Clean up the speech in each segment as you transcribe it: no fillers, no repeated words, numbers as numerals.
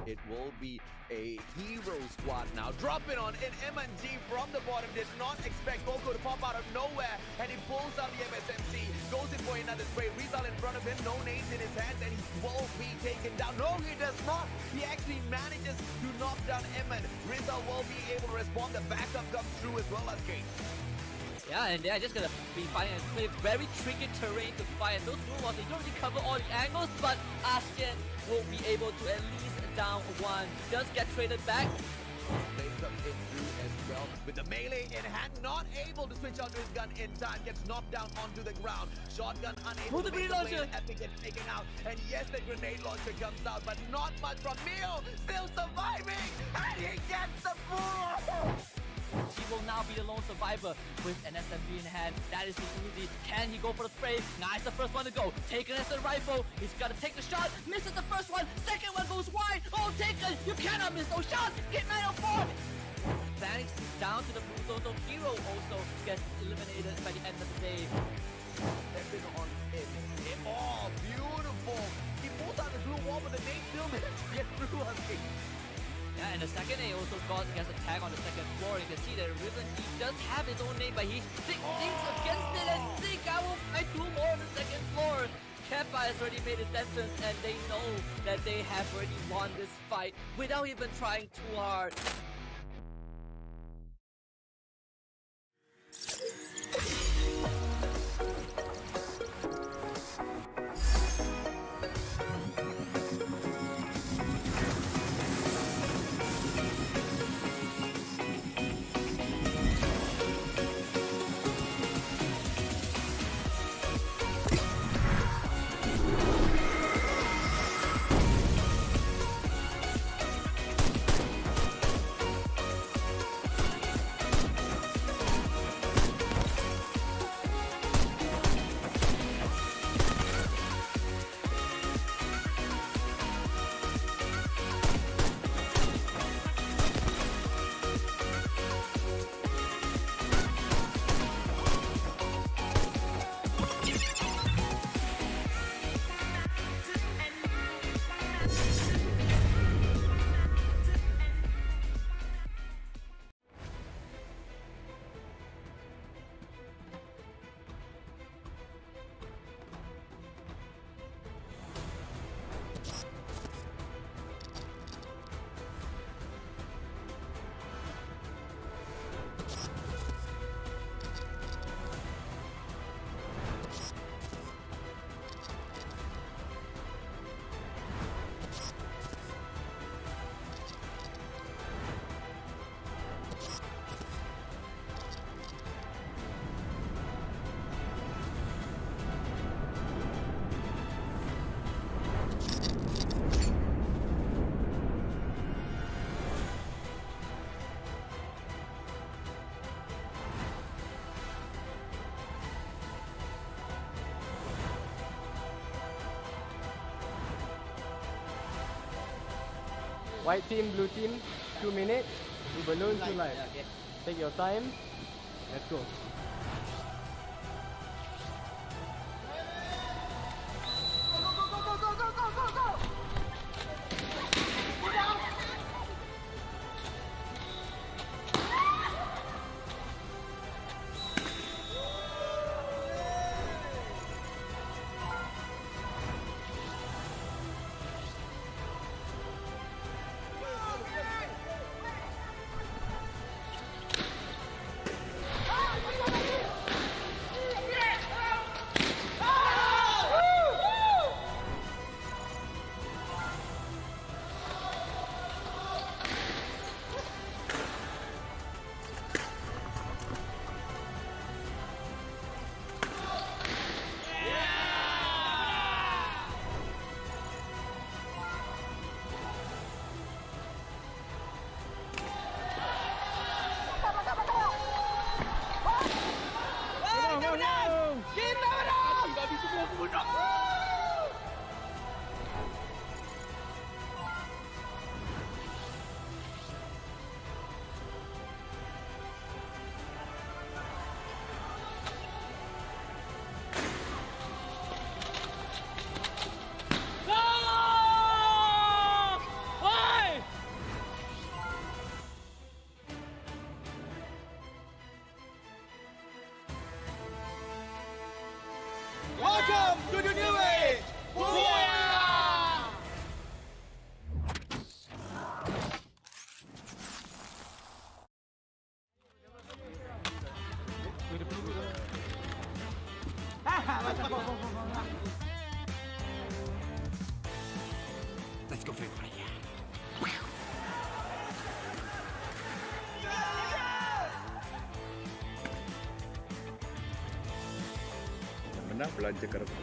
it will be a hero squad now. Dropping on in M&G from the bottom. Did not expect Coco to pop out of nowhere. And he pulls out the MSMC. Goes in for another spray. Rizal in front of him. No nades in his hands. And he will be taken down. No, he does not. He actually manages to knock down Eman. Rizal will be able to respond. The backup comes through as well as Kate. Yeah, and they're just gonna be fighting a clear, very tricky terrain to fight. And those blue walls, they don't really cover all the angles, but Ashton will be able to at least down one. Does get traded back. Blade comes in through as well with the melee in hand, not able to switch onto his gun in time, gets knocked down onto the ground. Shotgun unable to make the play, Epic gets taken out, and yes, the grenade launcher comes out, but not much from Mio, still surviving, and he gets the fool! He will now be the lone survivor with an SMG in hand. That is his Uzi. Can he go for the spray? Nice, the first one to go. Taken as a rifle. He's got to take the shot. Misses the first one. Second one goes wide. Oh, Taken! You cannot miss those shots. Get man on 4. Vanix down to the blue zone. So Hero also gets eliminated by the end of the day. Stepping on it. Oh, beautiful. He pulls out the blue wall, but the nade still managed to get through on me. Yeah, and the second A also gets a tag on the second floor. You can see that Riven, he does have his own name, but he thinks against it and think I will fight 2 more on the second floor. Keppa has already made his entrance and they know that they have already won this fight without even trying too hard. White team, blue team, 2 minutes. We balloon to life. Okay. Take your time. Let's go. Come on! Welcome to the new age! Booyah! Let's go for it, Fire. Menang belanja kereta.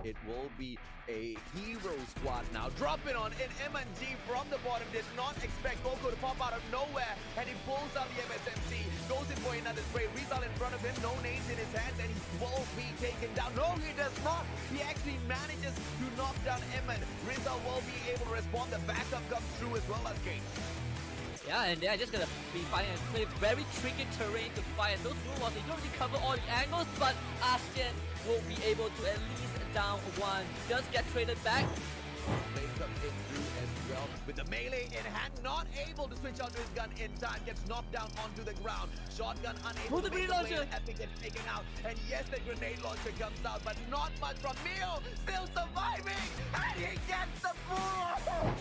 It will be a hero squad now. Dropping on an M&G from the bottom. Did not expect Coco to pop out of nowhere. And he pulls out the MSMC. Goes in for another spray. Rizal in front of him. No names in his hands. And he will be taken down. No, he does not. He actually manages to knock down Eman. Rizal will be able to respond. The backup comes through as well as Kate. Yeah, and they're just gonna be fighting and play very tricky terrain to fight. And those blue walls, they don't really cover all the angles, but Ashen will be able to at least down one. Does get traded back. Blade comes in through as well with the melee in hand, not able to switch onto his gun in time, gets knocked down onto the ground. Shotgun unable the to make grenade the play, launcher. and Epic gets taken out. And yes, the grenade launcher comes out, but not much from Mio, still surviving, and he gets the pull.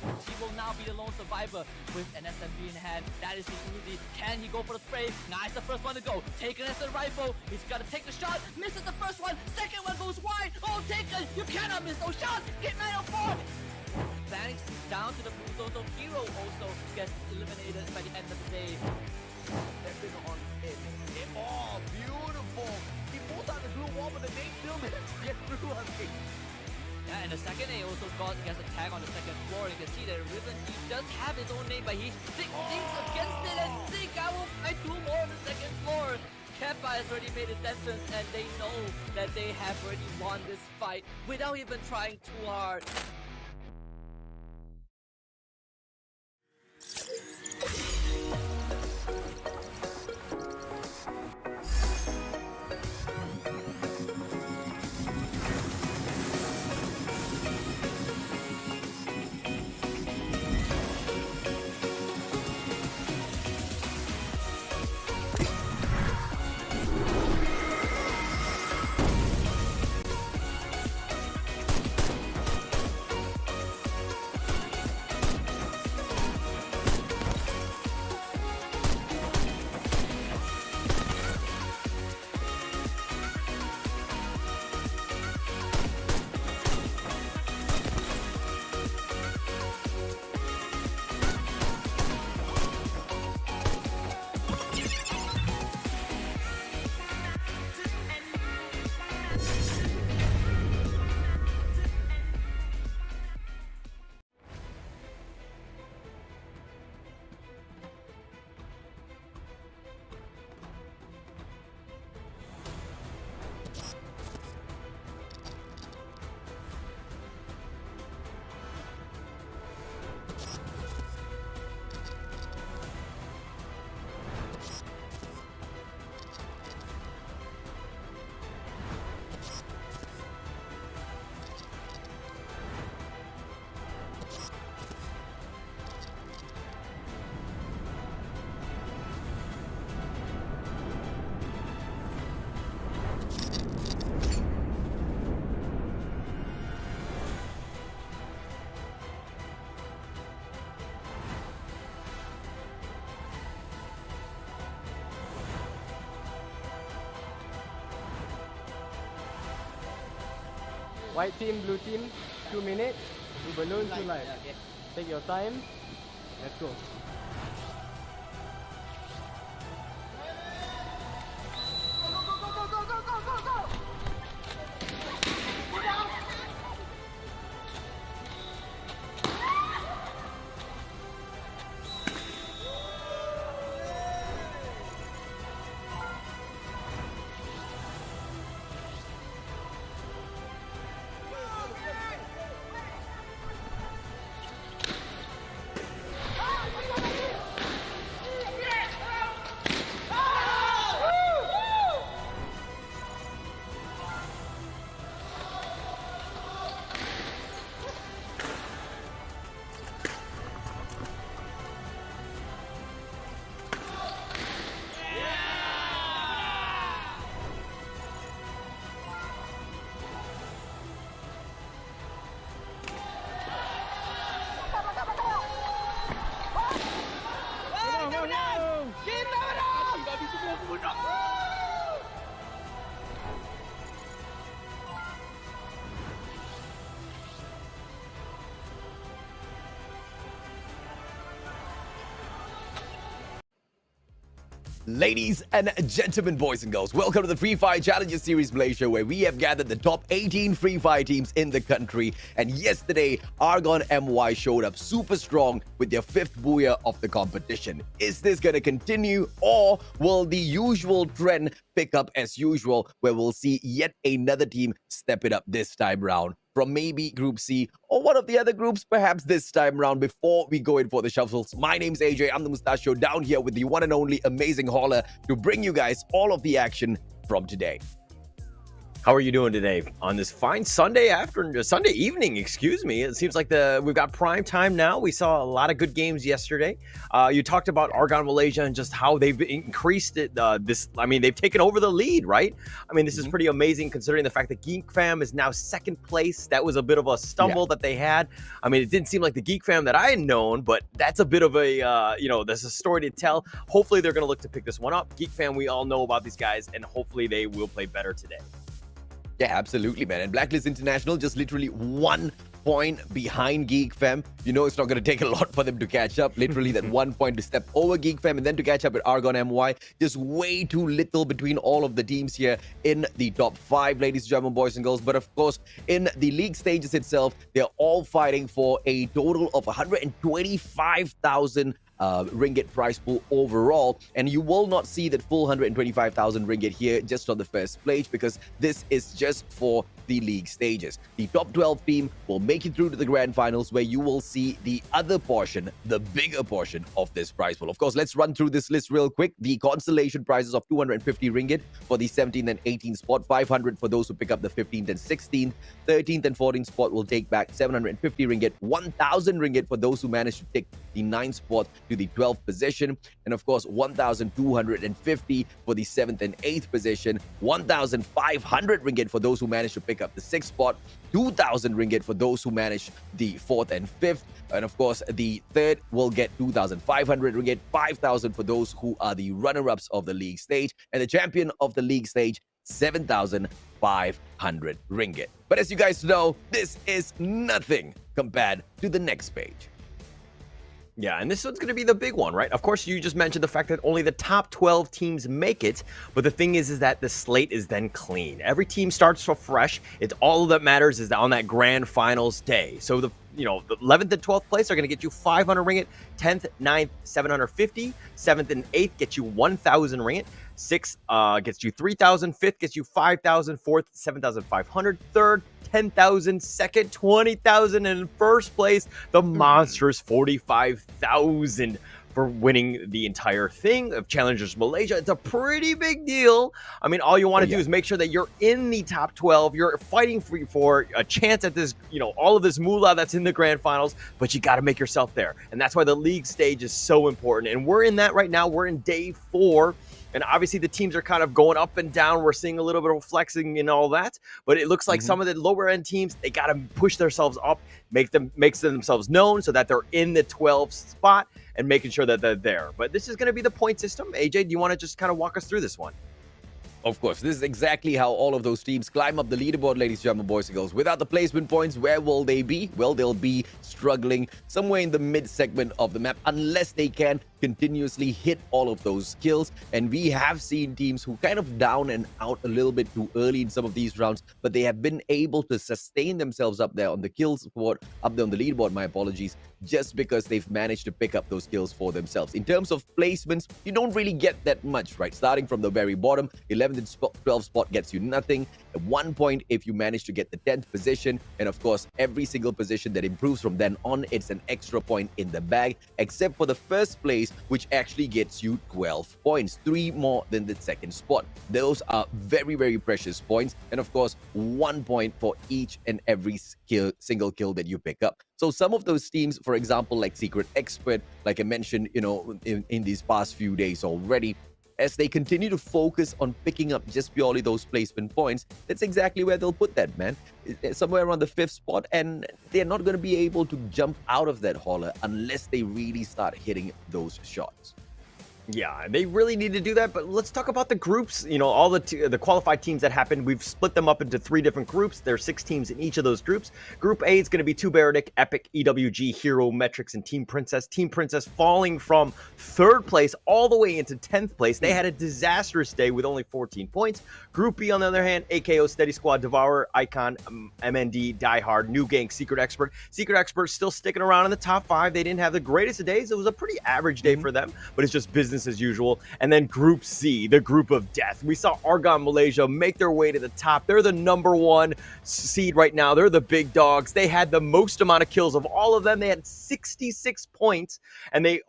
He will now be the lone survivor with an SMG in hand. That is his Uzi. Can he go for the spray? Nice, the first one to go. Taken as a rifle. He's got to take the shot. Misses the first one. Second one goes wide. Oh, Taken! You cannot miss those shots. Get 904. Vanix down to the blue zone. So Hero also gets eliminated by the end of the day. Stepping on it. Oh, beautiful. He pulls out the blue wall, but the nade still managed to get through on it. Yeah, and the second A also gets a tag on the second floor. You can see that Riven, he does have his own name, but he thinks against it and think I will fight two more on the second floor. Keppa has already made his entrance and they know that they have already won this fight without even trying too hard. White team, blue team, 2 minutes. 2 balloons, 2 lights. Yeah, okay. Take your time. Let's go. Ladies and gentlemen, boys and girls, welcome to the Free Fire Challengers Series Malaysia, where we have gathered the top 18 Free Fire teams in the country. And yesterday, Argon MY showed up super strong with their 5th booyah of the competition. Is this going to continue, or will the usual trend pick up as usual, where we'll see yet another team step it up this time round? From maybe Group C or one of the other groups, perhaps this time round. Before we go in for the shuffles, my name's AJ. I'm the Mustachio, down here with the one and only amazing Hauler to bring you guys all of the action from today. How are you doing today on this fine Sunday evening? Excuse me. It seems like we've got prime time now. We saw a lot of good games yesterday. You talked about Argon Malaysia and just how they've increased it. They've taken over the lead, right? I mean, this is pretty amazing considering the fact that Geek Fam is now 2nd place. That was a bit of a stumble that they had. I mean, it didn't seem like the Geek Fam that I had known, but that's a bit of a, there's a story to tell. Hopefully, they're going to look to pick this one up. Geek Fam, we all know about these guys, and hopefully they will play better today. Yeah, absolutely, man. And Blacklist International just literally 1 point behind Geek Fam. You know it's not going to take a lot for them to catch up. Literally that 1 point to step over Geek Fam and then to catch up with Argon MY. Just way too little between all of the teams here in the top 5, ladies and gentlemen, boys and girls. But of course, in the league stages itself, they're all fighting for a total of 125,000 ringgit prize pool overall, and you will not see that full 125,000 ringgit here just on the first page, because this is just for the league stages. The top 12 team will make it through to the grand finals, where you will see the other portion, the bigger portion of this prize pool. Of course, let's run through this list real quick. The consolation prizes of 250 ringgit for the 17th and 18th spot, 500 for those who pick up the 15th and 16th, 13th and 14th spot will take back 750 ringgit, 1,000 ringgit for those who manage to take the 9th spot to the 12th position, and of course 1,250 for the 7th and 8th position, 1,500 ringgit for those who manage to pick up the 6th spot, 2,000 ringgit for those who manage the 4th and 5th, and of course the 3rd will get 2,500 ringgit, 5,000 for those who are the runner-ups of the league stage, and the champion of the league stage, 7,500 ringgit. But as you guys know, this is nothing compared to the next page. Yeah, and this one's going to be the big one, right? Of course, you just mentioned the fact that only the top 12 teams make it, but the thing is that the slate is then clean. Every team starts so fresh. It's all that matters is that on that grand finals day. So the 11th and 12th place are going to get you 500 ringgit, 10th, 9th, 750, 7th and 8th get you 1,000 ringgit, 6th gets you 3,000, 5th gets you 5,000, 4th, 7,500, 3rd, 10,000, 2nd, 20,000, and in 1st place, the monstrous 45,000 for winning the entire thing of Challengers Malaysia. It's a pretty big deal. I mean, all you want to do is make sure that you're in the top 12. You're fighting for a chance at this, all of this moolah that's in the grand finals, but you got to make yourself there. And that's why the league stage is so important. And we're in that right now. We're in day 4. And obviously the teams are kind of going up and down. We're seeing a little bit of flexing and all that. But it looks like some of the lower end teams, they got to push themselves up, make themselves known so that they're in the 12th spot and making sure that they're there. But this is going to be the point system. AJ, do you want to just kind of walk us through this one? Of course, this is exactly how all of those teams climb up the leaderboard, ladies and gentlemen, boys and girls. Without the placement points, where will they be? Well, they'll be struggling somewhere in the mid-segment of the map unless they can continuously hit all of those kills. And we have seen teams who kind of down and out a little bit too early in some of these rounds, but they have been able to sustain themselves up there on the kills board, up there on the leaderboard, my apologies, just because they've managed to pick up those kills for themselves. In terms of placements, you don't really get that much, right? Starting from the very bottom, 11th and 12th spot gets you nothing. At 1 point, if you manage to get the 10th position, and of course, every single position that improves from then on, it's an extra point in the bag, except for the first place, which actually gets you 12 points, 3 more than the second spot. Those are very, very precious points, and of course, 1 point for each and every single kill that you pick up. So some of those teams, for example, like Secret Expert, like I mentioned, in these past few days already, as they continue to focus on picking up just purely those placement points, that's exactly where they'll put that, man. Somewhere around the 5th spot, and they're not going to be able to jump out of that hauler unless they really start hitting those shots. Yeah, they really need to do that, but let's talk about the groups. All the qualified teams that happened, we've split them up into 3 different groups. There are 6 teams in each of those groups. Group A is going to be 2 Baradic, Epic, EWG, Hero, Metrics, and Team Princess. Team Princess falling from 3rd place all the way into 10th place. They had a disastrous day with only 14 points. Group B, on the other hand, AKO, Steady Squad, Devourer, Icon, MND, Die Hard, New Gang, Secret Expert. Secret Expert still sticking around in the top 5. They didn't have the greatest of days. It was a pretty average day for them, but it's just business as usual. And then Group C, the group of death. We saw Argon Malaysia make their way to the top. They're the number 1 seed right now. They're the big dogs. They had the most amount of kills of all of them. They had 66 points, and they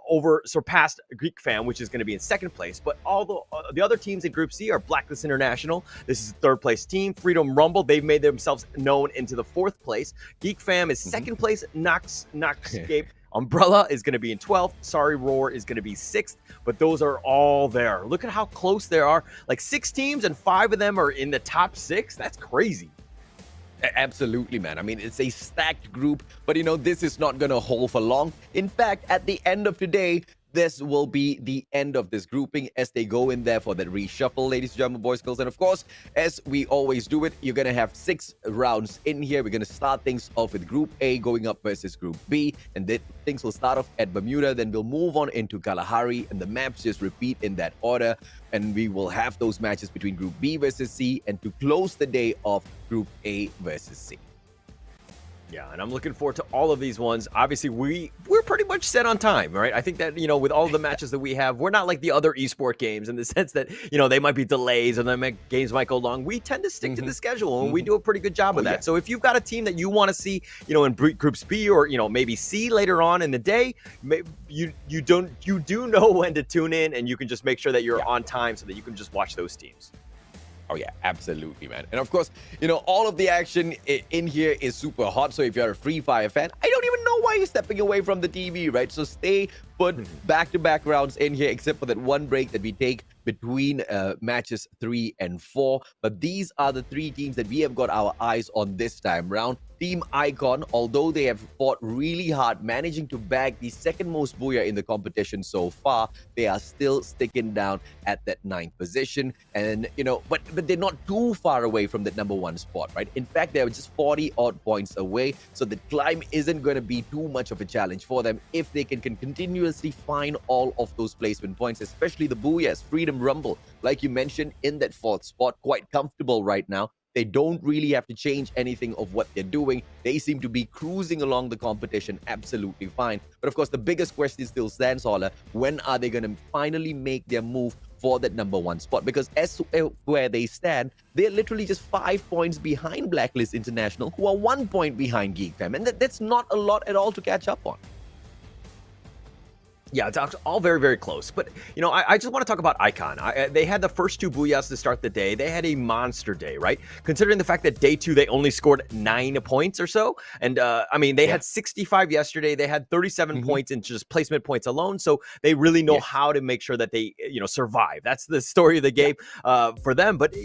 surpassed Geek Fam, which is going to be in 2nd place. But all the other teams in Group C are Blacklist International. This is the 3rd place team. Freedom Rumble, they've made themselves known into the 4th place. Geek Fam is 2nd place. Knoxscape. Umbrella is going to be in 12th. Sorry Roar is going to be 6th, but those are all there. Look at how close there are. Like 6 teams and 5 of them are in the top 6. That's crazy. Absolutely, man. I mean, it's a stacked group, but this is not going to hold for long. In fact, at the end of today, this will be the end of this grouping as they go in there for that reshuffle, ladies and gentlemen, boys, girls. And of course, as we always do it, you're going to have 6 rounds in here. We're going to start things off with Group A going up versus Group B. And then things will start off at Bermuda. Then we'll move on into Kalahari. And the maps just repeat in that order. And we will have those matches between Group B versus C. And to close the day off, Group A versus C. Yeah, and I'm looking forward to all of these ones. Obviously, we're pretty much set on time, right? I think that, with all the matches that we have, we're not like the other esport games in the sense that, they might be delays and then games might go long. We tend to stick to the schedule, and we do a pretty good job of that. Yeah. So if you've got a team that you want to see, in Groups B or, maybe C later on in the day, you do know when to tune in, and you can just make sure that you're on time so that you can just watch those teams. Oh, yeah, absolutely, man. And of course, all of the action in here is super hot. So if you're a Free Fire fan, I don't even know why you're stepping away from the TV, right? So stay put back-to-back rounds in here, except for that one break that we take between matches 3 and 4. But these are the 3 teams that we have got our eyes on this time round. Team Icon, although they have fought really hard, managing to bag the 2nd most booyah in the competition so far, they are still sticking down at that 9th position. And, but they're not too far away from that number 1 spot, right? In fact, they're just 40-odd points away. So the climb isn't going to be too much of a challenge for them if they can continuously find all of those placement points, especially the booyahs. Freedom Rumble, like you mentioned, in that 4th spot, quite comfortable right now. They don't really have to change anything of what they're doing. They seem to be cruising along the competition absolutely fine. But of course, the biggest question still stands, Holler. When are they going to finally make their move for that number 1 spot? Because as where they stand, they're literally just 5 points behind Blacklist International, who are 1 point behind Geek Fam. And that's not a lot at all to catch up on. Yeah, it's all very, very close. But, I just want to talk about Icon. They had the first 2 booyahs to start the day. They had a monster day, right? Considering the fact that day 2, they only scored 9 points or so. And, they had 65 yesterday. They had 37 points in just placement points alone. So they really know how to make sure that they, survive. That's the story of the game for them. But,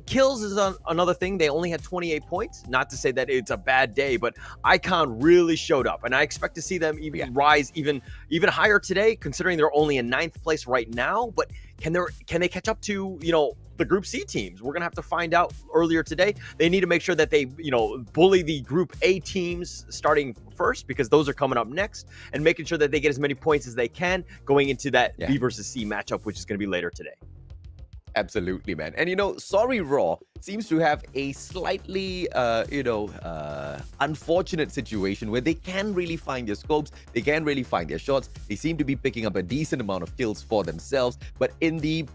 kills is another thing. They only had 28 points. Not to say that it's a bad day, but Icon really showed up. And I expect to see them even rise even higher today. today, considering they're only in 9th place right now. But can they catch up to, the Group C teams? We're going to have to find out earlier today. They need to make sure that they, bully the Group A teams starting first, because those are coming up next, and making sure that they get as many points as they can going into that B versus C matchup, which is going to be later today. Absolutely, man. And Sorry Raw seems to have a slightly, unfortunate situation where they can really find their scopes, they can really find their shots. They seem to be picking up a decent amount of kills for themselves, but in the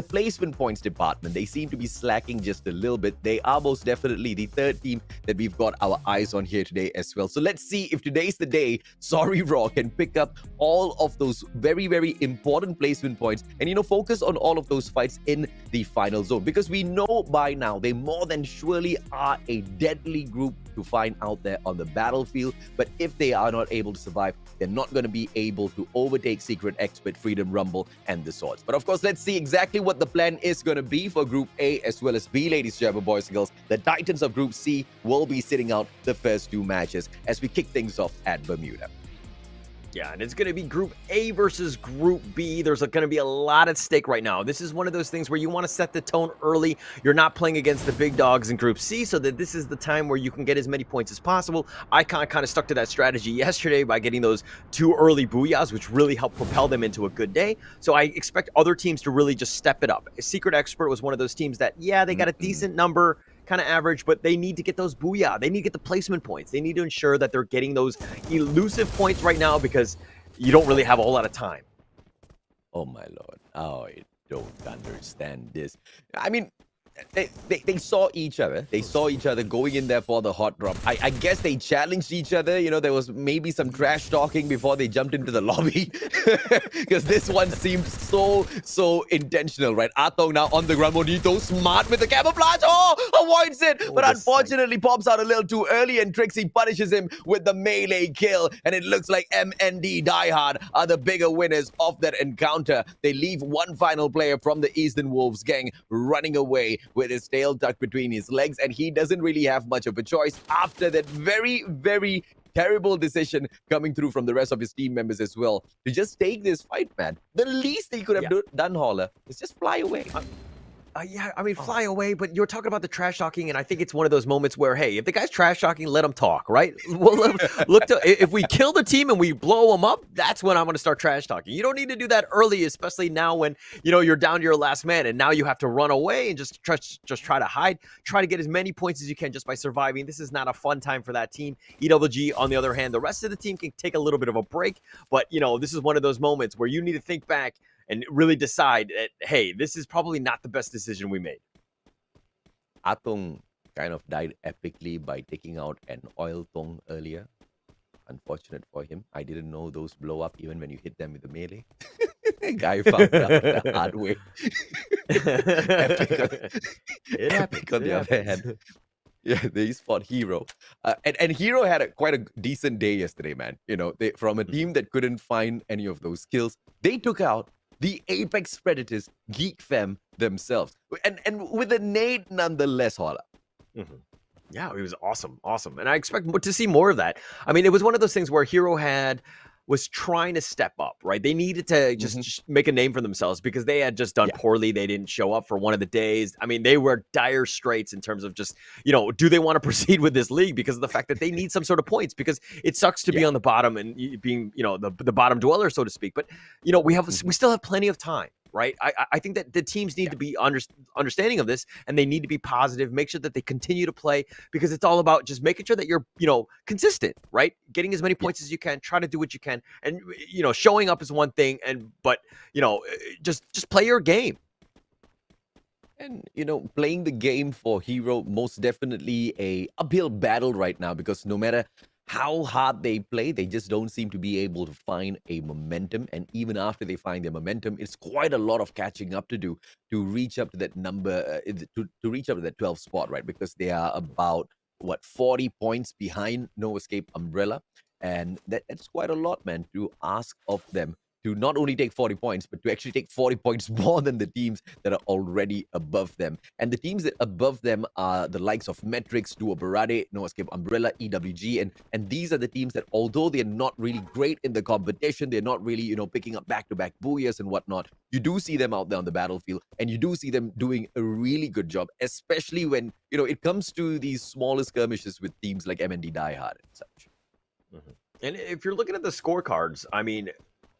placement points department, they seem to be slacking just a little bit. They are most definitely the third team that we've got our eyes on here today as well. So let's see if today's the day Sorry Raw can pick up all of those very, very important placement points and, focus on all of those fights in the final zone, because we know by now they more than surely are a deadly group to find out there on the battlefield. But if they are not able to survive, they're not going to be able to overtake Secret Expert, Freedom Rumble, and the Swords. But of course, let's see exactly what the plan is going to be for Group A as well as B, ladies and gentlemen, boys and girls. The Titans of Group C will be sitting out the first 2 matches as we kick things off at Bermuda. Yeah, and it's going to be Group A versus Group B. There's going to be a lot at stake right now. This is one of those things where you want to set the tone early. You're not playing against the big dogs in Group C, so that this is the time where you can get as many points as possible. I kind of stuck to that strategy yesterday by getting those 2 early booyahs, which really helped propel them into a good day. So I expect other teams to really just step it up. Secret Expert was one of those teams that, they got a decent number, kind of average, but they need to get those booyah. They need to get the placement points. They need to ensure that they're getting those elusive points right now, because you don't really have a whole lot of time. Oh my lord. I don't understand this. I mean, they saw each other. They saw each other going in there for the hot drop. I guess they challenged each other. There was maybe some trash talking before they jumped into the lobby. Because this one seemed so intentional, right? Atong now on the ground. Bonito smart with the camouflage. Oh, avoids it. But unfortunately pops out a little too early, and Trixie punishes him with the melee kill. And it looks like MND Diehard are the bigger winners of that encounter. They leave one final player from the Eastern Wolves gang running away with his tail tucked between his legs, and he doesn't really have much of a choice after that very, very terrible decision coming through from the rest of his team members as well to just take this fight, man. The least they could have done, Holler, is just fly away. Fly away, but you're talking about the trash talking, and I think it's one of those moments where, hey, if the guy's trash talking, let him talk, right? Well, if we kill the team and we blow them up, that's when I'm going to start trash talking. You don't need to do that early, especially now when, you're down to your last man, and now you have to run away and just try to hide, try to get as many points as you can just by surviving. This is not a fun time for that team. EWG, on the other hand, the rest of the team can take a little bit of a break, but, this is one of those moments where you need to think back and really decide that, hey, this is probably not the best decision we made. Atong kind of died epically by taking out an oil tong earlier. Unfortunate for him. I didn't know those blow up even when you hit them with the melee. Guy found out the hard way. Epic on the other hand. Yeah, they fought Hero. And Hero had quite a decent day yesterday, man. From a team that couldn't find any of those kills, they took out the Apex Predators, Geek Fam themselves. And with a nade nonetheless, Holla. Mm-hmm. Yeah, it was awesome. And I expect to see more of that. I mean, it was one of those things where Hero was trying to step up, right? They needed to just make a name for themselves because they had just done poorly. They didn't show up for one of the days. I mean, they were dire straits in terms of just, do they want to proceed with this league because of the fact that they need some sort of points, because it sucks to be on the bottom and being, the bottom dweller, so to speak. But, we still have plenty of time. Right. I think that the teams need to be understanding of this, and they need to be positive, make sure that they continue to play, because it's all about just making sure that you're, consistent, right? Getting as many points as you can, try to do what you can. And, showing up is one thing, but just play your game. And, playing the game for Hero, most definitely a uphill battle right now, because no matter how hard they play, they just don't seem to be able to find a momentum. And even after they find their momentum, it's quite a lot of catching up to do to reach up to that number, to reach up to that 12th spot, right? Because they are about, 40 points behind No Escape Umbrella. And that's quite a lot, man, to ask of them to not only take 40 points, but to actually take 40 points more than the teams that are already above them. And the teams that above them are the likes of Metrics, Duo Barade, No Escape Umbrella, EWG, and these are the teams that, although they're not really great in the competition, they're not really, picking up back-to-back booyahs and whatnot, you do see them out there on the battlefield, and you do see them doing a really good job, especially when, it comes to these smaller skirmishes with teams like MND Diehard and such. Mm-hmm. And if you're looking at the scorecards, I mean,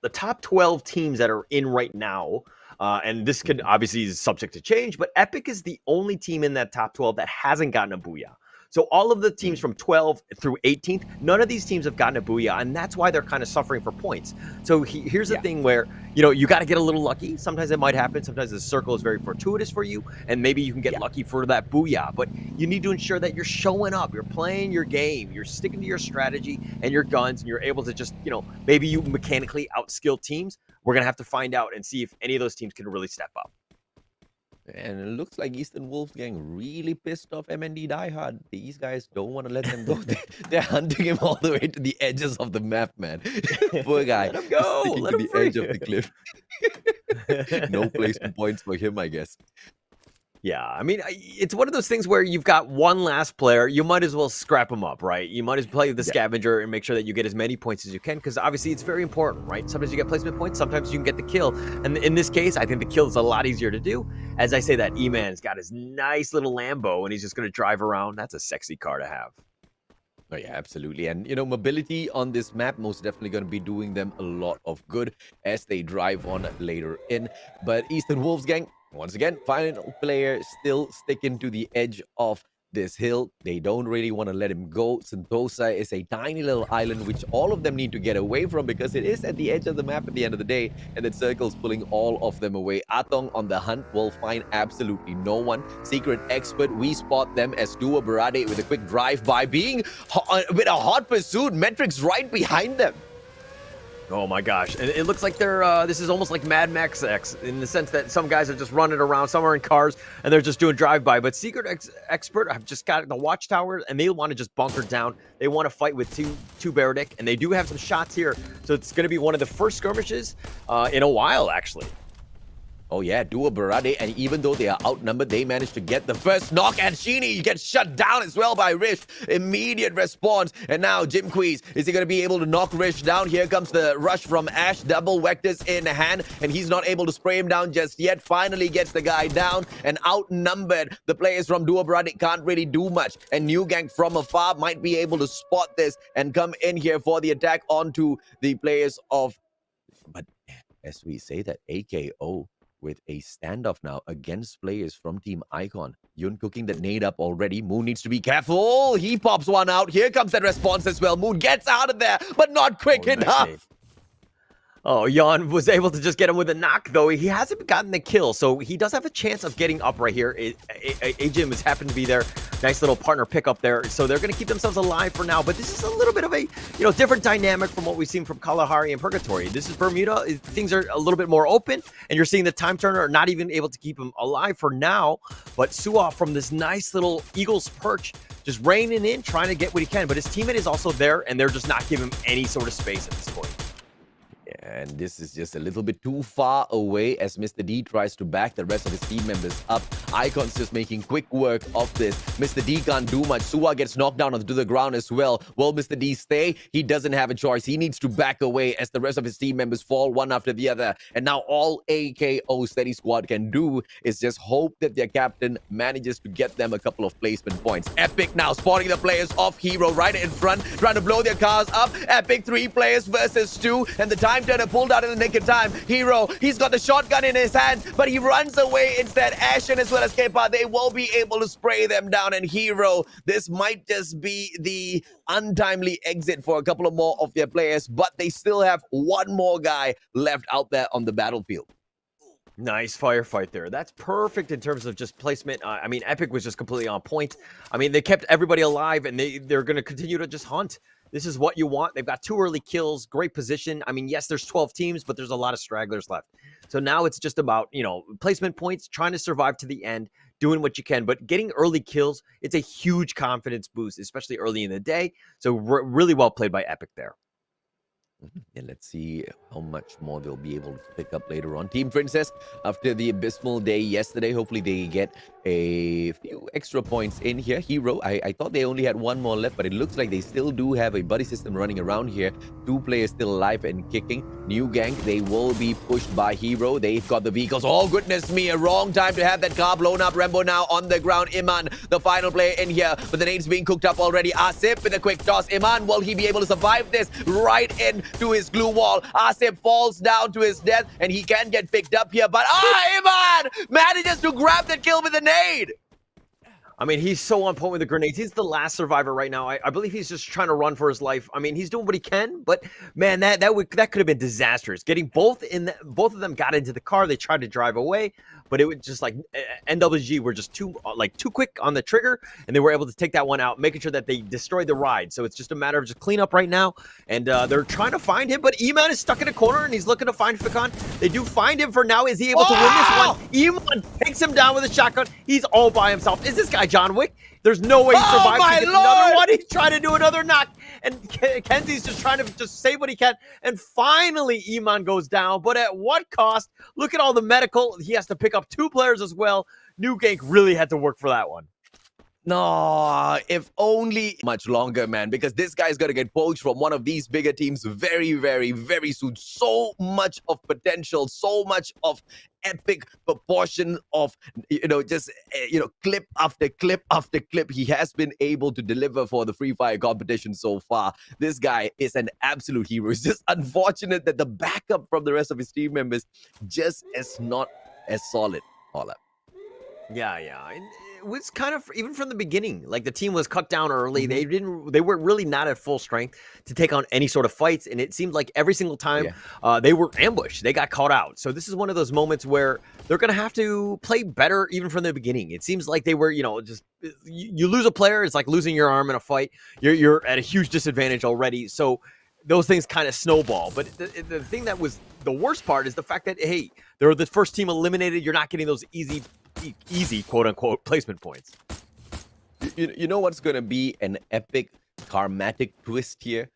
the top 12 teams that are in right now, and this could obviously is subject to change, but Epic is the only team in that top 12 that hasn't gotten a booyah. So all of the teams from 12 through 18th, none of these teams have gotten a booyah, and that's why they're kind of suffering for points. So here's the thing where, you got to get a little lucky. Sometimes it might happen. Sometimes the circle is very fortuitous for you, and maybe you can get lucky for that booyah. But you need to ensure that you're showing up, you're playing your game, you're sticking to your strategy and your guns, and you're able to just, maybe you mechanically outskill teams. We're going to have to find out and see if any of those teams can really step up. And it looks like Eastern Wolves getting really pissed off MND Diehard. These guys don't want to let them go. They're hunting him all the way to the edges of the map, man. Poor guy. Let him go. Sticking Let to him the free. edge of the cliff. No placement points for him, I guess. Yeah, I mean, it's one of those things where you've got one last player, you might as well scrap him up, right? You might as well play the scavenger and make sure that you get as many points as you can, because obviously it's very important, right? Sometimes you get placement points, sometimes you can get the kill. And in this case, I think the kill is a lot easier to do. As I say that, E-Man's got his nice little Lambo, and he's just going to drive around. That's a sexy car to have. Oh, yeah, absolutely. And, mobility on this map most definitely going to be doing them a lot of good as they drive on later in. But Eastern Wolves gang, once again, final player still sticking to the edge of this hill. They don't really want to let him go. Sentosa is a tiny little island which all of them need to get away from because it is at the edge of the map at the end of the day, and that circle's pulling all of them away. Atong on the hunt will find absolutely no one. Secret Expert, we spot them as Duo Barade with a quick drive-by, being with a hot pursuit. Metrics right behind them. Oh my gosh. And it looks like they're, this is almost like Mad Max X in the sense that some guys are just running around, some are in cars, and they're just doing drive-by. But Secret Expert have just got the watchtower, and they want to just bunker down. They want to fight with two Baradic, and they do have some shots here. So it's going to be one of the first skirmishes in a while, actually. Oh yeah, Duo Barade, and even though they are outnumbered, they managed to get the first knock, and Sheeny gets shut down as well by Rish. Immediate response, and now Jim Queez, is he going to be able to knock Rish down? Here comes the rush from Ash, double vectors in hand, and he's not able to spray him down just yet. Finally gets the guy down, and outnumbered, the players from Duo Barade can't really do much, and New Gang from afar might be able to spot this and come in here for the attack onto the players of... But as we say that, AKO with a standoff now against players from Team Icon. Yun cooking that nade up already. Moon needs to be careful. He pops one out. Here comes that response as well. Moon gets out of there, but not quick enough. Nice. Oh, Jan was able to just get him with a knock, though. He hasn't gotten the kill, so he does have a chance of getting up right here. Ajim has happened to be there. Nice little partner pickup there. So they're going to keep themselves alive for now. But this is a little bit of a, different dynamic from what we've seen from Kalahari and Purgatory. This is Bermuda. Things are a little bit more open, and you're seeing the Time Turner not even able to keep him alive for now. But Suwa from this nice little Eagle's perch just reining in, trying to get what he can. But his teammate is also there, and they're just not giving him any sort of space at this point. And this is just a little bit too far away as Mr. D tries to back the rest of his team members up. Icon's just making quick work of this. Mr. D can't do much. Suwa gets knocked down onto the ground as well. Will Mr. D stay? He doesn't have a choice. He needs to back away as the rest of his team members fall one after the other. And now all AKO Steady Squad can do is just hope that their captain manages to get them a couple of placement points. Epic now spotting the players of Hero right in front, trying to blow their cars up. Epic 3 players versus 2, and the Time Turner pulled out in the nick of time. Hero, he's got the shotgun in his hand, but he runs away instead. Ashen as well as Kepa, they will be able to spray them down. And Hero, this might just be the untimely exit for a couple of more of their players, but they still have one more guy left out there on the battlefield. Nice firefight there. That's perfect in terms of just placement. I mean, Epic was just completely on point. I mean, they kept everybody alive, and they're going to continue to just hunt. This is what you want. They've got 2 early kills, great position. I mean, yes, there's 12 teams, but there's a lot of stragglers left. So now it's just about, placement points, trying to survive to the end, doing what you can. But getting early kills, it's a huge confidence boost, especially early in the day. So really well played by Epic there. And let's see how much more they'll be able to pick up later on. Team Princess, after the abysmal day yesterday, hopefully they get a few extra points in here. Hero, I thought they only had one more left, but it looks like they still do have a buddy system running around here. 2 players still alive and kicking. New gang, they will be pushed by Hero. They've got the vehicles. Oh, goodness me, a wrong time to have that car blown up. Rembo now on the ground. Iman, the final player in here, but the nade's being cooked up already. Asif with a quick toss. Iman, will he be able to survive this? Right into his glue wall. Asif falls down to his death, and he can get picked up here, but Iman manages to grab the kill with the nade. I mean, he's so on point with the grenades. He's the last survivor right now. I believe he's just trying to run for his life. I mean, he's doing what he can, but man, that could have been disastrous. Getting both of them got into the car. They tried to drive away, but it was just like NWG were just too quick on the trigger, and they were able to take that one out, making sure that they destroyed the ride. So it's just a matter of just cleanup right now, and they're trying to find him, but Iman is stuck in a corner, and he's looking to find Fakan. They do find him for now. Is he able to win this one? Iman takes him down with a shotgun. He's all by himself. Is this guy John Wick? There's no way he survives. My He gets another one. He's trying to do another knock, and Kenzie's just trying to just save what he can. And finally, Iman goes down, but at what cost? Look at all the medical. He has to pick up 2 players as well. New Gank really had to work for that one. No, if only much longer, man, because this guy's going to get poached from one of these bigger teams very, very, very soon. So much of potential, so much of epic proportion of, clip after clip after clip he has been able to deliver for the Free Fire competition so far. This guy is an absolute hero. It's just unfortunate that the backup from the rest of his team members just is not as solid. All up. Yeah. And it was kind of, even from the beginning, like the team was cut down early. They were really not at full strength to take on any sort of fights. And it seemed like every single time they were ambushed, they got caught out. So this is one of those moments where they're going to have to play better even from the beginning. It seems like they were, just you lose a player. It's like losing your arm in a fight. You're at a huge disadvantage already. So those things kind of snowball. But the thing that was the worst part is the fact that, hey, they're the first team eliminated. You're not getting those easy quote-unquote placement points. You know what's going to be an epic karmatic twist here?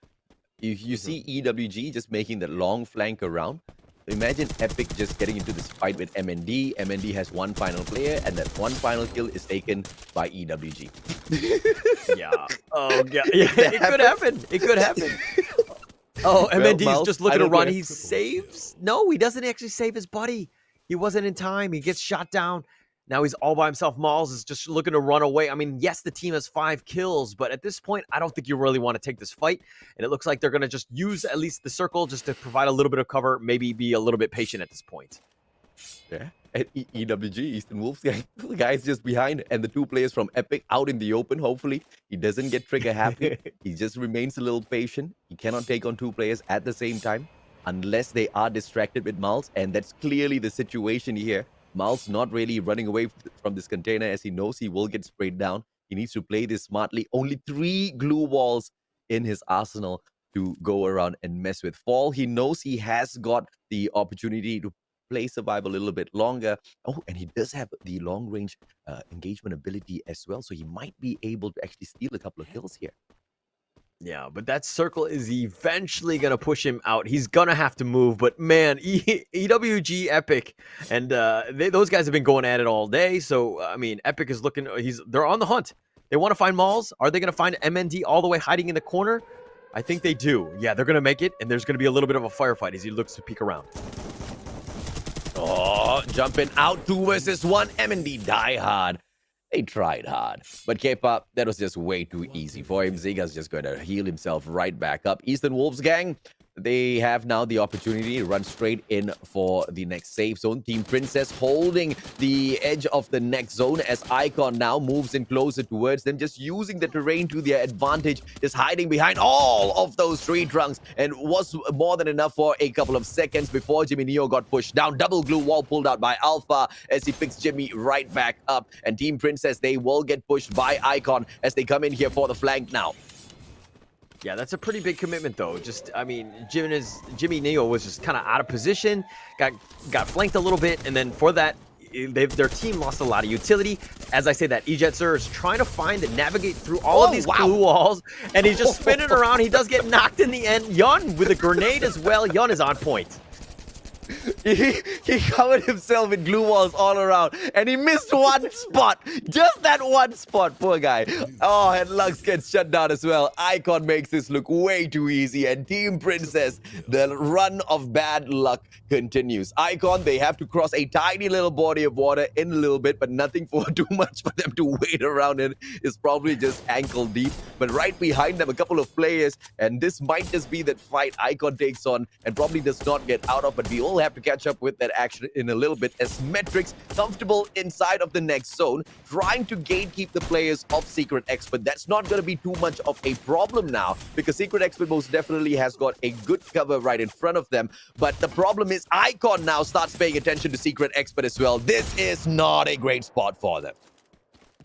You see EWG just making the long flank around. Imagine Epic just getting into this fight with MND. MND has one final player, and that one final kill is taken by EWG. Yeah. Oh, yeah. It could happen. It could happen. Oh, MND's Miles, just looking to run. He saves. No, he doesn't actually save his buddy. He wasn't in time. He gets shot down. Now he's all by himself. Miles is just looking to run away. I mean, yes, the team has 5 kills, but at this point, I don't think you really want to take this fight. And it looks like they're going to just use at least the circle just to provide a little bit of cover, maybe be a little bit patient at this point. Yeah. At EWG, Eastern Wolves, the guy's just behind, and the 2 players from Epic out in the open. Hopefully, he doesn't get trigger happy. He just remains a little patient. He cannot take on 2 players at the same time unless they are distracted with Miles, and that's clearly the situation here. Miles not really running away from this container as he knows he will get sprayed down. He needs to play this smartly. Only 3 glue walls in his arsenal to go around and mess with. Fall, he knows he has got the opportunity to play survive a little bit longer. Oh, and he does have the long-range engagement ability as well, so he might be able to actually steal a couple of kills here. Yeah, but that circle is eventually going to push him out. He's going to have to move, but man, EWG Epic, and those guys have been going at it all day. So, I mean, Epic is looking, they're on the hunt. They want to find Malls. Are they going to find MND all the way hiding in the corner? I think they do. Yeah, they're going to make it, and there's going to be a little bit of a firefight as he looks to peek around. Oh, jumping out 2 versus 1. MND die hard. They tried hard. But K-Pop, that was just way too easy for him. Ziga's just going to heal himself right back up. Eastern Wolves gang, they have now the opportunity to run straight in for the next safe zone. Team Princess holding the edge of the next zone as Icon now moves in closer towards them, just using the terrain to their advantage, just hiding behind all of those tree trunks, and was more than enough for a couple of seconds before Jimmy Neo got pushed down. Double glue wall pulled out by Alpha as he picks Jimmy right back up, and Team Princess, they will get pushed by Icon as they come in here for the flank now. Yeah, that's a pretty big commitment, though. Just, I mean, Jimmy Neo was just kind of out of position, got flanked a little bit, and then for that, their team lost a lot of utility. As I say that, Ejetzer is trying to find and navigate through all of these blue walls, and he's just spinning around. He does get knocked in the end. Yun with a grenade as well. Yun is on point. He covered himself in glue walls all around, and he missed one spot. Just that one spot, poor guy. Oh, and Lux gets shut down as well. Icon makes this look way too easy, and Team Princess, the run of bad luck continues. Icon, they have to cross a tiny little body of water in a little bit, but nothing for too much for them to wait around in. It's probably just ankle deep, but right behind them, a couple of players, and this might just be that fight Icon takes on and probably does not get out of, but we all have to catch up with that action in a little bit as Metrics comfortable inside of the next zone, trying to gatekeep the players of Secret Expert. That's not going to be too much of a problem now, because Secret Expert most definitely has got a good cover right in front of them. But the problem is Icon now starts paying attention to Secret Expert as well. This is not a great spot for them.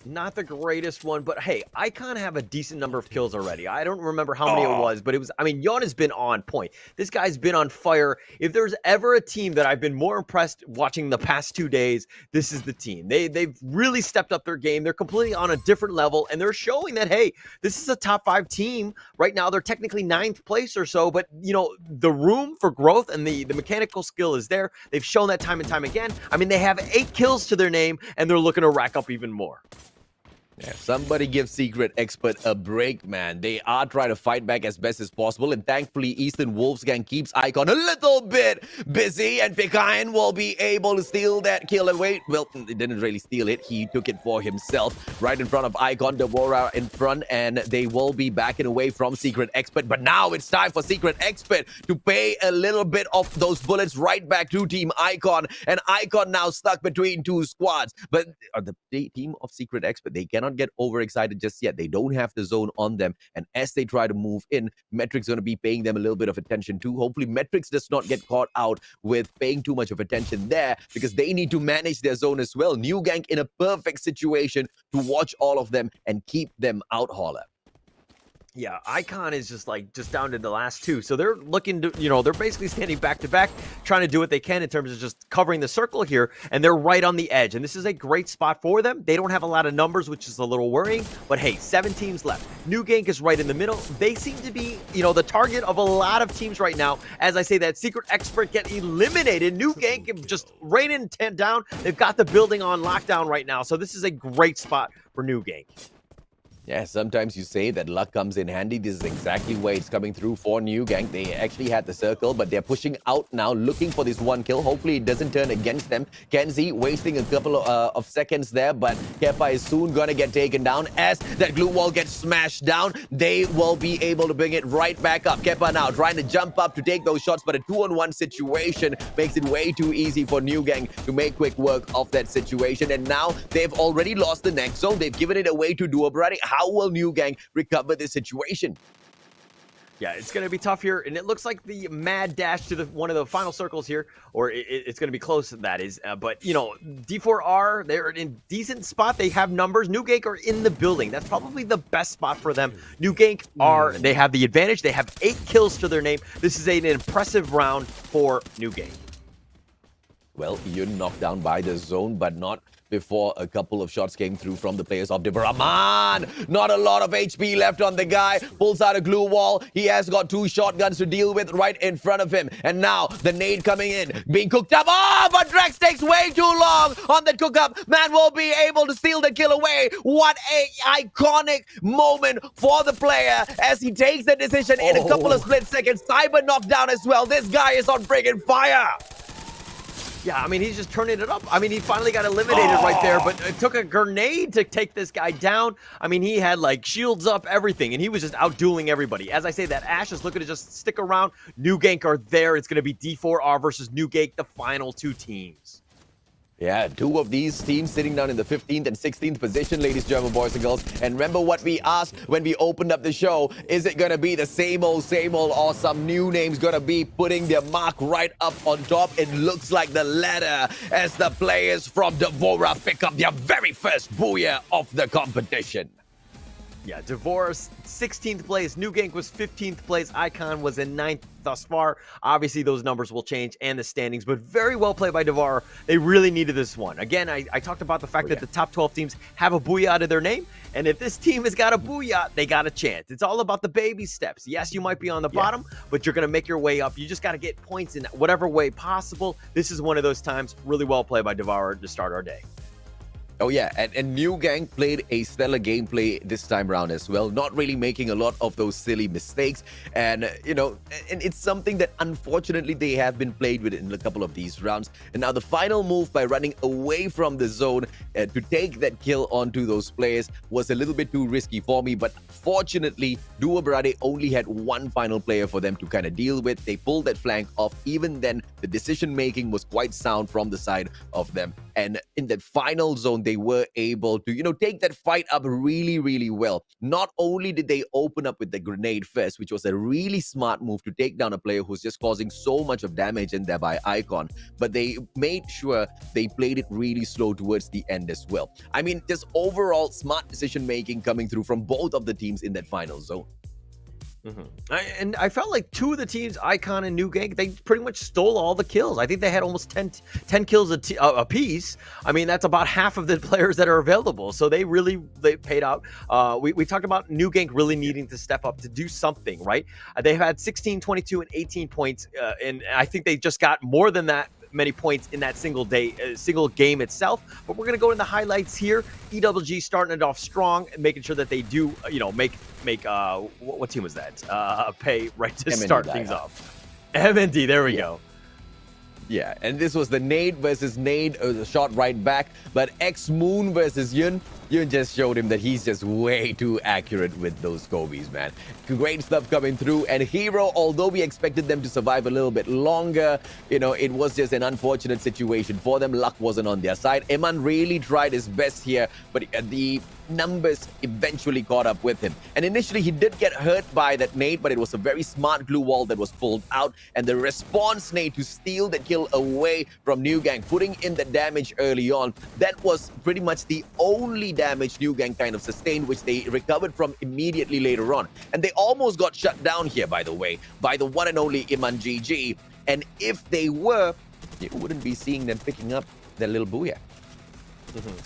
Not the greatest one, but hey, Icon have a decent number of kills already. I don't remember how many it was, but it was, I mean, Yon has been on point. This guy's been on fire. If there's ever a team that I've been more impressed watching the past 2 days, this is the team. They've really stepped up their game. They're completely on a different level, and they're showing that, hey, this is a top 5 team. Right now, they're technically 9th place or so, but, you know, the room for growth and the mechanical skill is there. They've shown that time and time again. I mean, they have 8 kills to their name, and they're looking to rack up even more. Yeah, somebody give Secret Expert a break, man. They are trying to fight back as best as possible, and thankfully Eastern Wolfsgang keeps Icon a little bit busy, and Pekain will be able to steal that kill away. Well, he didn't really steal it. He took it for himself right in front of Icon. Devora in front, and they will be backing away from Secret Expert. But now it's time for Secret Expert to pay a little bit of those bullets right back to Team Icon, and Icon now stuck between 2 squads. But the team of Secret Expert, they cannot get overexcited just yet. They don't have the zone on them, and as they try to move in, Metrics going to be paying them a little bit of attention too. Hopefully Metrics does not get caught out with paying too much of attention there, because they need to manage their zone as well. New Gang in a perfect situation to watch all of them and keep them out, Holler. Yeah, Icon is just down to the last 2. So they're looking to, you know, they're basically standing back to back, trying to do what they can in terms of just covering the circle here. And they're right on the edge. And this is a great spot for them. They don't have a lot of numbers, which is a little worrying. But hey, 7 teams left. New Gank is right in the middle. They seem to be, you know, the target of a lot of teams right now. As I say that, Secret Expert get eliminated. New Gank just raining down. They've got the building on lockdown right now. So this is a great spot for New Gank. Yeah, sometimes you say that luck comes in handy. This is exactly where it's coming through for New Gang. They actually had the circle, but they're pushing out now, looking for this 1 kill. Hopefully, it doesn't turn against them. Kenzie wasting a couple of seconds there, but Kepa is soon going to get taken down. As that glue wall gets smashed down, they will be able to bring it right back up. Kepa now trying to jump up to take those shots, but a 2-on-1 situation makes it way too easy for New Gang to make quick work of that situation. And now they've already lost the next zone. They've given it away to Duobradi. How will New Gang recover this situation? Yeah, it's going to be tough here, and it looks like the mad dash to one of the final circles here, or it's going to be close, that is. But, you know, D4R, they're in a decent spot. They have numbers. New Gank are in the building. That's probably the best spot for them. New Gank they have the advantage. They have 8 kills to their name. This is an impressive round for New Gank. Well, you're knocked down by the zone, but not before a couple of shots came through from the players of Devaraman. Not a lot of HP left on the guy. Pulls out a glue wall. He has got 2 shotguns to deal with right in front of him. And now the nade coming in, being cooked up. Oh, but Drex takes way too long on the cook up. Man will be able to steal the kill away. What a iconic moment for the player as he takes the decision in a couple of split seconds. Cyber knocked down as well. This guy is on friggin' fire. Yeah, I mean, he's just turning it up. I mean, he finally got eliminated right there, but it took a grenade to take this guy down. I mean, he had, like, shields up, everything, and he was just out-dueling everybody. As I say, that Ash is looking to just stick around. New Gank are there. It's going to be D4R versus New Gank, the final 2 teams. Yeah, 2 of these teams sitting down in the 15th and 16th position, ladies and gentlemen, boys and girls. And remember what we asked when we opened up the show. Is it going to be the same old, or some new names going to be putting their mark right up on top? It looks like the latter as the players from Devora pick up their very first booyah of the competition. Yeah, Devorah's 16th place. New Gank was 15th place. Icon was in 9th thus far. Obviously, those numbers will change and the standings, but very well played by Devorah. They really needed this one. Again, I talked about the fact that the top 12 teams have a booyah to their name, and if this team has got a booyah, they got a chance. It's all about the baby steps. Yes, you might be on the bottom, but you're going to make your way up. You just got to get points in whatever way possible. This is one of those times. Really well played by Devorah to start our day. Oh yeah, and New Gang played a stellar gameplay this time around as well, not really making a lot of those silly mistakes, and you know, and it's something that unfortunately they have been played with in a couple of these rounds. And now the final move by running away from the zone to take that kill onto those players was a little bit too risky for me, but fortunately Dua Berade only had one final player for them to kind of deal with. They pulled that flank off. Even then, the decision making was quite sound from the side of them, and in that final zone they were able to, you know, take that fight up really, really well. Not only did they open up with the grenade first, which was a really smart move to take down a player who's just causing so much of damage and thereby Icon, but they made sure they played it really slow towards the end as well. I mean, just overall smart decision making coming through from both of the teams in that final zone. And I felt like two of the teams, Icon and New Gank, they pretty much stole all the kills. I think they had almost 10 kills a piece. I mean, that's about half of the players that are available. So they paid out. We talked about New Gank really needing to step up to do something, right? They've had 16, 22, and 18 points. And I think they just got more than that many points in that single game itself. But we're going to go in the highlights here. EWG starting it off strong and making sure that they do, you know, make what team was that? Pay right to start things off. MND, there we go. Yeah, and this was the Nade versus Nade, shot right back. But X-Moon versus Yun just showed him that he's just way too accurate with those Kobe's, man. Great stuff coming through. And Hero, although we expected them to survive a little bit longer, you know, it was just an unfortunate situation for them. Luck wasn't on their side. Eman really tried his best here, but the numbers eventually caught up with him. And initially, he did get hurt by that nade, but it was a very smart glue wall that was pulled out. And the response nade to steal the kill away from New Gang, putting in the damage early on, that was pretty much the only damage New Gang kind of sustained, which they recovered from immediately later on. And they almost got shut down here, by the way, by the one and only Iman GG. And if they were, you wouldn't be seeing them picking up their little booyah.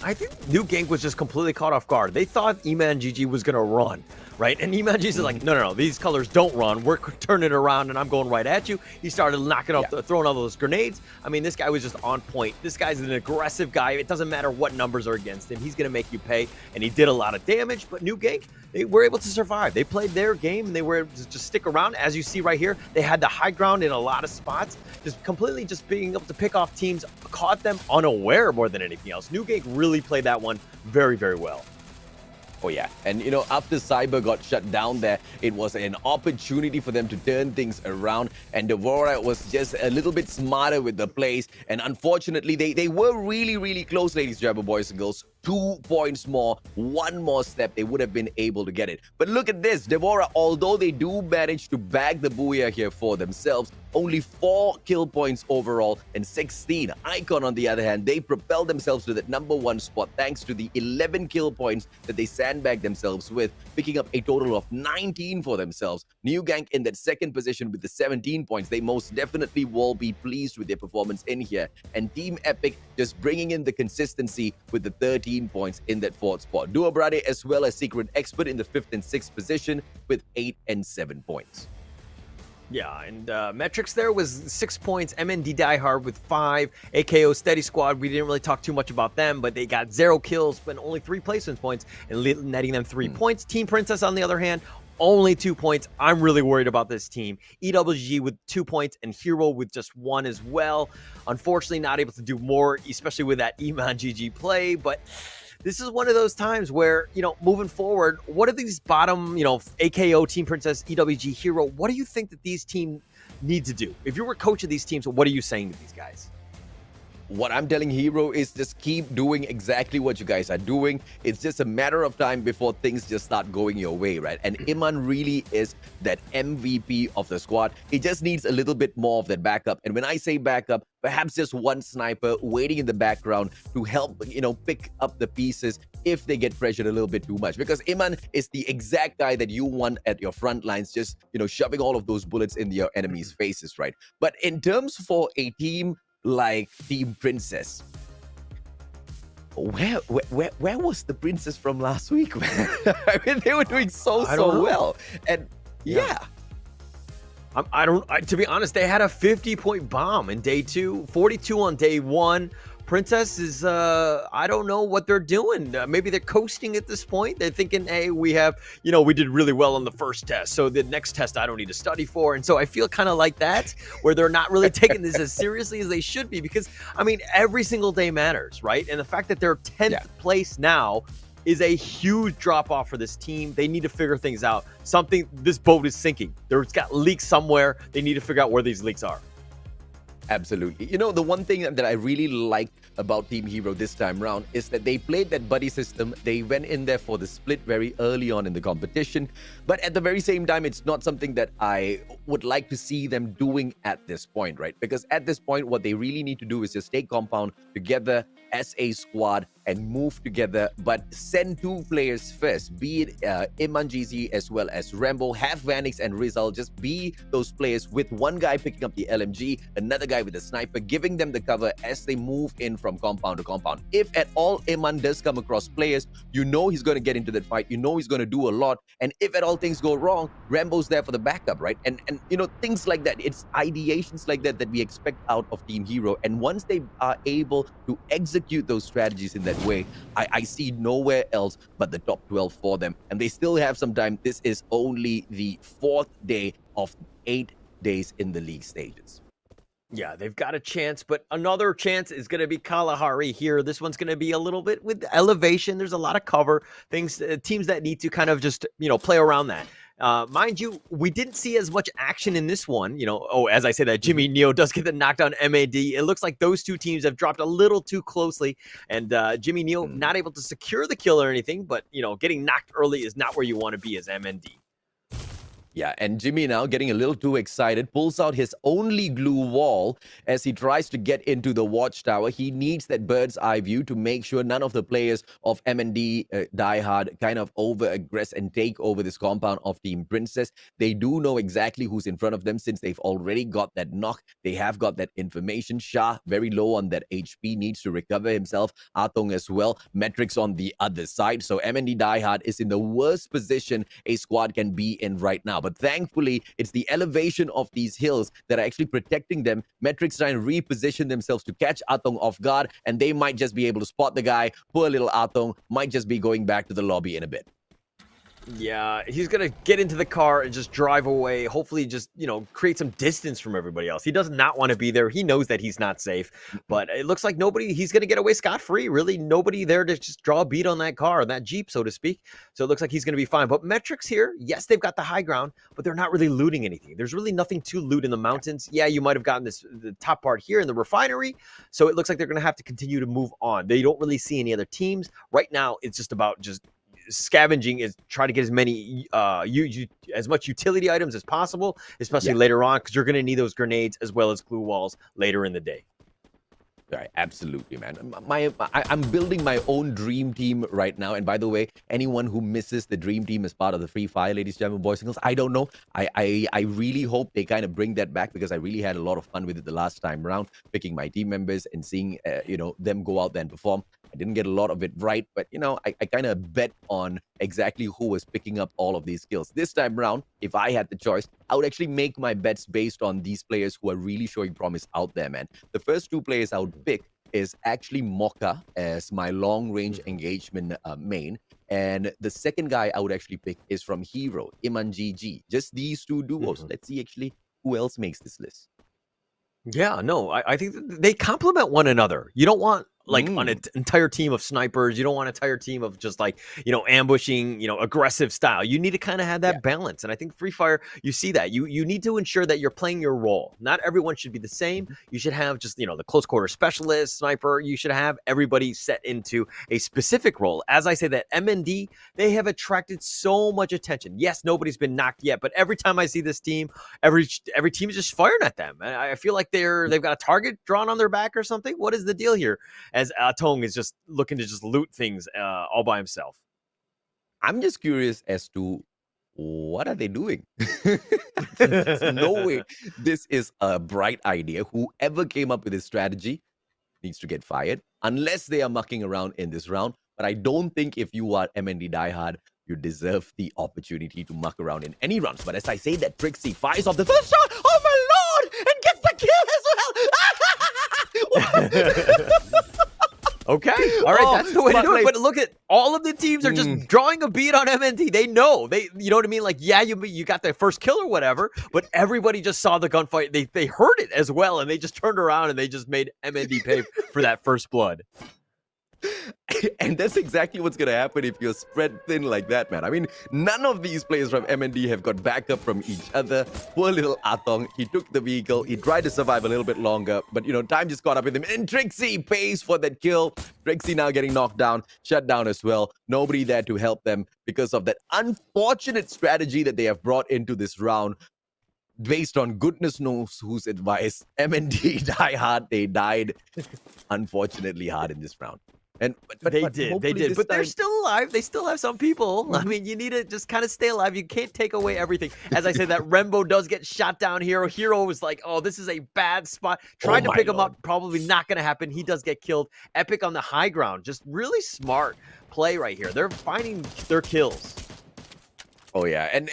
I think New Gank was just completely caught off guard. They thought Iman GG was going to run, right? And Iman GG is like, no, these colors don't run. We're turning it around, and I'm going right at you. He started knocking off, throwing all those grenades. I mean, this guy was just on point. This guy's an aggressive guy. It doesn't matter what numbers are against him. He's going to make you pay, and he did a lot of damage. But New Gank, they were able to survive. They played their game, and they were able to just stick around. As you see right here, they had the high ground in a lot of spots. Just completely just being able to pick off teams, caught them unaware more than anything else. New Gank really played that one very, very well. Oh yeah, and you know, after Cyber got shut down there, it was an opportunity for them to turn things around, and Devorah was just a little bit smarter with the plays, and unfortunately, they were really, really close, ladies and gentlemen, boys and girls. 2 points more, one more step, they would have been able to get it. But look at this, Devorah, although they do manage to bag the booyah here for themselves, only 4 kill points overall and 16. Icon, on the other hand, they propelled themselves to that #1 spot thanks to the 11 kill points that they sandbagged themselves with, picking up a total of 19 for themselves. New Gank in that second position with the 17 points. They most definitely will be pleased with their performance in here. And Team Epic just bringing in the consistency with the 13 points in that 4th spot. Dua Berade as well as Secret Expert in the 5th and 6th position with 8 and 7 points. Yeah, and metrics there was 6 points. MND Diehard with 5. AKO Steady Squad, we didn't really talk too much about them, but they got 0 kills, but only 3 placement points, and netting them 3 points. Team Princess, on the other hand, only 2 points. I'm really worried about this team. EWG with 2 points and Hero with just 1 as well. Unfortunately, not able to do more, especially with that Iman GG play, but this is one of those times where, you know, moving forward, what are these bottom, you know, AKO, Team Princess, EWG, Hero, what do you think that these teams need to do? If you were coach of these teams, what are you saying to these guys? what I'm telling Hero is just keep doing exactly what you guys are doing. It's just a matter of time before things just start going your way, right? And Iman really is that MVP of the squad. He just needs a little bit more of that backup. And when I say backup, perhaps just one sniper waiting in the background to help, pick up the pieces if they get pressured a little bit too much. Because Iman is the exact guy that you want at your front lines, just, shoving all of those bullets in your enemies' faces, right? But in terms for a team like Team Princess, where was the Princess from last week? I mean, they were doing so well, and yeah. To be honest, they had a 50-point bomb in day 2, 42 on day 1. Princess is, I don't know what they're doing. Maybe they're coasting at this point. They're thinking, hey, we have, we did really well on the first test, so the next test I don't need to study for. And so I feel kind of like that, where they're not really taking this as seriously as they should be, because, I mean, every single day matters, right? And the fact that they're 10th place now is a huge drop-off for this team. They need to figure things out. This boat is sinking. There's got leaks somewhere. They need to figure out where these leaks are. Absolutely. The one thing that I really liked about Team Hero this time round is that they played that buddy system. They went in there for the split very early on in the competition. But at the very same time, it's not something that I would like to see them doing at this point, right? Because at this point, what they really need to do is just take compound together as a squad and move together, but send 2 players first, be it Iman GZ as well as Rambo. Have Vanix and Rizal just be those players with one guy picking up the LMG, another guy with a sniper, giving them the cover as they move in from compound to compound. If at all Iman does come across players, he's going to get into that fight, he's going to do a lot, and if at all things go wrong, Rambo's there for the backup, right? And things like that. It's ideations like that we expect out of Team Hero, and once they are able to execute those strategies in that way, I see nowhere else but the top 12 for them, and they still have some time. This is only the 4th day of 8 days in the league stages. Yeah, they've got a chance, but another chance is going to be Kalahari here. This one's going to be a little bit with elevation. There's a lot of cover, teams that need to kind of just, play around that. Mind you, we didn't see as much action in this one. As I say that, Jimmy Neo does get the knockdown MAD. It looks like those 2 teams have dropped a little too closely, and Jimmy Neo not able to secure the kill or anything, but, getting knocked early is not where you want to be as MND. Yeah, and Jimmy now getting a little too excited, pulls out his only glue wall as he tries to get into the watchtower. He needs that bird's eye view to make sure none of the players of MND diehard kind of over-aggress and take over this compound of Team Princess. They do know exactly who's in front of them since they've already got that knock. They have got that information. Shah, very low on that HP, needs to recover himself. Atong as well. Metrics on the other side. So MND diehard is in the worst position a squad can be in right now. But thankfully, it's the elevation of these hills that are actually protecting them. Metrics trying to reposition themselves to catch Atong off guard, and they might just be able to spot the guy. Poor little Atong might just be going back to the lobby in a bit. Yeah, he's going to get into the car and just drive away. Hopefully just, create some distance from everybody else. He does not want to be there. He knows that he's not safe, but it looks like he's going to get away scot-free. Really, nobody there to just draw a beat on that car, that Jeep, so to speak. So it looks like he's going to be fine. But Metrics here, yes, they've got the high ground, but they're not really looting anything. There's really nothing to loot in the mountains. Yeah, you might have gotten the top part here in the refinery. So it looks like they're going to have to continue to move on. They don't really see any other teams. Right now, it's just about scavenging, is try to get as many as much utility items as possible, especially later on, because you're going to need those grenades as well as glue walls later in the day. Right, absolutely, man. I'm building my own dream team right now. And by the way, anyone who misses the dream team as part of the Free Fire, ladies and gentlemen, boys and girls, I don't know. I really hope they kind of bring that back, because I really had a lot of fun with it the last time around, picking my team members and seeing them go out there and perform. I didn't get a lot of it right, but I kind of bet on exactly who was picking up all of these skills. This time around, if I had the choice, I would actually make my bets based on these players who are really showing promise out there, man. The first 2 players I would pick is actually Mocha as my long-range engagement main. And the second guy I would actually pick is from Hero, Iman GG. Just these 2 duos. Let's see actually who else makes this list. Yeah, no, I think they complement one another. You don't want like on an entire team of snipers. You don't want an entire team of just like, ambushing, aggressive style. You need to kind of have that balance. And I think Free Fire, you see that. You need to ensure that you're playing your role. Not everyone should be the same. You should have just, the close quarter specialist, sniper. You should have everybody set into a specific role. As I say that MND, they have attracted so much attention. Yes, nobody's been knocked yet, but every time I see this team, every team is just firing at them. I feel like they've got a target drawn on their back or something. What is the deal here? As Tong is just looking to just loot things all by himself. I'm just curious as to what are they doing? There's no way this is a bright idea. Whoever came up with this strategy needs to get fired unless they are mucking around in this round. But I don't think if you are MND diehard, you deserve the opportunity to muck around in any rounds. But as I say that, Trixie fires off the first shot. Oh my lord! And gets the kill as well. Okay, all right, that's the way to do it. But look at all of the teams are just drawing a beat on MND. They know, you know what I mean? Like, yeah, you got the first kill or whatever, but everybody just saw the gunfight. They heard it as well, and they just turned around and they just made MND pay for that first blood. And that's exactly what's going to happen if you're spread thin like that, man. I mean, none of these players from MND have got backup from each other. Poor little Atong, he took the vehicle. He tried to survive a little bit longer, but, time just caught up with him. And Trixie pays for that kill. Trixie now getting knocked down, shut down as well. Nobody there to help them because of that unfortunate strategy that they have brought into this round. Based on goodness knows whose advice, MND die hard. They died unfortunately hard in this round. And they did, but they're still alive. They still have some people. I mean, you need to just kind of stay alive. You can't take away everything. As I said, that Rembo does get shot down here. Hero was like, oh, this is a bad spot. Tried to pick him up. Probably not going to happen. He does get killed. Epic on the high ground. Just really smart play right here. They're finding their kills. Oh, yeah. And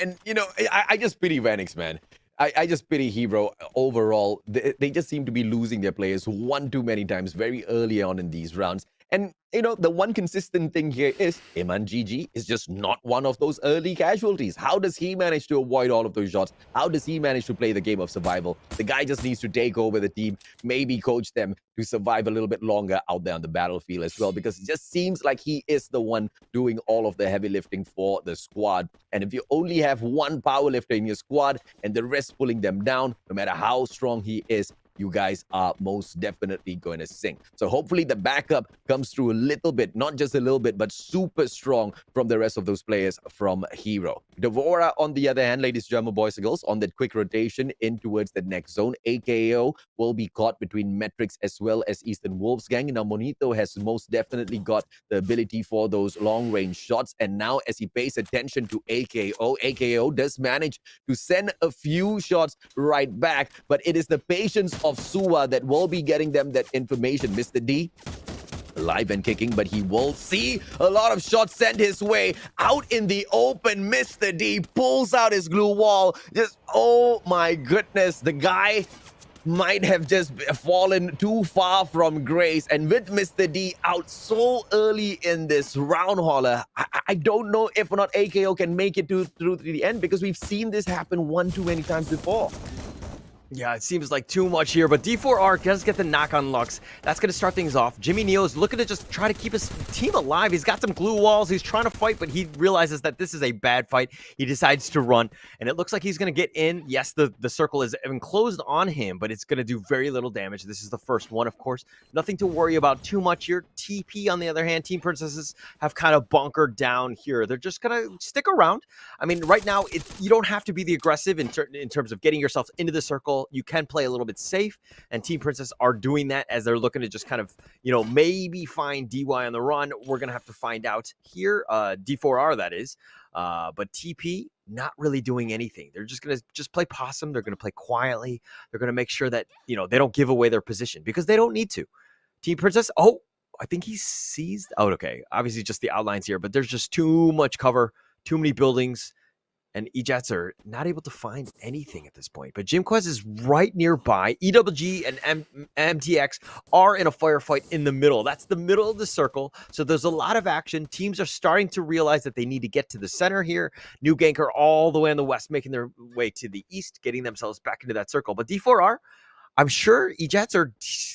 I just pity Vanix, man. I just pity Hero overall. They just seem to be losing their players one too many times very early on in these rounds. And, the one consistent thing here is Iman GG is just not one of those early casualties. How does he manage to avoid all of those shots? How does he manage to play the game of survival? The guy just needs to take over the team, maybe coach them to survive a little bit longer out there on the battlefield as well, because it just seems like he is the one doing all of the heavy lifting for the squad. And if you only have one powerlifter in your squad and the rest pulling them down, no matter how strong he is, you guys are most definitely going to sink. So hopefully the backup comes through a little bit, not just a little bit, but super strong from the rest of those players from Hero. Devora, on the other hand, ladies, German boys and girls, on that quick rotation in towards the next zone. AKO will be caught between Metrics as well as Eastern Wolves gang. Now, Monito has most definitely got the ability for those long-range shots. And now, as he pays attention to AKO does manage to send a few shots right back, but it is the patience of Suwa that will be getting them that information. Mr. D alive and kicking, but he will see a lot of shots sent his way out in the open. Mr. D pulls out his glue wall. Just, oh my goodness, the guy might have just fallen too far from grace. And with Mr. D out so early in this round, Holler, I don't know if or not AKO can make it through to the end, because we've seen this happen one too many times before. Yeah, it seems like too much here, but D4R does get the knock on Lux. That's going to start things off. Jimmy Neo's looking to just try to keep his team alive. He's got some glue walls. He's trying to fight, but he realizes that this is a bad fight. He decides to run, and it looks like he's going to get in. Yes, the circle is enclosed on him, but it's going to do very little damage. This is the first one, of course. Nothing to worry about too much here. TP, on the other hand, Team Princesses have kind of bunkered down here. They're just going to stick around. I mean, right now, you don't have to be the aggressive in terms of getting yourself into the circle. You can play a little bit safe, and Team Princess are doing that as they're looking to just kind of, maybe find DY on the run. We're going to have to find out here. D4R, that is. But TP, not really doing anything. They're just going to play possum. They're going to play quietly. They're going to make sure that, they don't give away their position, because they don't need to. Team Princess, oh, I think he seized. Oh, okay. Obviously just the outlines here, but there's just too much cover, too many buildings. And E-Jets are not able to find anything at this point. But Jimquez is right nearby. EWG and MTX are in a firefight in the middle. That's the middle of the circle. So there's a lot of action. Teams are starting to realize that they need to get to the center here. New Ganker all the way on the west, making their way to the east, getting themselves back into that circle. But D4R, I'm sure Ejets are.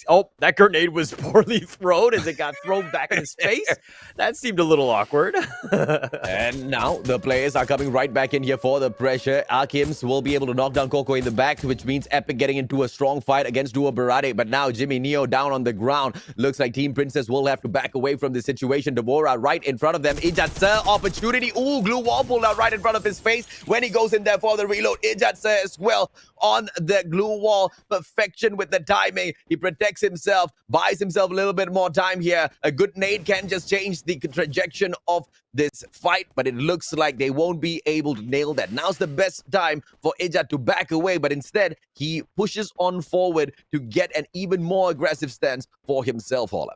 Oh, that grenade was poorly thrown as it got thrown back in his face. That seemed a little awkward. And now the players are coming right back in here for the pressure. Arkims will be able to knock down Coco in the back, which means Epic getting into a strong fight against Duo Barade. But now Jimmy Neo down on the ground. Looks like Team Princess will have to back away from this situation. Devora right in front of them. Ijatsa opportunity. Ooh, glue wall pulled out right in front of his face when he goes in there for the reload. Ijatsa as well on the glue wall. Perfection with the timing. He protects himself, buys himself a little bit more time here. A good nade can just change the trajectory of this fight, but it looks like they won't be able to nail that. Now's the best time for Ijat to back away, but instead he pushes on forward to get an even more aggressive stance for himself, Holla.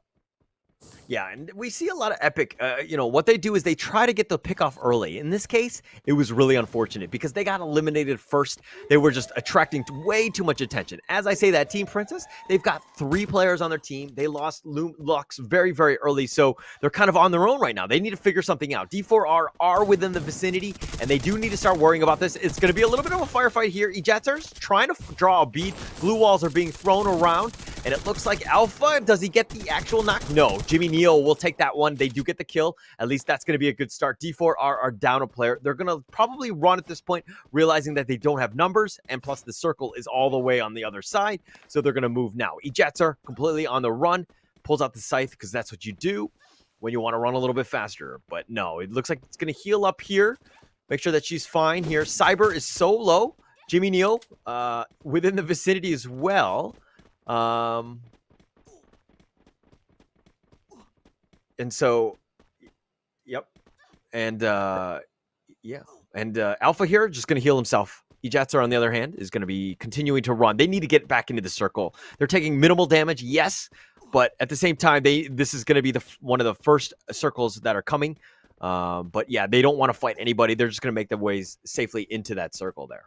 Yeah, and we see a lot of Epic, what they do is they try to get the pick off early. In this case, it was really unfortunate because they got eliminated first. They were just attracting way too much attention. As I say that, Team Princess, they've got 3 players on their team. They lost Lux very, very early, so they're kind of on their own right now. They need to figure something out. D4R are within the vicinity, and they do need to start worrying about this. It's going to be a little bit of a firefight here. Ejetzer's trying to draw a bead. Blue walls are being thrown around, and it looks like Alpha, does he get the actual knock? No, Jimmy Neo will take that one. They do get the kill. At least that's going to be a good start. D4R are down a player. They're going to probably run at this point, realizing that they don't have numbers, and plus the circle is all the way on the other side, so they're going to move now. Ejetzer completely on the run, pulls out the scythe because that's what you do when you want to run a little bit faster. But no, it looks like it's going to heal up here. Make sure that she's fine here. Cyber is so low. Jimmy Neo within the vicinity as well. And so, yep. And, yeah. And Alpha here, just going to heal himself. Ejatzer, on the other hand, is going to be continuing to run. They need to get back into the circle. They're taking minimal damage, yes. But at the same time, this is going to be one of the first circles that are coming. But yeah, they don't want to fight anybody. They're just going to make their ways safely into that circle there.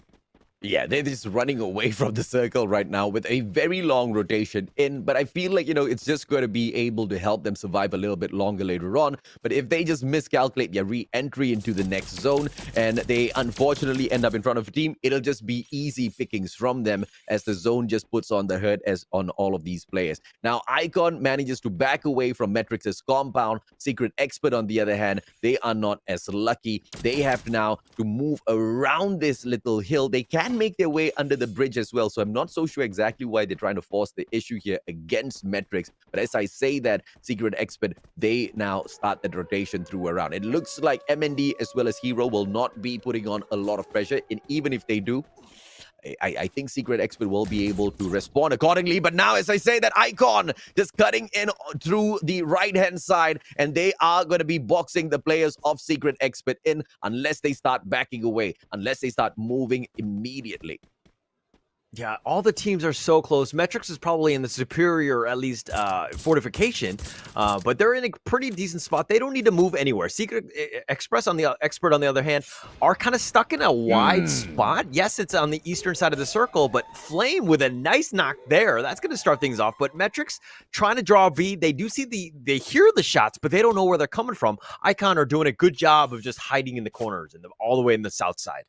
Yeah, they're just running away from the circle right now with a very long rotation in. But I feel like, it's just going to be able to help them survive a little bit longer later on. But if they just miscalculate their re-entry into the next zone and they unfortunately end up in front of a team, it'll just be easy pickings from them as the zone just puts on the hurt as on all of these players. Now, Icon manages to back away from Metrix's compound. Secret Expert, on the other hand, they are not as lucky. They have now to move around this little hill. They can make their way under the bridge as well, so I'm not so sure exactly why they're trying to force the issue here against Metrix. But as I say that, Secret Expert, they now start that rotation through around. It looks like MND as well as Hero will not be putting on a lot of pressure, and even if they do, I think Secret Expert will be able to respond accordingly. But now, as I say that, Icon just cutting in through the right-hand side, and they are going to be boxing the players of Secret Expert in unless they start backing away, unless they start moving immediately. Yeah, all the teams are so close. Metrix is probably in the superior, at least, fortification, but they're in a pretty decent spot. They don't need to move anywhere. Secret Expert, on the other hand, are kind of stuck in a wide spot. Yes, it's on the eastern side of the circle, but Flame with a nice knock there. That's going to start things off. But Metrix trying to draw a V. They do see they hear the shots, but they don't know where they're coming from. Icon are doing a good job of just hiding in the corners and all the way in the south side.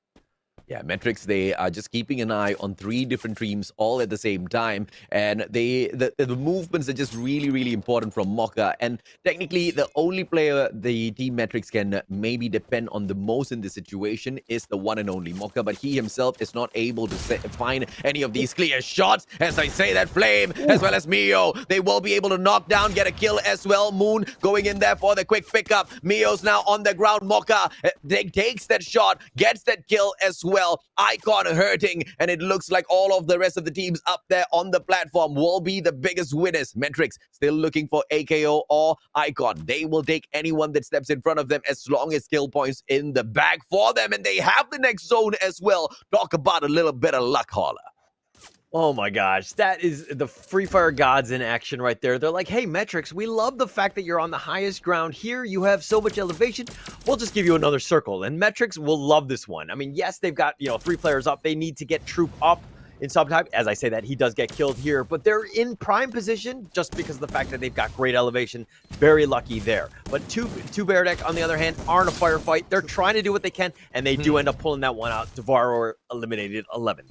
Yeah, Metrix, they are just keeping an eye on 3 different teams all at the same time. And the movements are just really, really important from Mocha. And technically, the only player the Team Metrix can maybe depend on the most in this situation is the one and only Mocha. But he himself is not able to find any of these clear shots. As I say that, Flame, as well as Mio, they will be able to knock down, get a kill as well. Moon going in there for the quick pickup. Mio's now on the ground. Mocha takes that shot, gets that kill as well. Icon hurting, and it looks like all of the rest of the teams up there on the platform will be the biggest winners. Metrix still looking for AKO or Icon. They will take anyone that steps in front of them as long as skill points in the bag for them, and they have the next zone as well. Talk about a little bit of luck, Holla. Oh my gosh, that is the Free Fire gods in action right there. They're like, hey, Metrix, we love the fact that you're on the highest ground here. You have so much elevation. We'll just give you another circle. And Metrix will love this one. I mean, yes, they've got, 3 players up. They need to get Troop up in some time. As I say that, he does get killed here. But they're in prime position just because of the fact that they've got great elevation. Very lucky there. But two Bear Deck, on the other hand, are in a firefight. They're trying to do what they can, and they do end up pulling that one out. Devaro eliminated 11.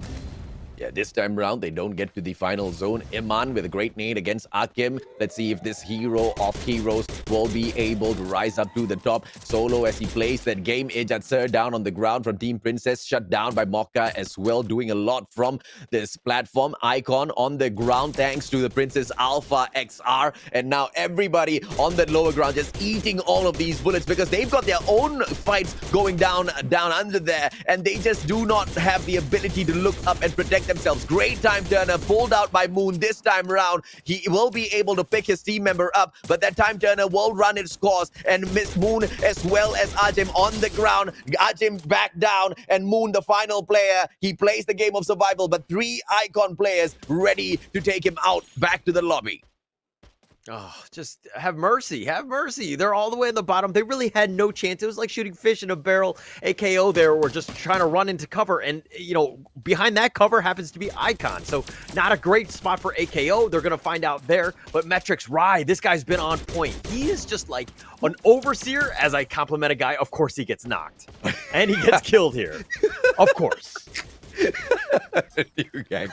Yeah, this time around, they don't get to the final zone. Iman with a great nade against Akim. Let's see if this hero of heroes will be able to rise up to the top. Solo as he plays that game. Ijazir down on the ground from Team Princess. Shut down by Mokka as well. Doing a lot from this platform. Icon on the ground thanks to the Princess Alpha XR. And now everybody on that lower ground just eating all of these bullets because they've got their own fights going down under there. And they just do not have the ability to look up and protect themselves. Great time turner pulled out by Moon this time around. He will be able to pick his team member up, but that time turner will run its course and miss Moon as well as Ajim on the ground. Ajim back down and Moon, the final player, he plays the game of survival, but 3 Icon players ready to take him out back to the lobby. Oh, just have mercy. Have mercy. They're all the way at the bottom. They really had no chance. It was like shooting fish in a barrel. AKO there were just trying to run into cover. And, you know, behind that cover happens to be Icon. So not a great spot for AKO. They're going to find out there. But Metrics Rye, this guy's been on point. He is just like an overseer. As I compliment a guy, of course he gets knocked. And he gets killed here. Of course. New gang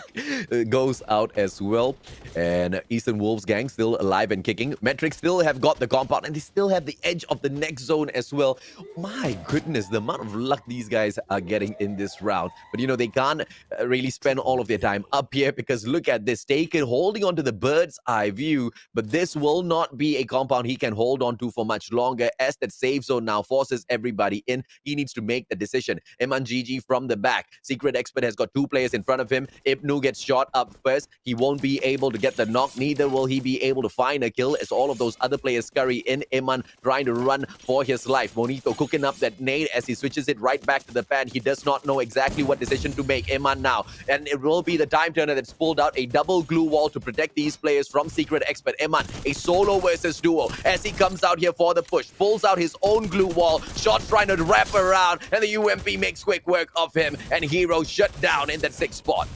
goes out as well, and Eastern Wolves gang still alive and kicking. Metrics still have got the compound, and they still have the edge of the next zone as well. My goodness, the amount of luck these guys are getting in this round. But you know, they can't really spend all of their time up here because look at this, Taken holding on to the bird's eye view, but this will not be a compound he can hold on to for much longer as that safe zone now forces everybody in. He needs to make the decision. Eman GG from the back. Secret Expert has got 2 players in front of him. Ibnu gets shot up first. He won't be able to get the knock. Neither will he be able to find a kill as all of those other players scurry in. Iman trying to run for his life. Monito cooking up that nade as he switches it right back to the pan. He does not know exactly what decision to make. Iman now. And it will be the time turner that's pulled out a double glue wall to protect these players from Secret Expert. Iman, a solo versus duo as he comes out here for the push. Pulls out his own glue wall. Shots trying to wrap around. And the UMP makes quick work of him. And Hero shut down in that 6th spot.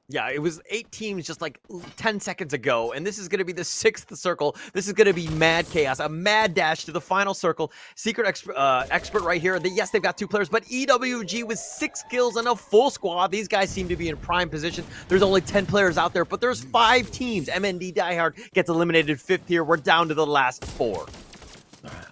Yeah, it was 8 teams just like 10 seconds ago, and this is going to be the 6th circle. This is going to be mad chaos, a mad dash to the final circle. Secret Expert right here. Yes, they've got 2 players, but EWG with 6 kills and a full squad. These guys seem to be in prime position. There's only 10 players out there, but there's 5 teams. MND Diehard gets eliminated 5th here. We're down to the last 4.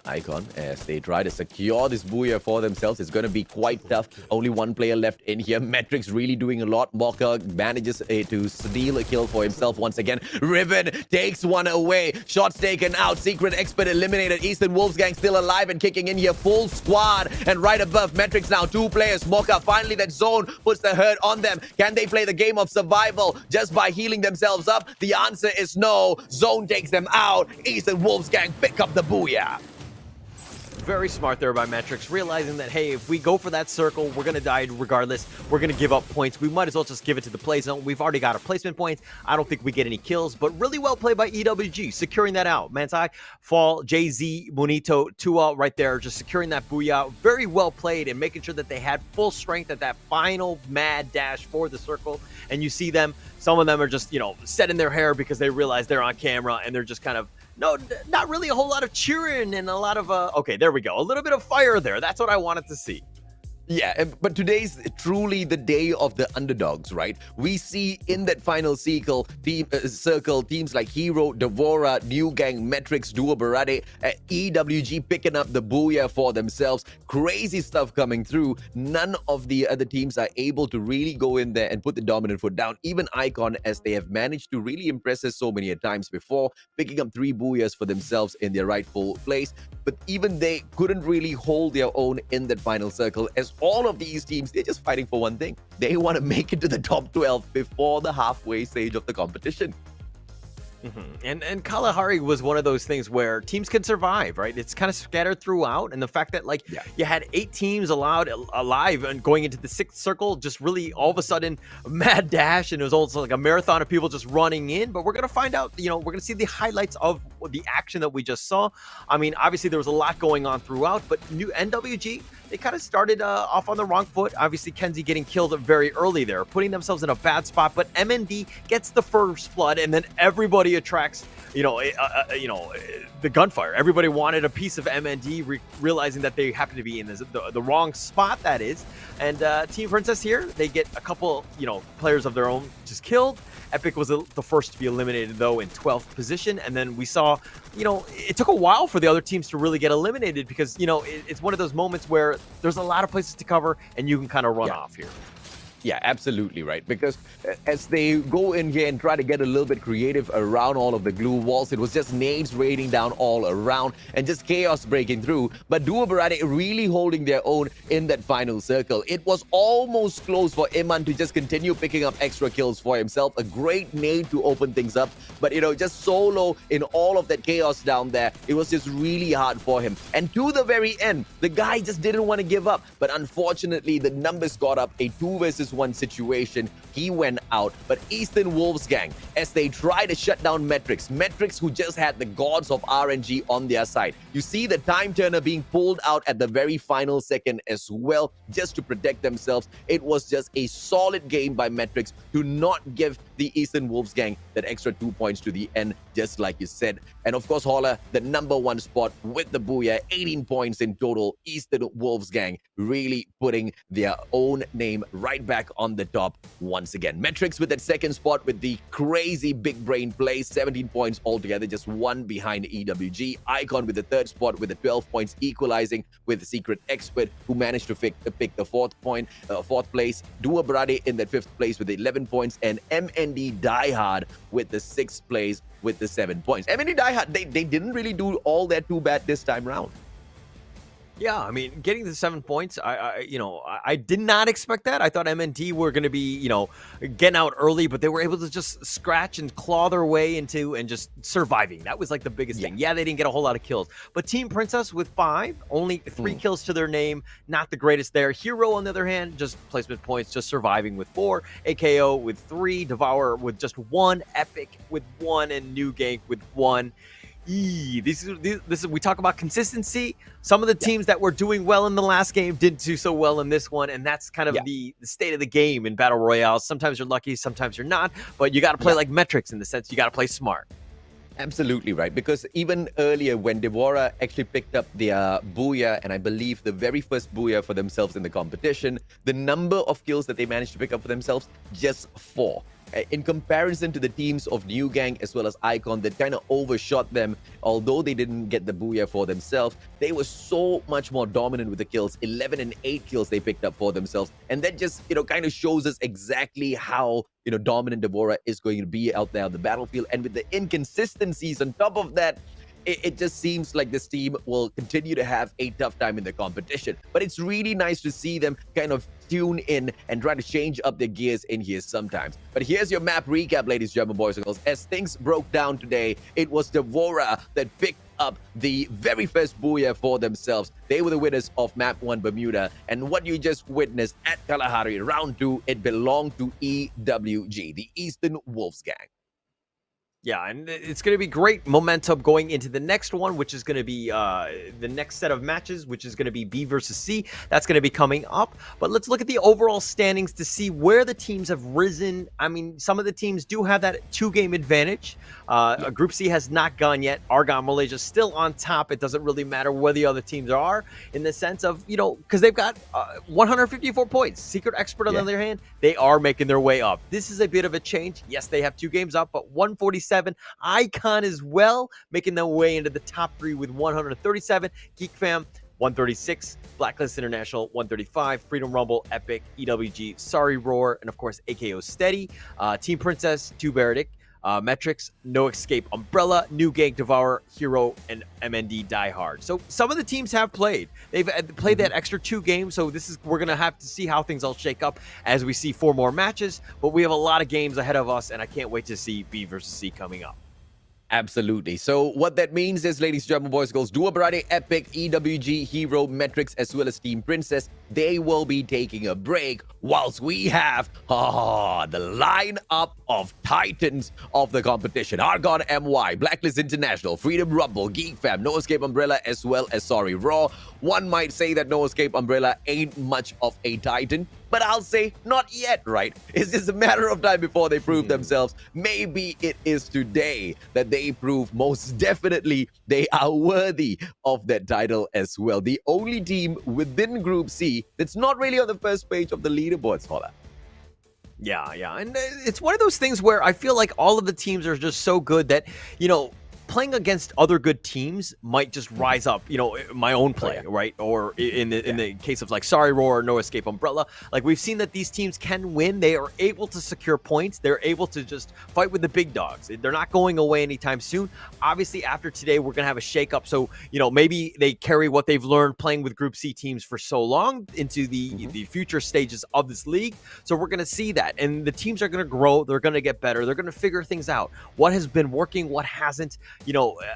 Icon, as they try to secure this booyah for themselves, it's going to be quite tough. Only 1 player left in here. Metrics really doing a lot. Mokka manages to steal a kill for himself once again. Riven takes one away. Shots taken out. Secret Expert eliminated. Eastern Wolves gang still alive and kicking in here. Full squad. And right above Metrics now, 2 players. Mokka, finally that zone puts the hurt on them. Can they play the game of survival just by healing themselves up? The answer is no. Zone takes them out. Eastern Wolves gang pick up the booyah. Very smart there by Metrics, realizing that, hey, if we go for that circle, we're going to die regardless. We're going to give up points. We might as well just give it to the play zone. We've already got our placement points. I don't think we get any kills, but really well played by EWG, securing that out. Manti, Fall, JZ, Bonito, Tua right there, just securing that booyah. Very well played and making sure that they had full strength at that final mad dash for the circle. And you see them, some of them are just, you know, setting their hair because they realize they're on camera and they're just kind of, no, not really a whole lot of cheering and a lot of, okay, there we go. A little bit of fire there. That's what I wanted to see. Yeah, but today's truly the day of the underdogs, right? We see in that final circle, teams like Hero, Devora, New Gang, Metrics, Duo Barade, EWG picking up the booyah for themselves. Crazy stuff coming through. None of the other teams are able to really go in there and put the dominant foot down. Even Icon, as they have managed to really impress us so many times before, picking up 3 booyahs for themselves in their rightful place. But even they couldn't really hold their own in that final circle, as all of these teams, they're just fighting for one thing. They want to make it to the top 12 before the halfway stage of the competition. And Kalahari was one of those things where teams can survive, right? It's kind of scattered throughout, and the fact that you had 8 teams alive and going into the 6th circle, just really all of a sudden mad dash, and it was also like a marathon of people just running in. But we're gonna find out, you know, we're gonna see the highlights of the action that we just saw. I mean, obviously there was a lot going on throughout, but new NWG they kind of started off on the wrong foot. Obviously, Kenzie getting killed very early there, putting themselves in a bad spot. But MND gets the first blood, and then everybody attracts, the gunfire. Everybody wanted a piece of MND, realizing that they happen to be in the wrong spot, that is. And Team Princess here, they get a couple, players of their own just killed. Epic was the first to be eliminated, though, in 12th position. And then we saw, it took a while for the other teams to really get eliminated because, it's one of those moments where there's a lot of places to cover and you can kind of run off here. Yeah, absolutely right. Because as they go in here and try to get a little bit creative around all of the glue walls, it was just nades raining down all around and just chaos breaking through. But Duo Barade really holding their own in that final circle. It was almost close for Iman to just continue picking up extra kills for himself. A great nade to open things up. But, just solo in all of that chaos down there, it was just really hard for him. And to the very end, the guy just didn't want to give up. But unfortunately, the numbers got up. A 2 versus 1 situation. He went out, but Eastern Wolves gang, as they try to shut down Metrics who just had the gods of RNG on their side. You see the time turner being pulled out at the very final second as well, just to protect themselves. It was just a solid game by Metrics to not give the Eastern Wolves gang that extra 2 points to the end, just like you said. And of course, Holler, the #1 spot with the Booyah, 18 points in total. Eastern Wolves gang really putting their own name right back on the top once again. Metrics with that second spot with the crazy big brain play, 17 points altogether, just 1 behind EWG. Icon with the third spot with the 12 points, equalizing with the Secret Expert, who managed to pick the fourth place. Duo Barade in that 5th place with 11 points, and MND Diehard with the 6th place with the 7 points. MND Diehard, they didn't really do all that too bad this time round. Yeah, I mean, getting the 7 points, I did not expect that. I thought MNT were going to be, getting out early, but they were able to just scratch and claw their way into and just surviving. That was like the biggest thing. Yeah, they didn't get a whole lot of kills, but Team Princess with 5, only 3 kills to their name, not the greatest there. Hero, on the other hand, just placement points, just surviving with 4. AKO with 3, Devour with just 1, Epic with 1, and New Gank with 1. This is we talk about consistency. Some of the teams that were doing well in the last game didn't do so well in this one, and that's kind of the state of the game in Battle Royale. Sometimes you're lucky, sometimes you're not, but you got to play like Metrics in the sense you got to play smart. Absolutely right, because even earlier when Devora actually picked up their Booyah, and I believe the very first Booyah for themselves in the competition, the number of kills that they managed to pick up for themselves, just 4. In comparison to the teams of New Gang as well as Icon that kind of overshot them, although they didn't get the Booyah for themselves, they were so much more dominant with the kills. 11 and 8 kills they picked up for themselves. And that just, kind of shows us exactly how, dominant Devora is going to be out there on the battlefield. And with the inconsistencies on top of that, it just seems like this team will continue to have a tough time in the competition. But it's really nice to see them kind of tune in and try to change up their gears in here sometimes. But here's your map recap, ladies and gentlemen, boys and girls. As things broke down today, it was Devora that picked up the very first Booyah for themselves. They were the winners of Map 1 Bermuda. And what you just witnessed at Kalahari, round 2, it belonged to EWG, the Eastern Wolves gang. Yeah, and it's going to be great momentum going into the next one, which is going to be the next set of matches, which is going to be B versus C. That's going to be coming up. But let's look at the overall standings to see where the teams have risen. I mean, some of the teams do have that 2-game advantage. Group C has not gone yet. Argon Malaysia still on top. It doesn't really matter where the other teams are in the sense of, because they've got 154 points. Secret Expert, on the other hand, they are making their way up. This is a bit of a change. Yes, they have 2 games up, but 147. Icon as well, making their way into the top 3 with 137. Geek Fam, 136. Blacklist International, 135. Freedom Rumble, Epic, EWG, Sorry Roar, and of course, AKO Steady. Team Princess, 2 Baradic. Metrics, No Escape, Umbrella, New Gang, Devour, Hero, and MND Diehard. So some of the teams have played. They've played that extra 2 games, so we're going to have to see how things all shake up as we see 4 more matches, but we have a lot of games ahead of us, and I can't wait to see B versus C coming up. Absolutely. So what that means is, ladies and gentlemen, boys and girls, Dua Berade, Epic, EWG, Hero, Metrics, as well as Team Princess, they will be taking a break whilst we have the lineup of titans of the competition. Argon MY, Blacklist International, Freedom Rumble, Geek Fam, No Escape Umbrella, as well as Sorry Raw. One might say that No Escape Umbrella ain't much of a titan, but I'll say not yet, right? It's just a matter of time before they prove themselves. Maybe it is today that they prove most definitely they are worthy of that title as well. The only team within Group C that's not really on the first page of the leaderboards, Holla. Yeah, and it's one of those things where I feel like all of the teams are just so good that, playing against other good teams might just rise up, my own play, right? Or in the case of like Sorry Roar, No Escape Umbrella, like we've seen that these teams can win. They are able to secure points. They're able to just fight with the big dogs. They're not going away anytime soon. Obviously, after today, we're going to have a shakeup. So, maybe they carry what they've learned playing with Group C teams for so long into the future stages of this league. So we're going to see that. And the teams are going to grow. They're going to get better. They're going to figure things out. What has been working, what hasn't.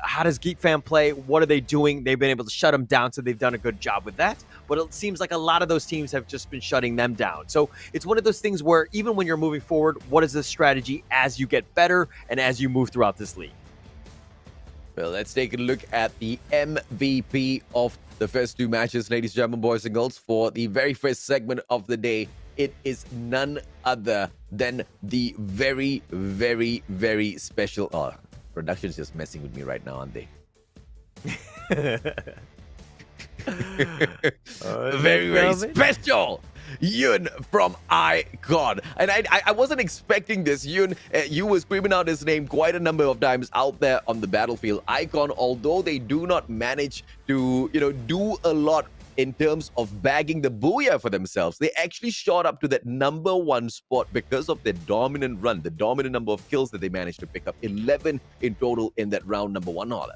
How does Geek Fam play? What are they doing? They've been able to shut them down, so they've done a good job with that. But it seems like a lot of those teams have just been shutting them down. So it's one of those things where even when you're moving forward, what is the strategy as you get better and as you move throughout this league? Well, let's take a look at the MVP of the first two matches, ladies and gentlemen, boys and girls, for the very first segment of the day. It is none other than the very, very, very special... Production's just messing with me right now, aren't they? Very, very special Yun from Icon. And I wasn't expecting this. Yun, you were screaming out his name quite a number of times out there on the battlefield. Icon, although they do not manage to, do a lot in terms of bagging the booyah for themselves, they actually shot up to that number one spot because of their dominant run, the dominant number of kills that they managed to pick up, 11 in total in that round number one, Holla.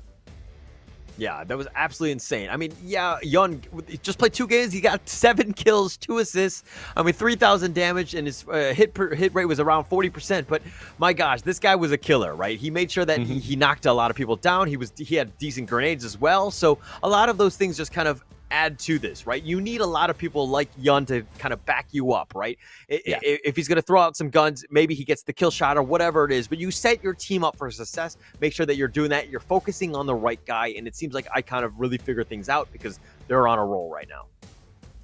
Yeah, that was absolutely insane. I mean, Yun just played 2 games. He got 7 kills, 2 assists. 3,000 damage, and his hit rate was around 40%. But my gosh, this guy was a killer, right? He made sure that he knocked a lot of people down. He had decent grenades as well. So a lot of those things just kind of add to this, right? You need a lot of people like Yun to kind of back you up, right? If he's going to throw out some guns, maybe he gets the kill shot or whatever it is, but you set your team up for success. Make sure that you're doing that. You're focusing on the right guy, and it seems like I kind of really figure things out because they're on a roll right now.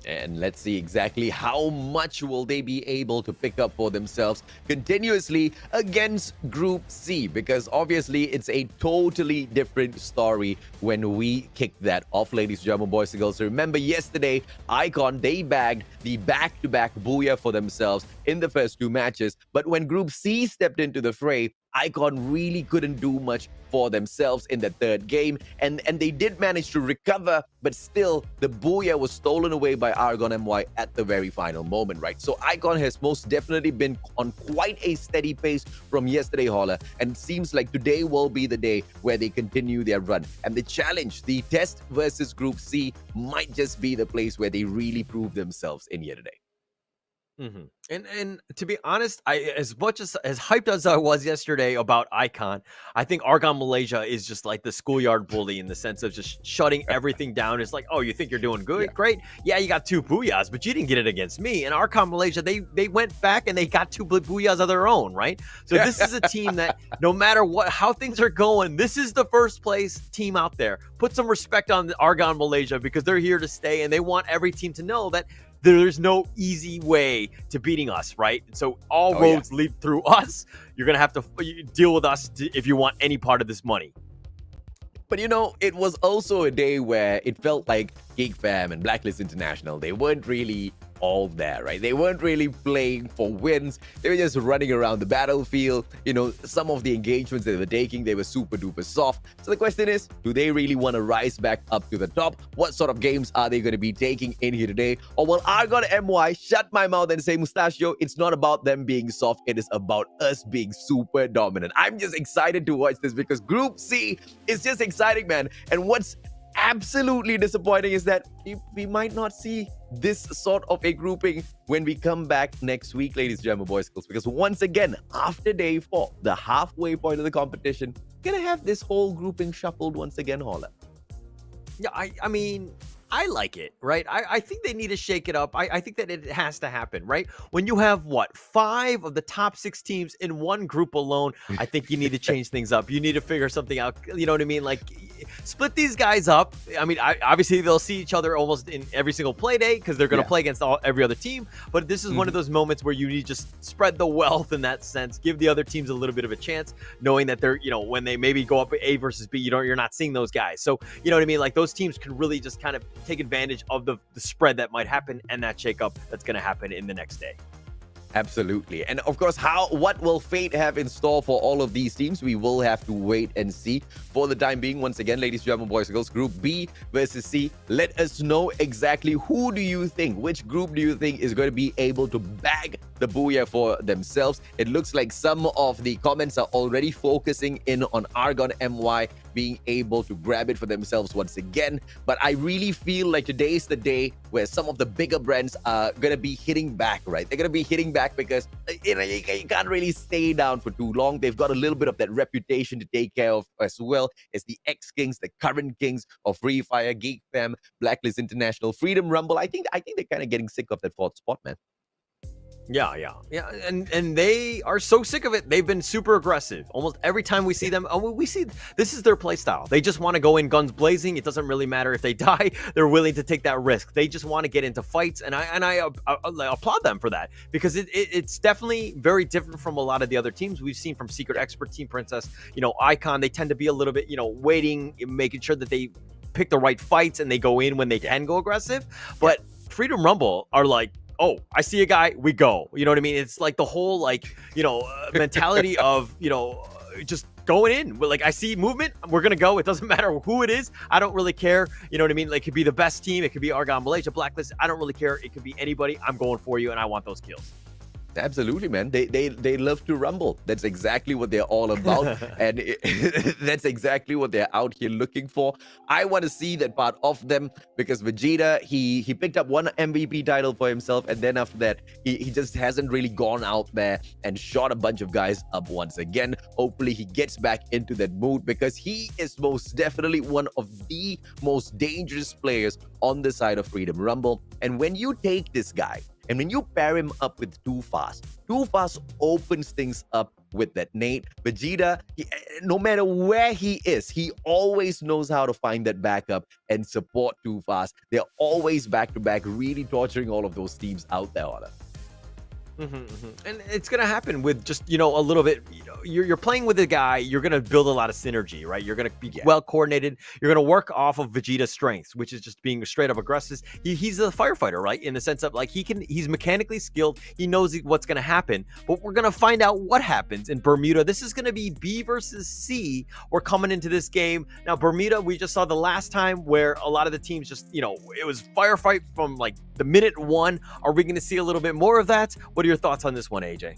And let's see exactly how much will they be able to pick up for themselves continuously against Group C, because obviously it's a totally different story when we kick that off, ladies and gentlemen, boys and girls. So remember yesterday, Icon, they bagged the back-to-back booyah for themselves in the first 2 matches. But when Group C stepped into the fray, Icon really couldn't do much for themselves in the third game, and they did manage to recover, but still the booyah was stolen away by Argon MY at the very final moment, right? So Icon has most definitely been on quite a steady pace from yesterday, Holla, and it seems like today will be the day where they continue their run. And the challenge, the test versus Group C, might just be the place where they really prove themselves in here today. And to be honest, as much as hyped as I was yesterday about Icon, I think Argon Malaysia is just like the schoolyard bully in the sense of just shutting everything down. It's like, oh, you think you're doing good? Great. Yeah, you got 2 booyahs, but you didn't get it against me. And Argon Malaysia, they went back and they got 2 booyahs of their own, right? So this is a team that no matter how things are going, this is the first place team out there. Put some respect on Argon Malaysia because they're here to stay, and they want every team to know that there's no easy way to beating us, right? So all roads lead through us. You're going to have to deal with us if you want any part of this money. But it was also a day where it felt like Geek Fam and Blacklist International, they weren't really all there, right? They weren't really playing for wins. They were just running around the battlefield. Some of the engagements they were taking, they were super duper soft. So the question is, do they really want to rise back up to the top? What sort of games are they going to be taking in here today? Or will Argon MY shut my mouth and say, Mustachio, it's not about them being soft. It is about us being super dominant. I'm just excited to watch this because Group C is just exciting, man. And what's absolutely disappointing is that we might not see this sort of a grouping when we come back next week, ladies and gentlemen, boys and girls, because once again, after day 4, the halfway point of the competition, gonna have this whole grouping shuffled once again, Holla? Yeah, I mean, I like it, right? I think they need to shake it up. I think that it has to happen, right? When you have what, 5 of the top 6 teams in one group alone, I think you need to change things up. You need to figure something out. You know what I mean? Like, split these guys up. I mean, obviously they'll see each other almost in every single play day because they're going to play against every other team. But this is one of those moments where you need to just spread the wealth in that sense. Give the other teams a little bit of a chance, knowing that they're, when they maybe go up A versus B, you're not seeing those guys. So, you know what I mean? Like, those teams can really just kind of take advantage of the spread that might happen and that shakeup that's going to happen in the next day. Absolutely. And of course, what will fate have in store for all of these teams? We will have to wait and see. For the time being, once again, ladies and gentlemen, boys and girls, Group B versus C. Let us know exactly which group do you think is going to be able to bag the booyah for themselves. It looks like some of the comments are already focusing in on Argon MY being able to grab it for themselves once again. But I really feel like today is the day where some of the bigger brands are going to be hitting back, right? They're going to be hitting back because you can't really stay down for too long. They've got a little bit of that reputation to take care of as well as the ex-kings, the current kings of Free Fire, Geek Fam, Blacklist International, Freedom Rumble. I think they're kind of getting sick of that 4th spot, man. Yeah, and they are so sick of it. They've been super aggressive. Almost every time we see them, we see this is their play style. They just want to go in guns blazing. It doesn't really matter if they die. They're willing to take that risk. They just want to get into fights, and I applaud them for that because it's definitely very different from a lot of the other teams we've seen from Secret Expert, Team Princess, Icon. They tend to be a little bit, waiting, making sure that they pick the right fights and they go in when they can go aggressive. But Freedom Rumble are like, oh, I see a guy, we go. You know what I mean? It's like the whole mentality of, just going in. Like, I see movement, we're going to go. It doesn't matter who it is. I don't really care. You know what I mean? Like, it could be the best team. It could be Argon Malaysia, Blacklist. I don't really care. It could be anybody. I'm going for you, and I want those kills. Absolutely, man. They love to rumble. That's exactly what they're all about. And that's exactly what they're out here looking for. I want to see that part of them because Vegeta, he picked up one MVP title for himself. And then after that, he just hasn't really gone out there and shot a bunch of guys up once again. Hopefully, he gets back into that mood because he is most definitely one of the most dangerous players on the side of Freedom Rumble. And when you take this guy, and when you pair him up with Too Fast opens things up with that nade. Vegeta, no matter where he is, he always knows how to find that backup and support Too Fast. They're always back-to-back, really torturing all of those teams out there, Ola. And it's gonna happen with just a little bit. You're playing with a guy. You're gonna build a lot of synergy, right? You're gonna be well coordinated. You're gonna work off of Vegeta's strengths, which is just being straight up aggressive. He's a firefighter, right? In the sense of like he's mechanically skilled. He knows what's gonna happen. But we're gonna find out what happens in Bermuda. This is gonna be B versus C. We're coming into this game now. Bermuda, we just saw the last time where a lot of the teams just it was firefight from like the minute 1. Are we gonna see a little bit more of that? What are your thoughts on this one, AJ?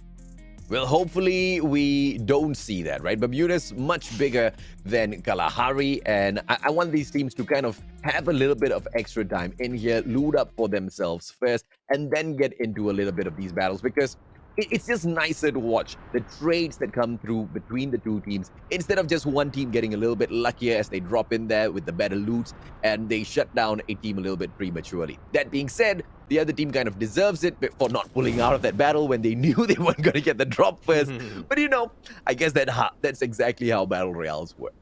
Well, hopefully we don't see that, right? Bermuda's much bigger than Kalahari, and I want these teams to kind of have a little bit of extra time in here, loot up for themselves first, and then get into a little bit of these battles because it's just nicer to watch the trades that come through between the two teams instead of just one team getting a little bit luckier as they drop in there with the better loots and they shut down a team a little bit prematurely. That being said, the other team kind of deserves it for not pulling out of that battle when they knew they weren't going to get the drop first. But I guess that's exactly how battle royales work.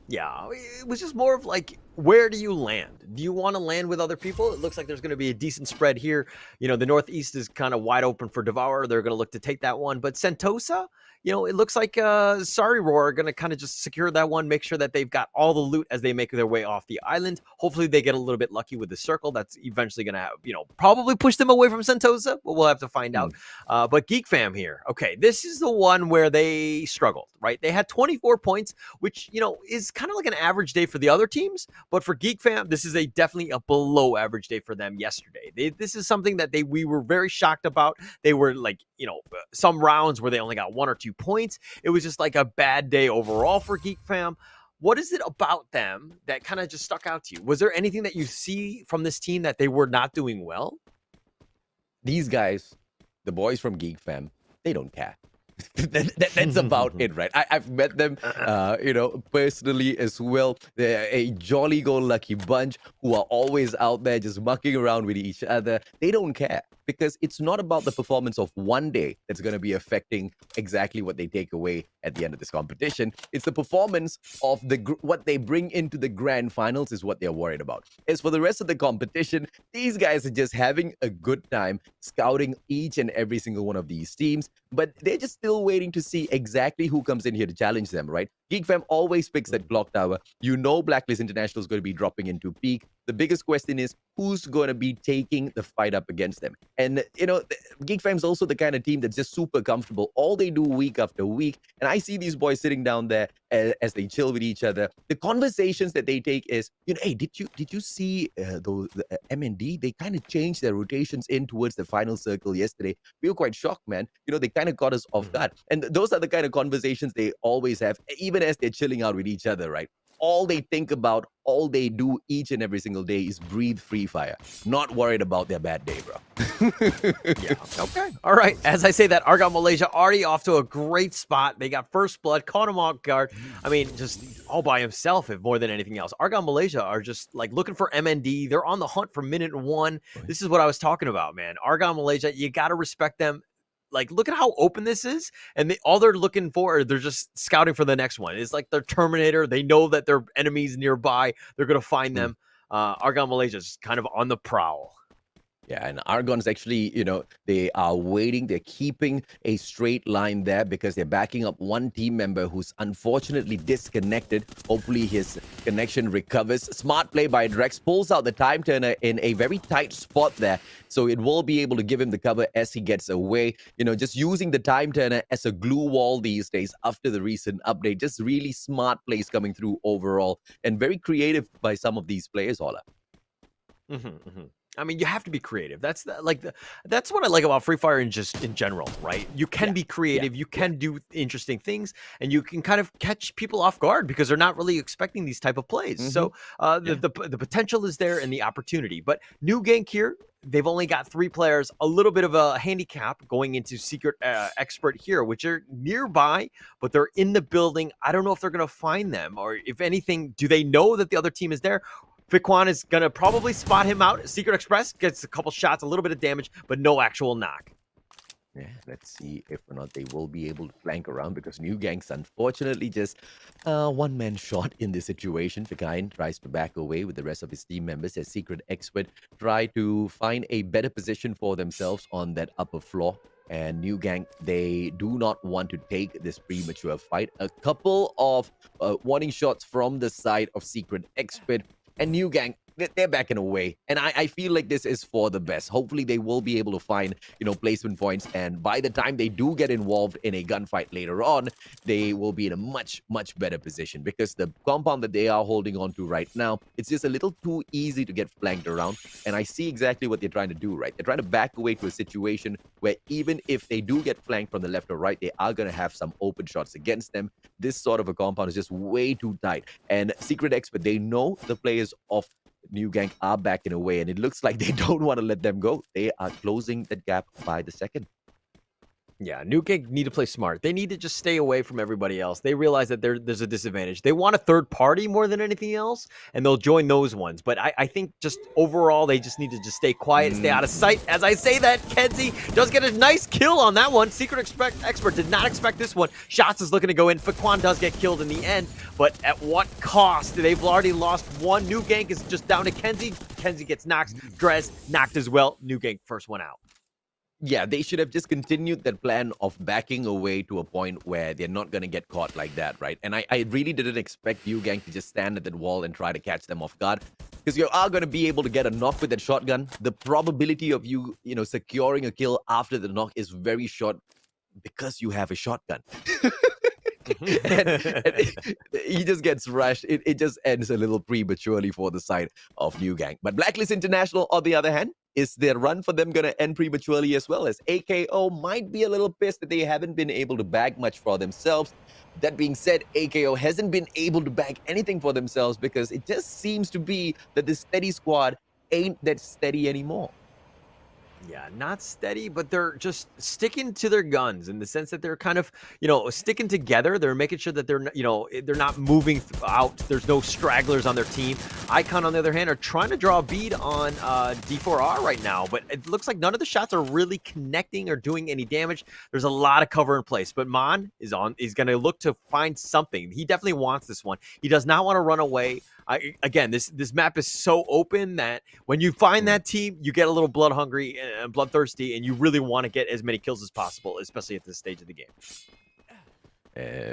Yeah, it was just more of like, where do you land? Do you want to land with other people? It looks like there's going to be a decent spread here. The Northeast is kind of wide open for Devour. They're going to look to take that one. But Sentosa, it looks like Sorry Roar are going to kind of just secure that one, make sure that they've got all the loot as they make their way off the island. Hopefully they get a little bit lucky with the circle. That's eventually going to have, probably push them away from Sentosa, but we'll have to find out. But Geek Fam here. Okay, this is the one where they struggled, right? They had 24 points, which, is kind of like an average day for the other teams. But for Geek Fam, this is definitely a below average day for them yesterday. This is something that we were very shocked about. They were like, some rounds where they only got 1 or 2 points. It was just like a bad day overall for Geek Fam. What is it about them that kind of just stuck out to you? Was there anything that you see from this team that they were not doing well? These guys, the boys from Geek Fam, they don't care. That's about it, right? I've met them, personally as well. They're a jolly-go-lucky bunch who are always out there just mucking around with each other. They don't care because it's not about the performance of one day that's going to be affecting exactly what they take away at the end of this competition. It's the performance of what they bring into the grand finals is what they're worried about. As for the rest of the competition, these guys are just having a good time scouting each and every single one of these teams, but they're just still waiting to see exactly who comes in here to challenge them, right? GeekFam always picks that clock tower. You know Blacklist International is going to be dropping into peak. The biggest question is who's going to be taking the fight up against them. And, GeekFam is also the kind of team that's just super comfortable. All they do week after week. And I see these boys sitting down there as they chill with each other. The conversations that they take is, hey, did you see the MND? They kind of changed their rotations in towards the final circle yesterday. We were quite shocked, man. They kind of got us off guard. And those are the kind of conversations they always have, even as they're chilling out with each other, right? All they think about, all they do each and every single day is breathe Free Fire. Not worried about their bad day, bro. Yeah. Okay. All right. As I say that, Argyle Malaysia already off to a great spot. They got first blood, caught him off guard. I mean, just all by himself, if more than anything else. Argyle Malaysia are just like looking for MND. They're on the hunt for minute one. This is what I was talking about, man. Argyle Malaysia, you got to respect them. Like, look at how open this is. And all they're looking for, they're just scouting for the next one. It's like they're Terminator. They know that their enemies nearby. They're going to find them. Argyle Malaysia is kind of on the prowl. Yeah, and Argon's actually, they are waiting. They're keeping a straight line there because they're backing up one team member who's unfortunately disconnected. Hopefully his connection recovers. Smart play by Drex. Pulls out the time turner in a very tight spot there. So it will be able to give him the cover as he gets away. Just using the time turner as a glue wall these days after the recent update. Just really smart plays coming through overall. And very creative by some of these players, Ola. I mean, you have to be creative. That's what I like about Free Fire in general, right? You can be creative, you can do interesting things, and you can kind of catch people off guard because they're not really expecting these type of plays. So the potential is there and the opportunity. But New Gank here, they've only got 3 players, a little bit of a handicap going into Secret Expert here, which are nearby, but they're in the building. I don't know if they're going to find them, or if anything, do they know that the other team is there? Fikwan is going to probably spot him out. Secret Express gets a couple shots, a little bit of damage, but no actual knock. Yeah, let's see if or not they will be able to flank around because New Gang's unfortunately just one-man shot in this situation. Fikwan tries to back away with the rest of his team members as Secret Expert try to find a better position for themselves on that upper floor. And New Gang, they do not want to take this premature fight. A couple of warning shots from the side of Secret Expert. And New Gang, they're backing away. And I feel like this is for the best. Hopefully they will be able to find, placement points. And by the time they do get involved in a gunfight later on, they will be in a much, much better position. Because the compound that they are holding on to right now, it's just a little too easy to get flanked around. And I see exactly what they're trying to do, right? They're trying to back away to a situation where even if they do get flanked from the left or right, they are going to have some open shots against them. This sort of a compound is just way too tight. And Secret Expert, they know the players of New Gang are backing away, and it looks like they don't want to let them go. They are closing that gap by the second. Yeah, New Gang need to play smart. They need to just stay away from everybody else. They realize that there's a disadvantage. They want a third party more than anything else, and they'll join those ones. But I think just overall, they just need to just stay quiet, stay out of sight. As I say that, Kenzie does get a nice kill on that one. Secret Expert did not expect this one. Shots is looking to go in. Fikwan does get killed in the end, but at what cost? They've already lost one. New Gang is just down to Kenzie. Kenzie gets knocked. Drez knocked as well. New Gang first one out. Yeah, they should have just continued that plan of backing away to a point where they're not going to get caught like that, right? And I really didn't expect you gang to just stand at that wall and try to catch them off guard. Because you are going to be able to get a knock with that shotgun. The probability of you, securing a kill after the knock is very short because you have a shotgun. and he just gets rushed. It just ends a little prematurely for the side of New Gang. But Blacklist International, on the other hand, is their run for them going to end prematurely as well, as AKO might be a little pissed that they haven't been able to bag much for themselves. That being said, AKO hasn't been able to bag anything for themselves because it just seems to be that the steady squad ain't that steady anymore. Yeah, not steady, but they're just sticking to their guns in the sense that they're kind of, sticking together. They're making sure that they're not moving out. There's no stragglers on their team. Icon, on the other hand, are trying to draw a bead on D4R right now, but it looks like none of the shots are really connecting or doing any damage. There's a lot of cover in place, but Mon is on. He's going to look to find something. He definitely wants this one. He does not want to run away. Again, this map is so open that when you find that team, you get a little blood hungry and bloodthirsty, and you really want to get as many kills as possible, especially at this stage of the game.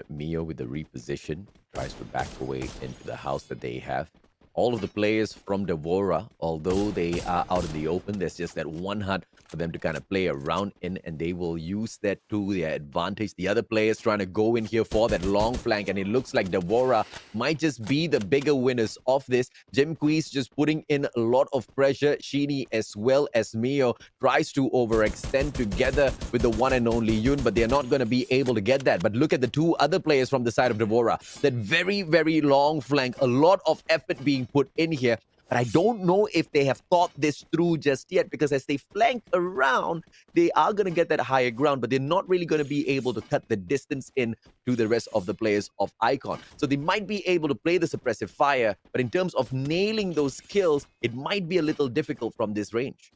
Mio with the reposition tries to back away into the house that they have. All of the players from Devora, although they are out in the open, there's just that one hut for them to kind of play around in, and they will use that to their advantage. The other players trying to go in here for that long flank, and it looks like Devora might just be the bigger winners of this. Jim Quees just putting in a lot of pressure. Sheeny as well as Mio tries to overextend together with the one and only Yun, but they're not going to be able to get that. But look at the two other players from the side of Devora. That very, very long flank, a lot of effort being put in here. But I don't know if they have thought this through just yet, because as they flank around, they are going to get that higher ground, but they're not really going to be able to cut the distance in to the rest of the players of Icon. So they might be able to play the suppressive fire, but in terms of nailing those kills, it might be a little difficult from this range.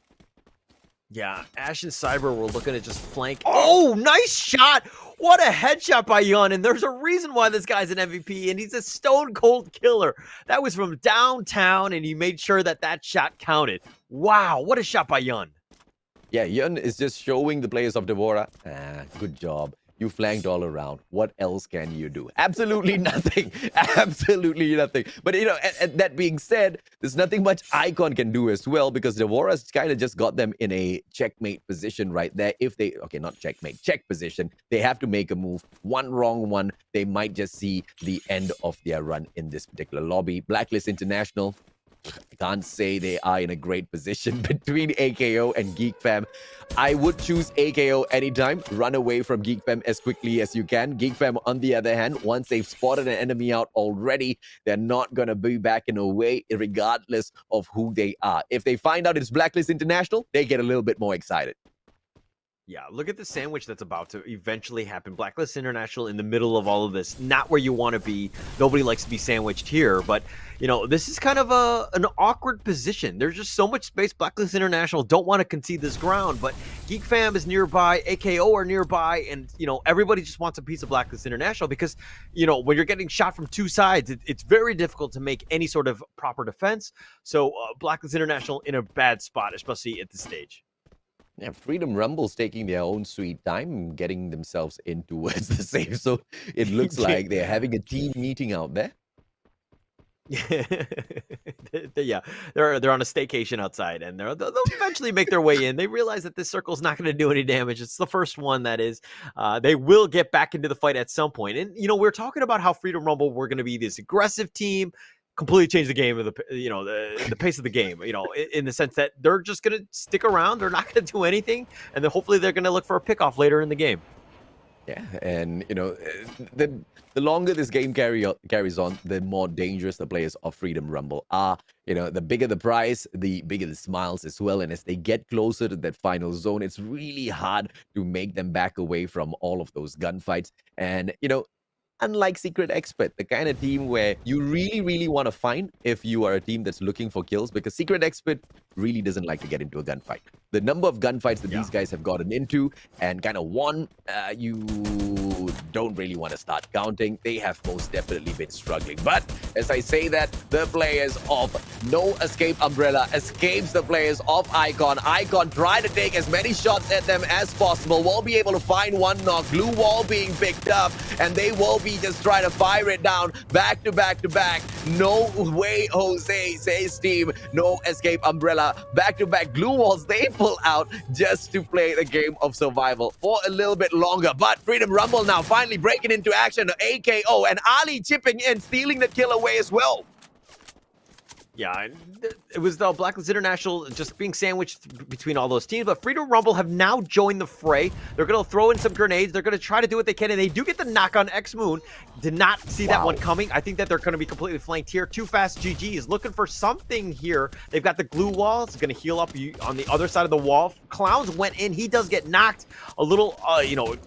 Yeah, Ash and Cyber were looking to just flank. Oh, nice shot! What a headshot by Yun, and there's a reason why this guy's an MVP, and he's a stone-cold killer. That was from downtown, and he made sure that that shot counted. Wow, what a shot by Yun. Yeah, Yun is just showing the players of Devora, good job. You flanked all around. What else can you do? Absolutely nothing. Absolutely nothing. But, and that being said, there's nothing much Icon can do as well, because Devora's kind of just got them in a checkmate position right there. If they, okay, not checkmate, check position. They have to make a move. One wrong one, they might just see the end of their run in this particular lobby. Blacklist International, I can't say they are in a great position between AKO and Geek Fam. I would choose AKO anytime. Run away from Geek Fam as quickly as you can. Geek Fam, on the other hand, once they've spotted an enemy out already, they're not going to be back in a way, regardless of who they are. If they find out it's Blacklist International, they get a little bit more excited. Yeah, look at the sandwich that's about to eventually happen. Blacklist International in the middle of all of this. Not where you want to be. Nobody likes to be sandwiched here, but, this is kind of an awkward position. There's just so much space. Blacklist International don't want to concede this ground, but Geek Fam is nearby, AKO are nearby, and, everybody just wants a piece of Blacklist International because, when you're getting shot from two sides, it's very difficult to make any sort of proper defense. So Blacklist International in a bad spot, especially at this stage. Yeah, Freedom Rumble's taking their own sweet time, getting themselves in towards the safe zone. It looks like they're having a team meeting out there. Yeah, they're on a staycation outside, and they'll eventually make their way in. They realize that this circle's not going to do any damage. It's the first one, that is. They will get back into the fight at some point. And we're talking about how Freedom Rumble were going to be this aggressive team. Completely change the game of the pace of the game, in the sense that they're just going to stick around. They're not going to do anything. And then hopefully they're going to look for a pickoff later in the game. Yeah. And, the longer this game carries on, the more dangerous the players of Freedom Rumble are. The bigger the prize, the bigger the smiles as well. And as they get closer to that final zone, it's really hard to make them back away from all of those gunfights. And, unlike Secret Expert, the kind of team where you really, really want to find if you are a team that's looking for kills, because Secret Expert really doesn't like to get into a gunfight. The number of gunfights that these guys have gotten into and kind of won, you don't really want to start counting. They have most definitely been struggling. But as I say that, the players of No Escape Umbrella escapes the players of Icon. Icon try to take as many shots at them as possible. Will be able to find one knock. Blue wall being picked up, and they will be just trying to fire it down back to back to back. No way, Jose, says team. No Escape Umbrella. Back to back glue walls they pull out just to play the game of survival for a little bit longer. But Freedom Rumble now finally breaking into action. AKO and Ali chipping in, stealing the kill away as well. Yeah, and it was the Blacklist International just being sandwiched between all those teams, but Freedom Rumble have now joined the fray. They're going to throw in some grenades. They're going to try to do what they can, and they do get the knock on X Moon. Did not see that one coming. I think that they're going to be completely flanked here. Too Fast GG is looking for something here. They've got the glue wall. It's going to heal up on the other side of the wall. Clowns went in. He does get knocked a little,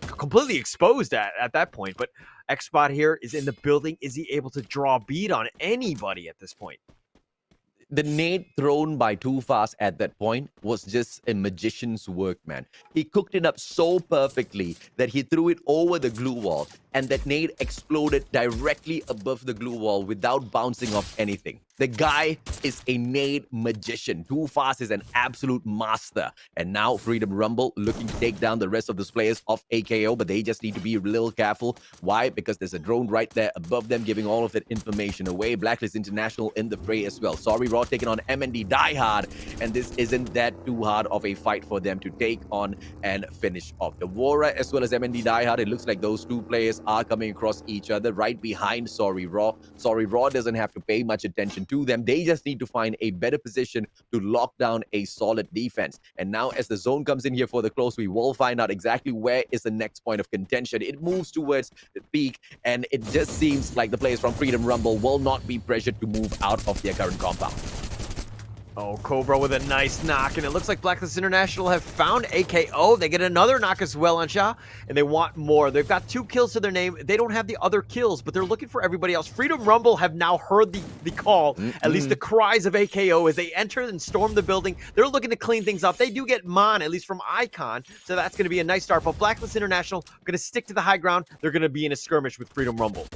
completely exposed at that point, but X-Spot here is in the building. Is he able to draw a bead on anybody at this point? The nade thrown by Too Fast at that point was just a magician's work, man. He cooked it up so perfectly that he threw it over the glue wall, and that nade exploded directly above the glue wall without bouncing off anything. The guy is a nade magician. Too Fast is an absolute master. And now Freedom Rumble looking to take down the rest of the players of AKO, but they just need to be a little careful. Why? Because there's a drone right there above them giving all of that information away. Blacklist International in the fray as well. Sorry Raw taking on MND Die Hard, and this isn't that too hard of a fight for them to take on and finish off. Devora as well as MND Die Hard, it looks like those two players are coming across each other right behind Sorry Raw. Sorry Raw doesn't have to pay much attention to them. They just need to find a better position to lock down a solid defense. And now as the zone comes in here for the close, we will find out exactly where is the next point of contention. It moves towards the peak, and it just seems like the players from Freedom Rumble will not be pressured to move out of their current compound. Oh, Cobra with a nice knock, and it looks like Blacklist International have found AKO. They get another knock as well on Sha, and they want more. They've got 2 kills to their name. They don't have the other kills, but they're looking for everybody else. Freedom Rumble have now heard the call, at least the cries of AKO as they enter and storm the building. They're looking to clean things up. They do get Mon, at least from Icon, so that's going to be a nice start. But Blacklist International going to stick to the high ground. They're going to be in a skirmish with Freedom Rumble.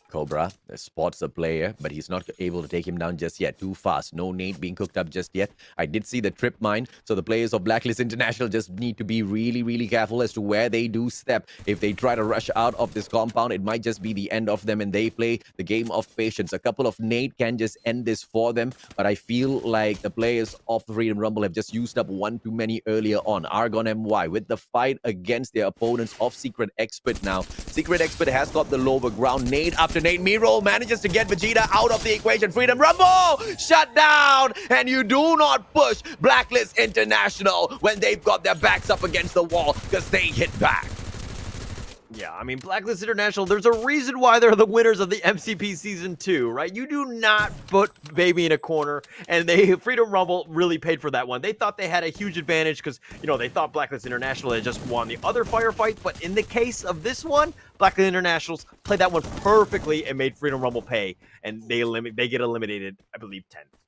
Cobra spots a player, but he's not able to take him down just yet. Too fast. No nade being cooked up just yet. I did see the trip mine, so the players of Blacklist International just need to be really, really careful as to where they do step. If they try to rush out of this compound, it might just be the end of them, and they play the game of patience. A couple of nade can just end this for them, but I feel like the players of Freedom Rumble have just used up one too many earlier on. Argon MY with the fight against their opponents of Secret Expert now. Secret Expert has got the lower ground. Nade after nade. Miro manages to get Vegeta out of the equation. Freedom Rumble shut down, and you do not push Blacklist International when they've got their backs up against the wall because they hit back. Yeah, I mean, Blacklist International, there's a reason why they're the winners of the MCP Season 2, right? You do not put Baby in a corner, and Freedom Rumble really paid for that one. They thought they had a huge advantage because, they thought Blacklist International had just won the other firefight, but in the case of this one, Blacklist Internationals played that one perfectly and made Freedom Rumble pay, and they get eliminated, I believe, 10th.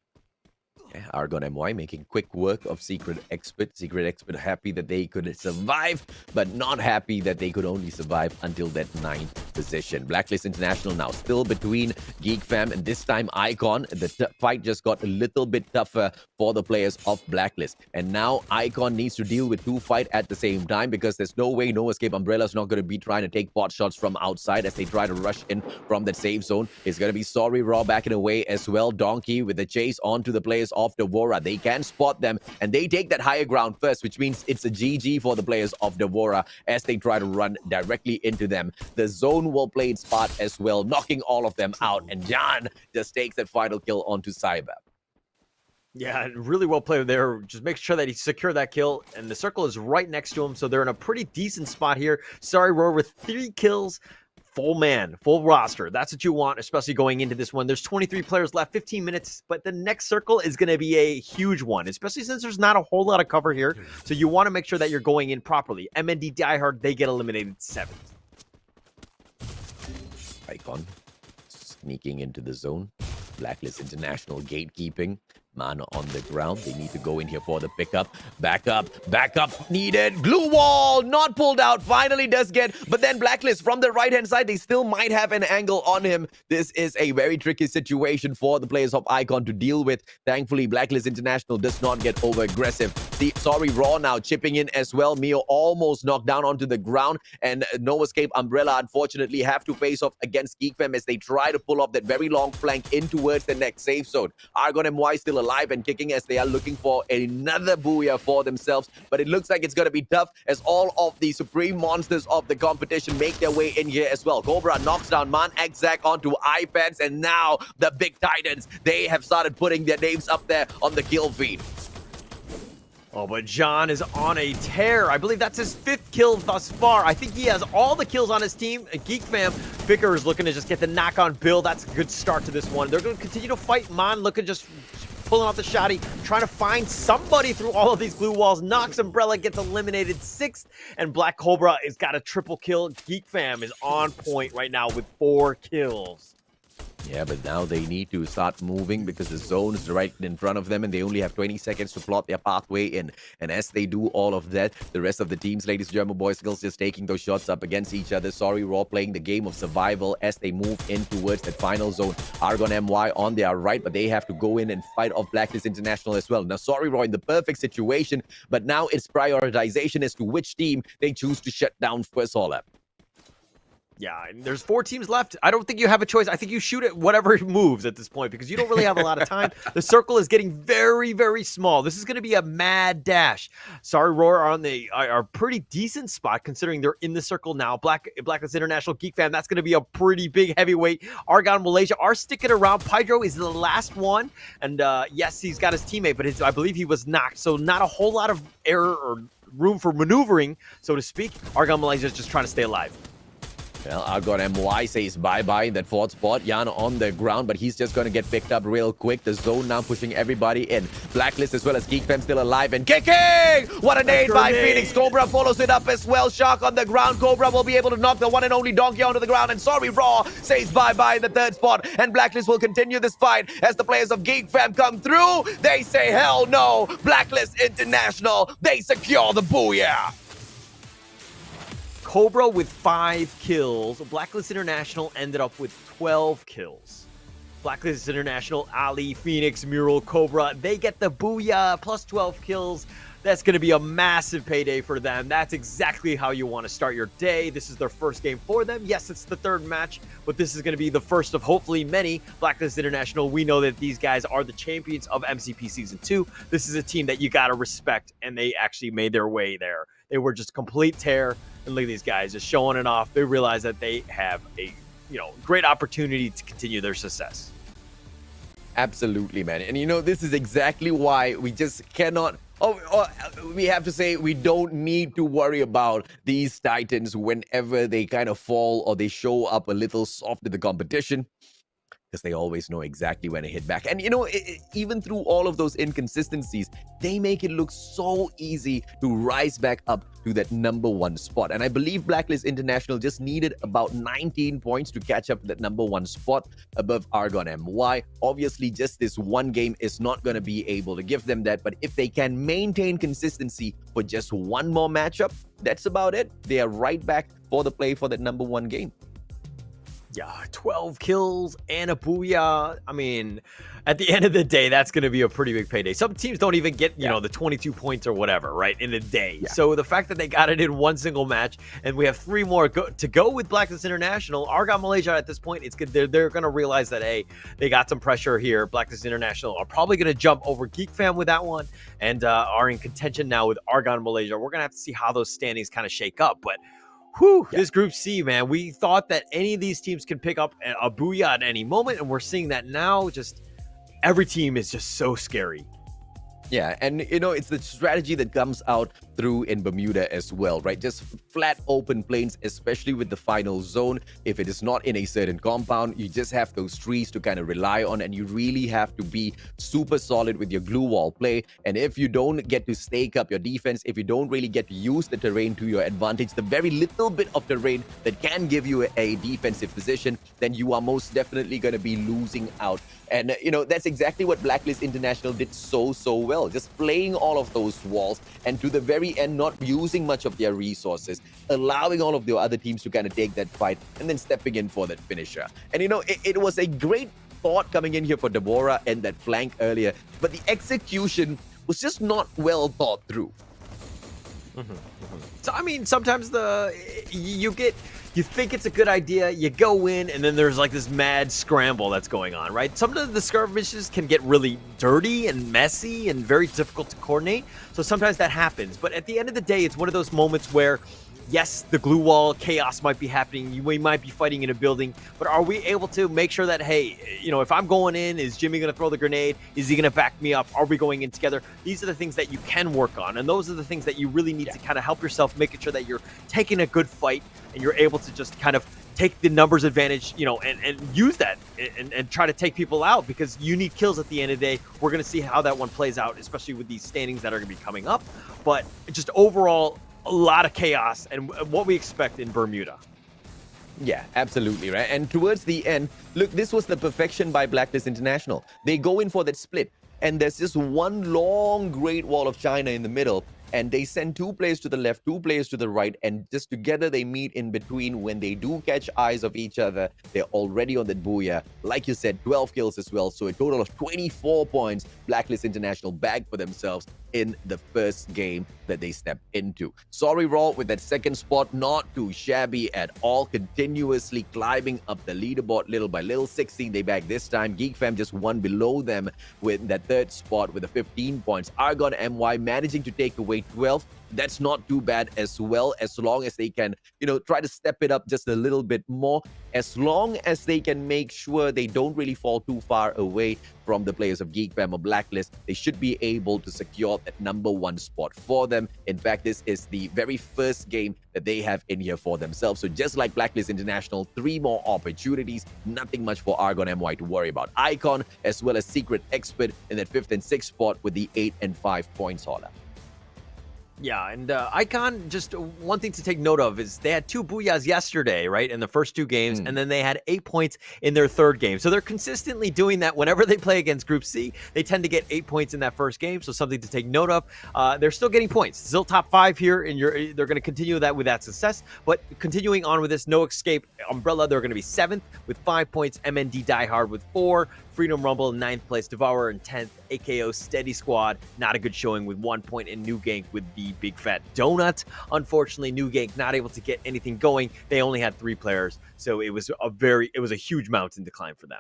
Argon MY making quick work of Secret Expert. Secret Expert happy that they could survive, but not happy that they could only survive until that 9th position. Blacklist International now still between Geek Fam and this time Icon. The fight just got a little bit tougher for the players of Blacklist. And now Icon needs to deal with 2 fights at the same time because there's no way, no escape. Umbrella's not going to be trying to take pot shots from outside as they try to rush in from that safe zone. It's going to be Sorry Raw backing away as well. Donkey with the chase onto the players of Devora. They can spot them, and they take that higher ground first, which means it's a GG for the players of Devora as they try to run directly into them. The zone will play its part as well, knocking all of them out, and Jan just takes that final kill onto Cyber. Yeah, really well played there. Just make sure that he secured that kill, and the circle is right next to him, so they're in a pretty decent spot here. Sorry Roar with 3 kills. Full roster. That's what you want, especially going into this one. There's 23 players left, 15 minutes, but the next circle is going to be a huge one, especially since there's not a whole lot of cover here. So you want to make sure that you're going in properly. MND Diehard, they get eliminated 7th. Icon sneaking into the zone. Blacklist International gatekeeping. Mana on the ground. They need to go in here for the pickup. Back up needed. Glue wall not pulled out. Finally does get, but then Blacklist from the right hand side, they still might have an angle on him. This is a very tricky situation for the players of Icon to deal with. Thankfully, Blacklist International does not get over aggressive. See, sorry, Raw now chipping in as well. Mio almost knocked down onto the ground, and No Escape Umbrella unfortunately have to face off against GeekFam as they try to pull off that very long flank in towards the next safe zone. Argon MY still alive and kicking as they are looking for another booyah for themselves, but it looks like it's going to be tough as all of the supreme monsters of the competition make their way in here as well. Cobra knocks down Man Exact onto iPads, and now the big titans, they have started putting their names up there on the kill feed. Oh, but John is on a tear. I believe that's his 5th kill thus far. I think he has all the kills on his team. Geek Fam, Vicker is looking to just get the knock on Bill. That's a good start to this one. They're going to continue to fight. Mon looking just pulling off the shotty, trying to find somebody through all of these blue walls. Nox Umbrella gets eliminated 6th, and Black Cobra has got a triple kill. Geek Fam is on point right now with 4 kills. Yeah, but now they need to start moving because the zone is right in front of them and they only have 20 seconds to plot their pathway in. And as they do all of that, the rest of the teams, ladies and gentlemen, boys, girls, just taking those shots up against each other. Sorry, Raw playing the game of survival as they move in towards that final zone. Argon MY on their right, but they have to go in and fight off Blacklist International as well. Now, Sorry, Raw in the perfect situation, but now it's prioritization as to which team they choose to shut down first all up. Yeah, and there's 4 teams left. I don't think you have a choice. I think you shoot at whatever moves at this point because you don't really have a lot of time. The circle is getting very, very small. This is going to be a mad dash. Sorry, Roar are on are pretty decent spot considering they're in the circle now. Blacklist International, Geek Fam, that's going to be a pretty big heavyweight. Argon Malaysia are sticking around. Pydro is the last one, and yes, he's got his teammate, but I believe he was knocked, so not a whole lot of error or room for maneuvering, so to speak. Argon Malaysia is just trying to stay alive. Well, Argon MY says bye-bye in that 4th spot. Jan on the ground, but he's just going to get picked up real quick. The zone now pushing everybody in. Blacklist as well as Geek Fam still alive and kicking! What a nade by Phoenix. Cobra follows it up as well. Shark on the ground. Cobra will be able to knock the one and only Donkey onto the ground. And Sorry, Raw says bye-bye in the 3rd spot. And Blacklist will continue this fight as the players of Geek Fam come through. They say hell no. Blacklist International, they secure the booyah. Cobra with 5 kills. Blacklist International ended up with 12 kills. Blacklist International, Ali, Phoenix, Mural, Cobra, they get the booyah plus 12 kills. That's going to be a massive payday for them. That's exactly how you want to start your day. This is their first game for them. Yes, it's the 3rd match, but this is going to be the first of hopefully many. Blacklist International, we know that these guys are the champions of MCP Season 2. This is a team that you got to respect, and they actually made their way there. They were just complete tear, and look at these guys just showing it off. They realize that they have a great opportunity to continue their success. Absolutely, man. And this is exactly why we just cannot... we have to say we don't need to worry about these Titans whenever they kind of fall or they show up a little soft in the competition, because they always know exactly when to hit back. And even through all of those inconsistencies, they make it look so easy to rise back up to that #1 spot. And I believe Blacklist International just needed about 19 points to catch up to that #1 spot above Argon MY. Obviously, just this one game is not going to be able to give them that. But if they can maintain consistency for just one more matchup, that's about it. They are right back for the play for that #1 game. Yeah, 12 kills and a booyah. I mean, at the end of the day, that's going to be a pretty big payday. Some teams don't even get, the 22 points or whatever, right, in a day. Yeah. So the fact that they got it in one single match, and we have 3 more to go with Blacklist International, Argon Malaysia at this point, it's good. They're going to realize that, hey, they got some pressure here. Blacklist International are probably going to jump over Geek Fam with that one and are in contention now with Argon Malaysia. We're going to have to see how those standings kind of shake up, but this Group C, man, we thought that any of these teams can pick up a booyah at any moment, and we're seeing that now. Just every team is just so scary. Yeah, and it's the strategy that comes out through in Bermuda as well, right? Just flat open plains, especially with the final zone. If it is not in a certain compound, you just have those trees to kind of rely on, and you really have to be super solid with your glue wall play. And if you don't get to stake up your defense, if you don't really get to use the terrain to your advantage, the very little bit of terrain that can give you a defensive position, then you are most definitely going to be losing out. And, that's exactly what Blacklist International did so well. Just playing all of those walls and to the very end, not using much of their resources, allowing all of the other teams to kind of take that fight and then stepping in for that finisher. And, it was a great thought coming in here for Deborah and that flank earlier, but the execution was just not well thought through. So I mean, sometimes you think it's a good idea, you go in, and then there's like this mad scramble that's going on, right? Some of the skirmishes can get really dirty and messy and very difficult to coordinate. So sometimes that happens. But at the end of the day, it's one of those moments where, yes, the glue wall chaos might be happening. We might be fighting in a building, but are we able to make sure that, hey, if I'm going in, is Jimmy going to throw the grenade? Is he going to back me up? Are we going in together? These are the things that you can work on, and those are the things that you really need to kind of help yourself, making sure that you're taking a good fight and you're able to just kind of take the numbers advantage, and use that and try to take people out, because you need kills at the end of the day. We're going to see how that one plays out, especially with these standings that are going to be coming up. But just overall, a lot of chaos and what we expect in Bermuda. Yeah, absolutely, right? And towards the end, look, this was the perfection by Blacklist International. They go in for that split, and there's just one long Great Wall of China in the middle, and they send 2 players to the left, 2 players to the right, and just together they meet in between. When they do catch eyes of each other, they're already on that booyah. Like you said, 12 kills as well, so a total of 24 points Blacklist International bagged for themselves in the first game that they stepped into. Sorry, Raw, with that second spot, not too shabby at all, continuously climbing up the leaderboard little by little. 16 they bagged this time. Geek Fam just one below them with that third spot with the 15 points. Argon MY managing to take away 12. That's not too bad as well, as long as they can, try to step it up just a little bit more. As long as they can make sure they don't really fall too far away from the players of Geek Fam or Blacklist, they should be able to secure that number 1 spot for them. In fact, this is the very first game that they have in here for themselves. So just like Blacklist International, 3 more opportunities. Nothing much for Argon MY to worry about. Icon as well as Secret Expert in that 5th and 6th spot with the 8 and 5 points hauler. Yeah, and Icon, just one thing to take note of is they had 2 booyahs yesterday, right, in the first 2 games, and then they had 8 points in their third game. So they're consistently doing that whenever they play against Group C. They tend to get 8 points in that first game, so something to take note of. They're still getting points. Still top 5 here, and they're going to continue that with that success. But continuing on with this No Escape umbrella, they're going to be 7th with 5 points. MND Die Hard with 4. Freedom Rumble in 9th place, Devourer in 10th, AKO Steady Squad, not a good showing with 1 point, in New Gank with the Big Fat Donut. Unfortunately, New Gank not able to get anything going. They only had 3 players, so it was a huge mountain to climb for them.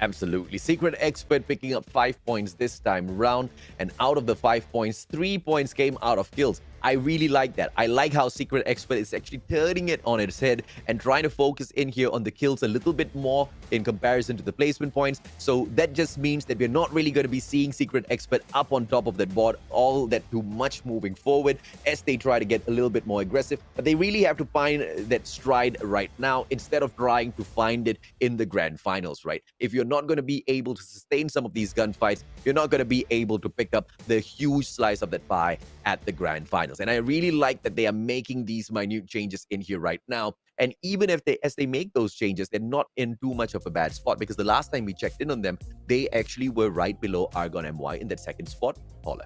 Absolutely. Secret Expert picking up 5 points this time round, and out of the 5 points, 3 points came out of kills. I really like that. I like how Secret Expert is actually turning it on its head and trying to focus in here on the kills a little bit more in comparison to the placement points. So that just means that we're not really going to be seeing Secret Expert up on top of that board all that too much moving forward as they try to get a little bit more aggressive. But they really have to find that stride right now instead of trying to find it in the grand finals, right? If you're not going to be able to sustain some of these gunfights, you're not going to be able to pick up the huge slice of that pie at the grand finals. And I really like that they are making these minute changes in here right now. And even if as they make those changes, they're not in too much of a bad spot, because the last time we checked in on them, they actually were right below Argon MY in that second spot. Paula.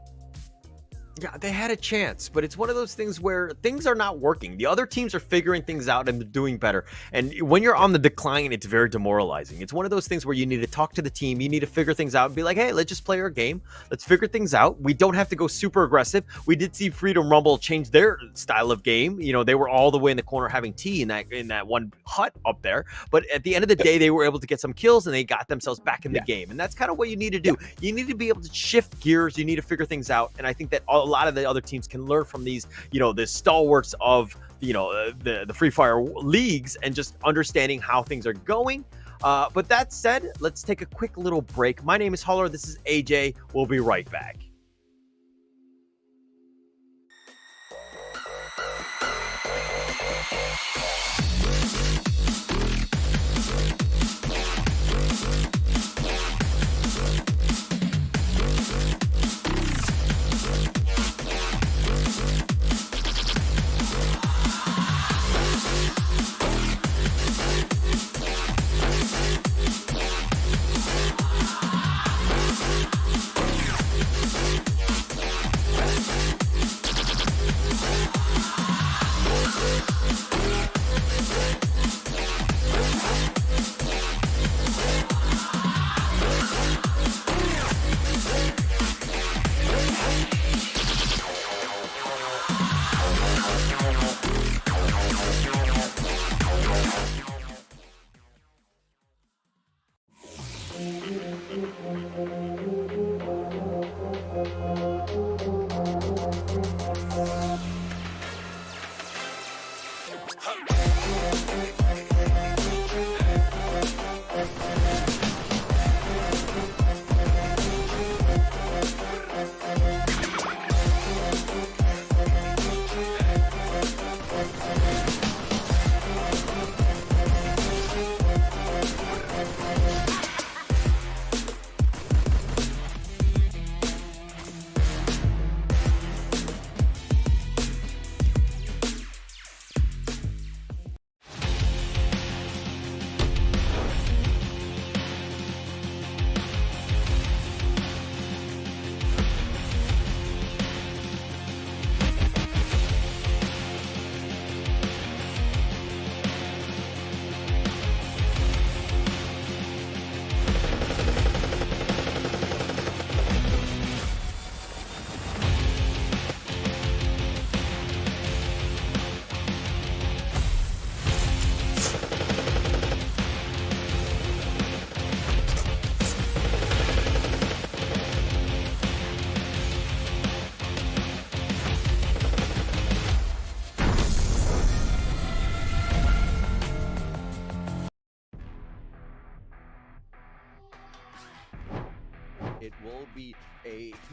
Yeah, they had a chance, but it's one of those things where things are not working. The other teams are figuring things out and they're doing better. And when you're on the decline, it's very demoralizing. It's one of those things where you need to talk to the team. You need to figure things out and be like, hey, let's just play our game. Let's figure things out. We don't have to go super aggressive. We did see Freedom Rumble change their style of game. They were all the way in the corner having tea in that one hut up there. But at the end of the day, they were able to get some kills and they got themselves back in the game. And that's kind of what you need to do. You need to be able to shift gears. You need to figure things out. And I think that a lot of the other teams can learn from these, the stalwarts of, the Free Fire leagues, and just understanding how things are going. But that said, let's take a quick little break. My name is Holler. This is AJ. We'll be right back.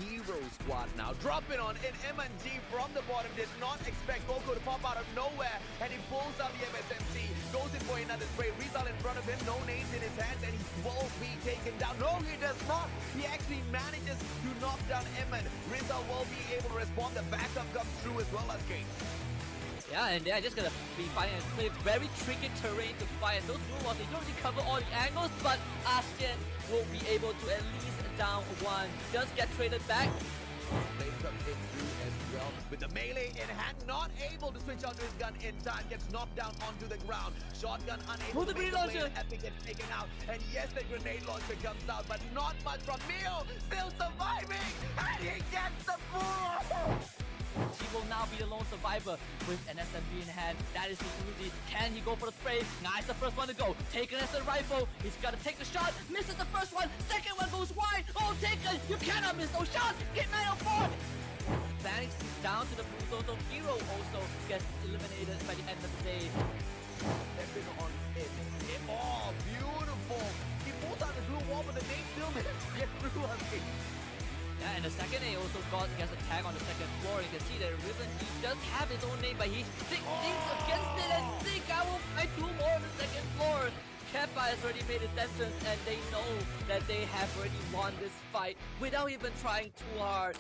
hero squad now. Dropping on an M&G from the bottom. Did not expect Coco to pop out of nowhere. And he pulls out the MSMC. Goes in for another spray. Rizal in front of him. No names in his hands. And he will be taken down. No, he does not. He actually manages to knock down Eman. Rizal will be able to respond. The backup comes through as well as Kate. Yeah, and they're just gonna be fighting a clear, very tricky terrain to fight. And those blue walls, they don't really cover all the angles, but Ashen will be able to at least down one. Does get traded back. They come in through as well with the melee in hand, not able to switch out to his gun in time, gets knocked down onto the ground. Shotgun unable to make the play, and Epic gets taken out. And yes, the grenade launcher comes out, but not much from Mio, still surviving, and he gets the fool! He will now be the lone survivor with an SMG in hand. That is his Uzi. Can he go for the spray? Nice, the first one to go. Taken as a rifle. He's got to take the shot. Misses the first one. Second one goes wide. Oh, Taken! You cannot miss those shots. Get 904. Vanix down to the blue zone. So Hero also gets eliminated by the end of the day. Stepping on it. Oh, beautiful. He pulls out the blue wall, but the name still managed to get through on me. Yeah, and the second A also gets a tag on the second floor. You can see that Riven, he does have his own name, but he thinks against it and think I will fight two more on the second floor. Keppa has already made his entrance and they know that they have already won this fight without even trying too hard.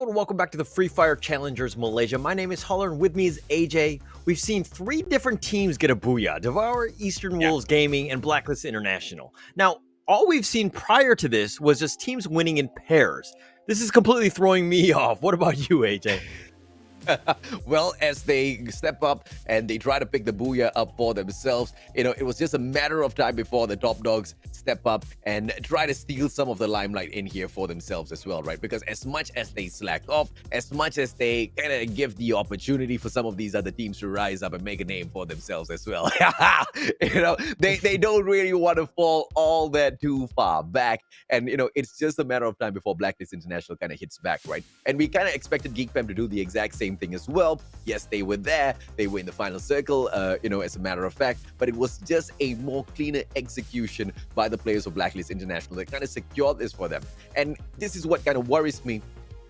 And welcome back to the Free Fire Challengers Malaysia. My name is Holler, and with me is AJ. We've seen 3 different teams get a booyah: Devour, Eastern Wolves Gaming, and Blacklist International. Now, all we've seen prior to this was just teams winning in pairs. This is completely throwing me off. What about you, AJ? Well, as they step up and they try to pick the booyah up for themselves, it was just a matter of time before the top dogs step up and try to steal some of the limelight in here for themselves as well, right? Because as much as they slack off, as much as they kind of give the opportunity for some of these other teams to rise up and make a name for themselves as well, they don't really want to fall all that too far back. And, it's just a matter of time before Blacklist International kind of hits back, right? And we kind of expected GeekFam to do the exact same thing as well. Yes, they were there. They were in the final circle, as a matter of fact, but it was just a more cleaner execution by the players of Blacklist International that kind of secured this for them. And this is what kind of worries me.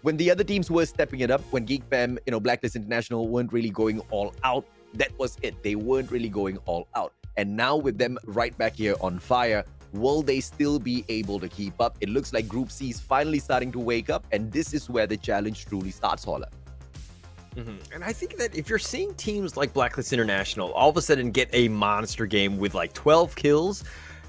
When the other teams were stepping it up, when GeekFam, Blacklist International weren't really going all out, that was it. They weren't really going all out. And now with them right back here on fire, will they still be able to keep up? It looks like Group C is finally starting to wake up, and this is where the challenge truly starts, Holler. And I think that if you're seeing teams like Blacklist International all of a sudden get a monster game with like 12 kills,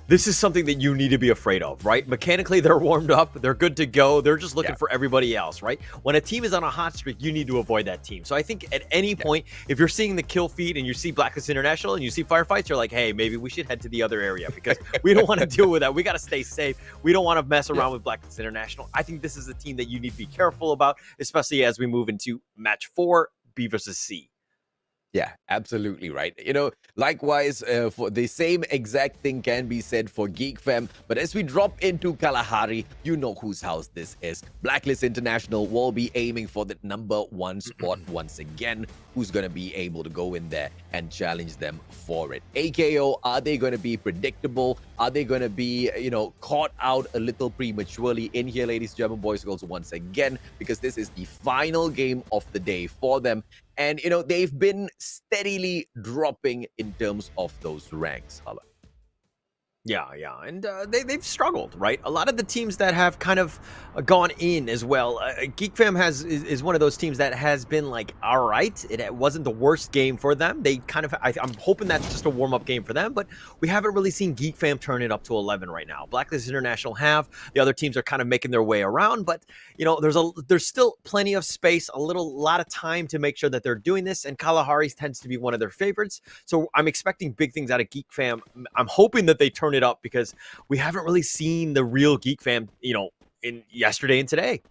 this is something that you need to be afraid of, right? Mechanically, they're warmed up. They're good to go. They're just looking for everybody else, right? When a team is on a hot streak, you need to avoid that team. So I think at any point, if you're seeing the kill feed and you see Blacklist International and you see firefights, you're like, hey, maybe we should head to the other area because we don't want to deal with that. We got to stay safe. We don't want to mess around with Blacklist International. I think this is a team that you need to be careful about, especially as we move into match 4, B versus C. Yeah, absolutely right. Likewise, for the same exact thing can be said for GeekFam. But as we drop into Kalahari, you know whose house this is. Blacklist International will be aiming for the #1 spot once again. Who's going to be able to go in there and challenge them for it? AKO, are they going to be predictable? Are they going to be, caught out a little prematurely in here, ladies, German boys, girls, once again? Because this is the final game of the day for them. And, they've been steadily dropping in terms of those ranks, Hala. Yeah, and they've struggled, right? A lot of the teams that have kind of gone in as well. Geek Fam is one of those teams that has been like, all right, it wasn't the worst game for them. They kind of, I'm hoping that's just a warm up game for them, but we haven't really seen Geek Fam turn it up to 11 right now. Blacklist International have. The other teams are kind of making their way around, but you know, there's still plenty of space, a lot of time to make sure that they're doing this. And Kalahari tends to be one of their favorites, so I'm expecting big things out of Geek Fam. I'm hoping that they turn it up because we haven't really seen the real Geek Fam, you know, in yesterday and today.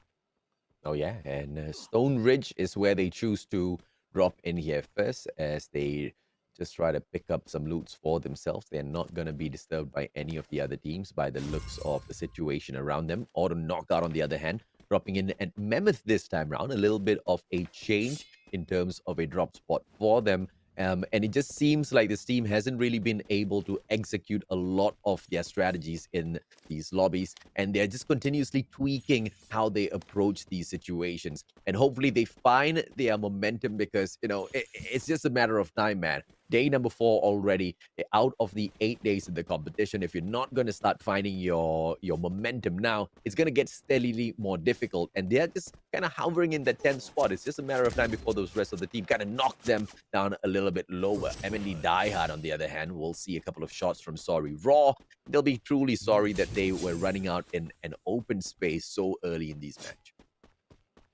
Oh yeah, and Stone Ridge is where they choose to drop in here first, as they just try to pick up some loots for themselves. They're not going to be disturbed by any of the other teams by the looks of the situation around them. Auto Knockout, on the other hand, dropping in at Mammoth this time round. A little bit of a change in terms of a drop spot for them. And it just seems like this team hasn't really been able to execute a lot of their strategies in these lobbies, and they're just continuously tweaking how they approach these situations. And hopefully they find their momentum, because, you know, it's just a matter of time, man. Day number 4 already, out of the 8 days of the competition. If you're not going to start finding your momentum now, it's going to get steadily more difficult. And they're just kind of hovering in that 10th spot. It's just a matter of time before those rest of the team kind of knock them down a little bit lower. M&D Diehard, on the other hand, will see a couple of shots from Sorry Raw. They'll be truly sorry that they were running out in an open space so early in these matches.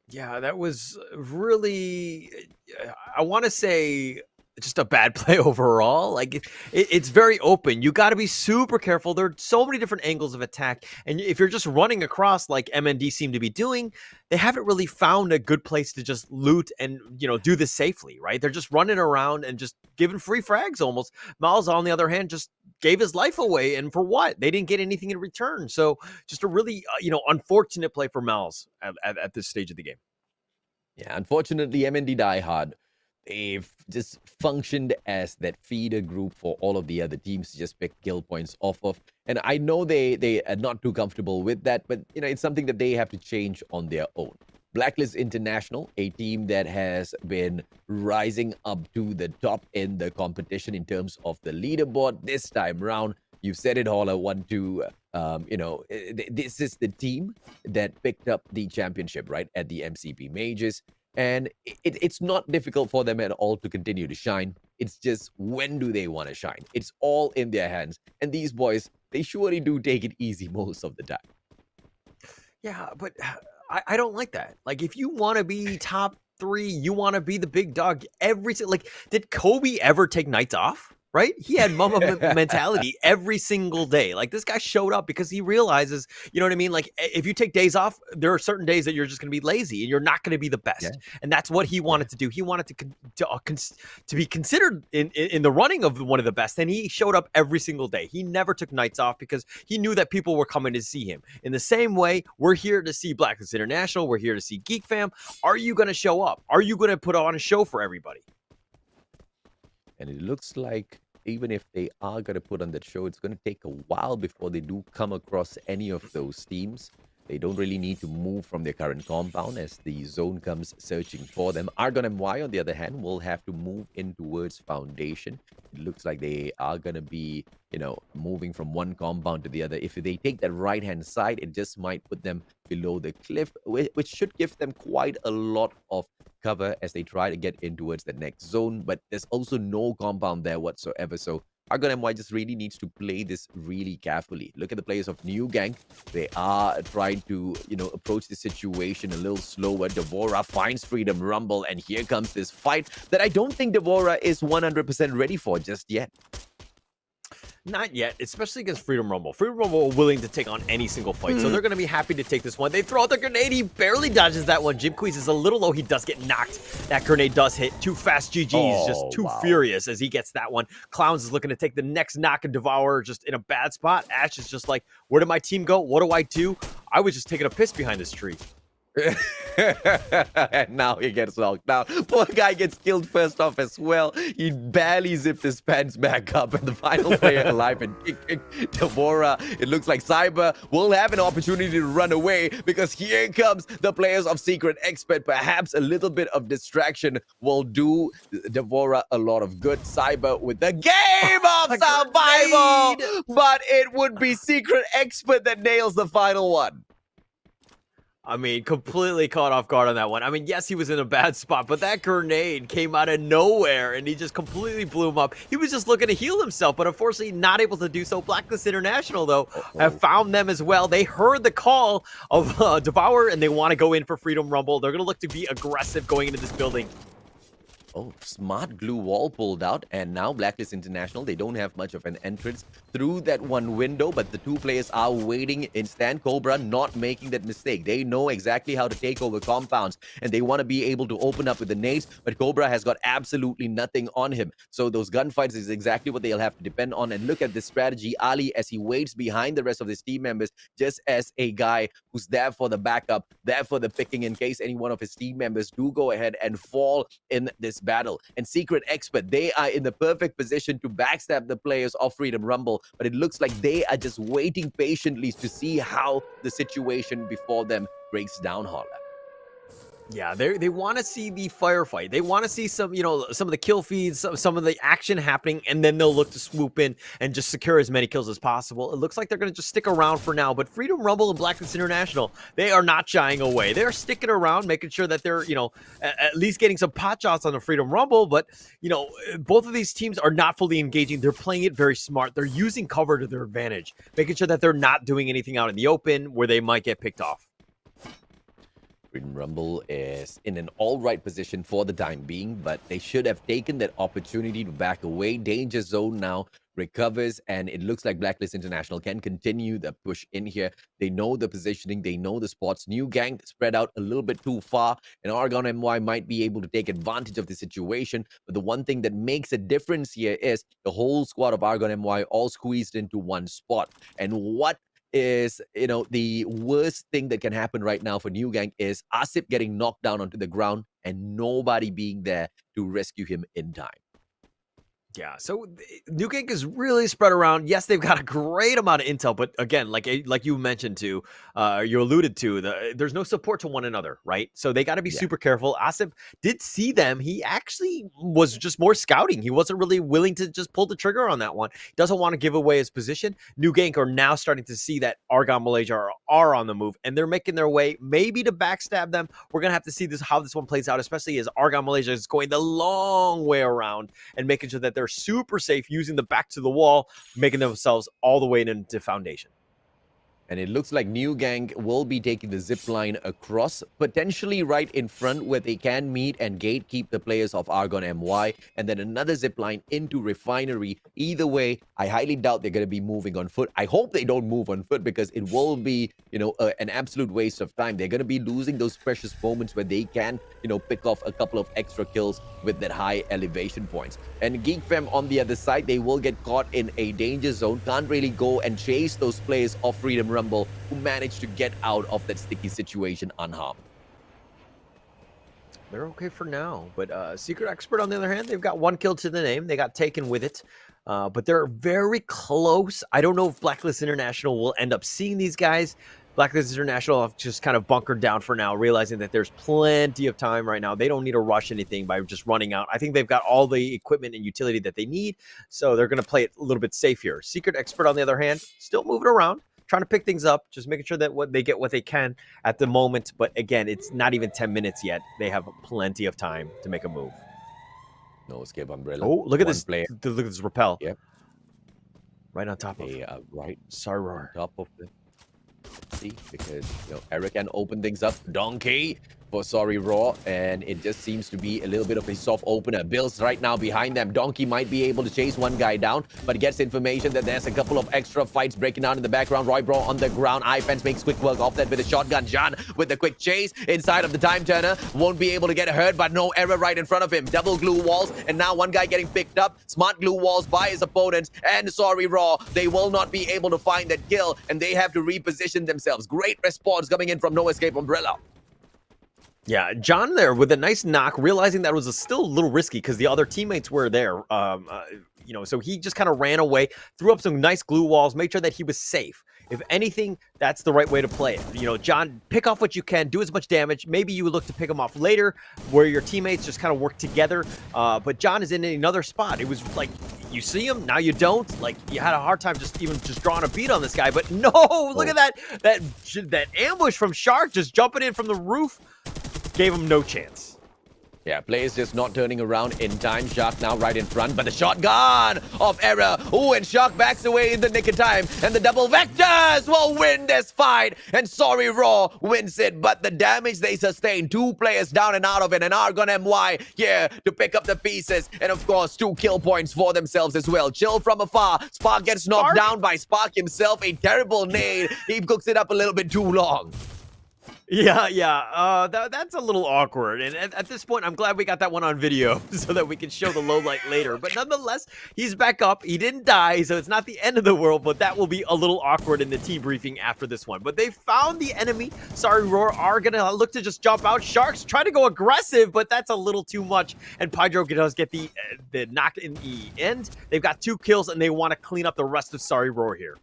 Yeah, that was really, I want to say, just a bad play overall. Like it's very open. You got to be super careful. There are so many different angles of attack, and if you're just running across like MND seem to be doing, they haven't really found a good place to just loot and, you know, do this safely, right? They're just running around and just giving free frags almost. Miles, on the other hand, just gave his life away, and for what? They didn't get anything in return. So just a really unfortunate play for Miles at this stage of the game. Yeah, unfortunately, MND Diehard, they've just functioned as that feeder group for all of the other teams to just pick kill points off of. And I know they are not too comfortable with that, but, you know, it's something that they have to change on their own. Blacklist International, a team that has been rising up to the top in the competition in terms of the leaderboard this time round. You've said it all. I want to, this is the team that picked up the championship, right, at the MCP Majors. And it's not difficult for them at all to continue to shine. It's just, when do they want to shine? It's all in their hands. And these boys, they surely do take it easy most of the time. Yeah, but I don't like that. Like, if you want to be top 3, you want to be the big dog. Did Kobe ever take nights off? Right? He had mama mentality every single day. Like, this guy showed up because he realizes, you know what I mean? Like, if you take days off, there are certain days that you're just going to be lazy and you're not going to be the best. Yeah. And that's what he wanted to do. He wanted to be considered in the running of one of the best. And he showed up every single day. He never took nights off because he knew that people were coming to see him. In the same way, we're here to see Blacklist International. We're here to see Geek Fam. Are you going to show up? Are you going to put on a show for everybody? And it looks like, even if they are going to put on that show, it's going to take a while before they do come across any of those teams. They don't really need to move from their current compound as the zone comes searching for them. Argon MY, on the other hand, will have to move in towards Foundation. It looks like they are going to be, you know, moving from one compound to the other. If they take that right-hand side, it just might put them below the cliff, which should give them quite a lot of cover as they try to get in towards the next zone. But there's also no compound there whatsoever. So Argon MY just really needs to play this really carefully. Look at the players of New Gang. They are trying to, you know, approach the situation a little slower. Devora finds Freedom Rumble, and here comes this fight that I don't think Devora is 100% ready for just yet. Not yet, especially against Freedom Rumble. Freedom Rumble are willing to take on any single fight, so they're going to be happy to take this one. They throw out the grenade. He barely dodges that one. Jim Queez is a little low. He does get knocked. That grenade does hit. Too fast. GG is just too furious as he gets that one. Clowns is looking to take the next knock and Devour just in a bad spot. Ash is just like, where did my team go? What do? I was just taking a piss behind this tree. And now he gets knocked down. Poor guy gets killed first off as well. He barely zipped his pants back up, and the final player alive and kicking Devora. It looks like Cyber will have an opportunity to run away, because here comes the players of Secret Expert. Perhaps a little bit of distraction will do Devora a lot of good. Cyber with the game of survival, but it would be Secret Expert that nails the final one. I mean, completely caught off guard on that one. I mean, yes, he was in a bad spot, but that grenade came out of nowhere, and he just completely blew him up. He was just looking to heal himself, but unfortunately not able to do so. Blacklist International, though, have found them as well. They heard the call of Devour, and they want to go in for Freedom Rumble. They're going to look to be aggressive going into this building. Oh, smart glue wall pulled out, and now Blacklist International, they don't have much of an entrance through that one window, but the two players are waiting in stand. Cobra not making that mistake. They know exactly how to take over compounds, and they want to be able to open up with the nades, but Cobra has got absolutely nothing on him. So those gunfights is exactly what they'll have to depend on. And look at this strategy. Ali, as he waits behind the rest of his team members, just as a guy who's there for the backup, there for the picking in case any one of his team members do go ahead and fall in this battle. And Secret Expert, they are in the perfect position to backstab the players of Freedom Rumble, but it looks like they are just waiting patiently to see how the situation before them breaks down, Holla. Yeah, they want to see the firefight. They want to see some, some of the kill feeds, some of the action happening, and then they'll look to swoop in and just secure as many kills as possible. It looks like they're going to just stick around for now, but Freedom Rumble and Blacklist International, they are not shying away. They're sticking around, making sure that they're, at least getting some pot shots on the Freedom Rumble, but, both of these teams are not fully engaging. They're playing it very smart. They're using cover to their advantage, making sure that they're not doing anything out in the open where they might get picked off. Freedom Rumble is in an all-right position for the time being, but they should have taken that opportunity to back away. Danger Zone now recovers, and it looks like Blacklist International can continue the push in here. They know the positioning, they know the spots. New Gang spread out a little bit too far, and Argon MY might be able to take advantage of the situation. But the one thing that makes a difference here is the whole squad of Argon MY all squeezed into one spot. And what is, the worst thing that can happen right now for New Gang is Asip getting knocked down onto the ground and nobody being there to rescue him in time. Yeah, so New Gang is really spread around. Yes, they've got a great amount of intel, but again, like you mentioned to, you alluded to, there's no support to one another, right? So they got to be super careful. Asip did see them. He actually was just more scouting. He wasn't really willing to just pull the trigger on that one. He doesn't want to give away his position. New Gang are now starting to see that Argon Malaysia are on the move, and they're making their way maybe to backstab them. We're going to have to see how this one plays out, especially as Argon Malaysia is going the long way around and making sure that they're super safe using the back to the wall, making themselves all the way into foundation. And it looks like New Gang will be taking the zip line across, potentially right in front where they can meet and gatekeep the players of Argon MY, and then another zip line into Refinery. Either way, I highly doubt they're going to be moving on foot. I hope they don't move on foot, because it will be, an absolute waste of time. They're going to be losing those precious moments where they can, pick off a couple of extra kills with that high elevation points. And Geek Fam on the other side, they will get caught in a danger zone. Can't really go and chase those players of Freedom Rumble who managed to get out of that sticky situation unharmed. They're okay for now, but Secret Expert, on the other hand, they've got one kill to the name. They got taken with it, but they're very close. I don't know if Blacklist International will end up seeing these guys. Blacklist International have just kind of bunkered down for now, realizing that there's plenty of time right now. They don't need to rush anything by just running out. I think they've got all the equipment and utility that they need, so they're going to play it a little bit safe here. Secret Expert, on the other hand, still moving around, trying to pick things up, just making sure that they get what they can at the moment. But again, it's not even 10 minutes yet. They have plenty of time to make a move. No escape umbrella. Oh, look at this. Player. Look at this rappel. Yep. Right on top of it. Right. Sorry, On top of the... See, because Eric can open things up. Donkey for Sorry Raw, and it just seems to be a little bit of a soft opener. Bill's right now behind them. Donkey might be able to chase one guy down, but gets information that there's a couple of extra fights breaking out in the background. Roy Bro on the ground. iFence makes quick work of that with a shotgun. John with the quick chase inside of the time turner. Won't be able to get hurt, but no error right in front of him. Double glue walls, and now one guy getting picked up. Smart glue walls by his opponents, and Sorry Raw, they will not be able to find that kill, and they have to reposition themselves. Great response coming in from No Escape Umbrella. Yeah, John there with a nice knock, realizing that it was still a little risky because the other teammates were there. So he just kind of ran away, threw up some nice glue walls, made sure that he was safe. If anything, that's the right way to play it. John, pick off what you can, do as much damage. Maybe you would look to pick him off later, where your teammates just kind of work together. But John is in another spot. It was like you see him, now you don't. Like you had a hard time just drawing a beat on this guy. But no, look at that ambush from Shark just jumping in from the roof. Gave him no chance. Yeah, players just not turning around in time. Shark now right in front, but the shotgun of Error. Ooh, and Shark backs away in the nick of time. And the double vectors will win this fight. And Sorry Raw wins it, but the damage they sustain. 2 players down and out of it. And Argon MY here to pick up the pieces. And of course, 2 kill points for themselves as well. Chill from afar. Spark gets knocked down by Spark himself. A terrible nade. He cooks it up a little bit too long. Yeah. That's a little awkward. And at this point, I'm glad we got that one on video so that we can show the low light later. But nonetheless, he's back up. He didn't die, so it's not the end of the world, but that will be a little awkward in the team briefing after this one. But they found the enemy. Sorry, Roar are going to look to just jump out. Sharks try to go aggressive, but that's a little too much. And Pydro does get the knock in the end. They've got 2 kills, and they want to clean up the rest of Sorry Roar here.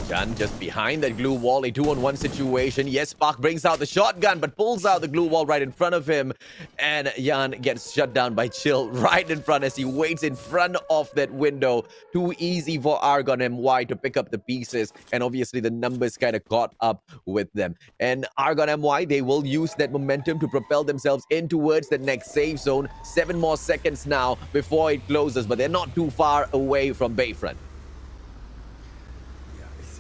John just behind that glue wall, a 2-on-1 situation. Yes, Spark brings out the shotgun, but pulls out the glue wall right in front of him. And Jan gets shut down by Chill right in front as he waits in front of that window. Too easy for Argon MY to pick up the pieces. And obviously the numbers kind of caught up with them. And Argon MY, they will use that momentum to propel themselves in towards the next safe zone. 7 more seconds now before it closes, but they're not too far away from Bayfront.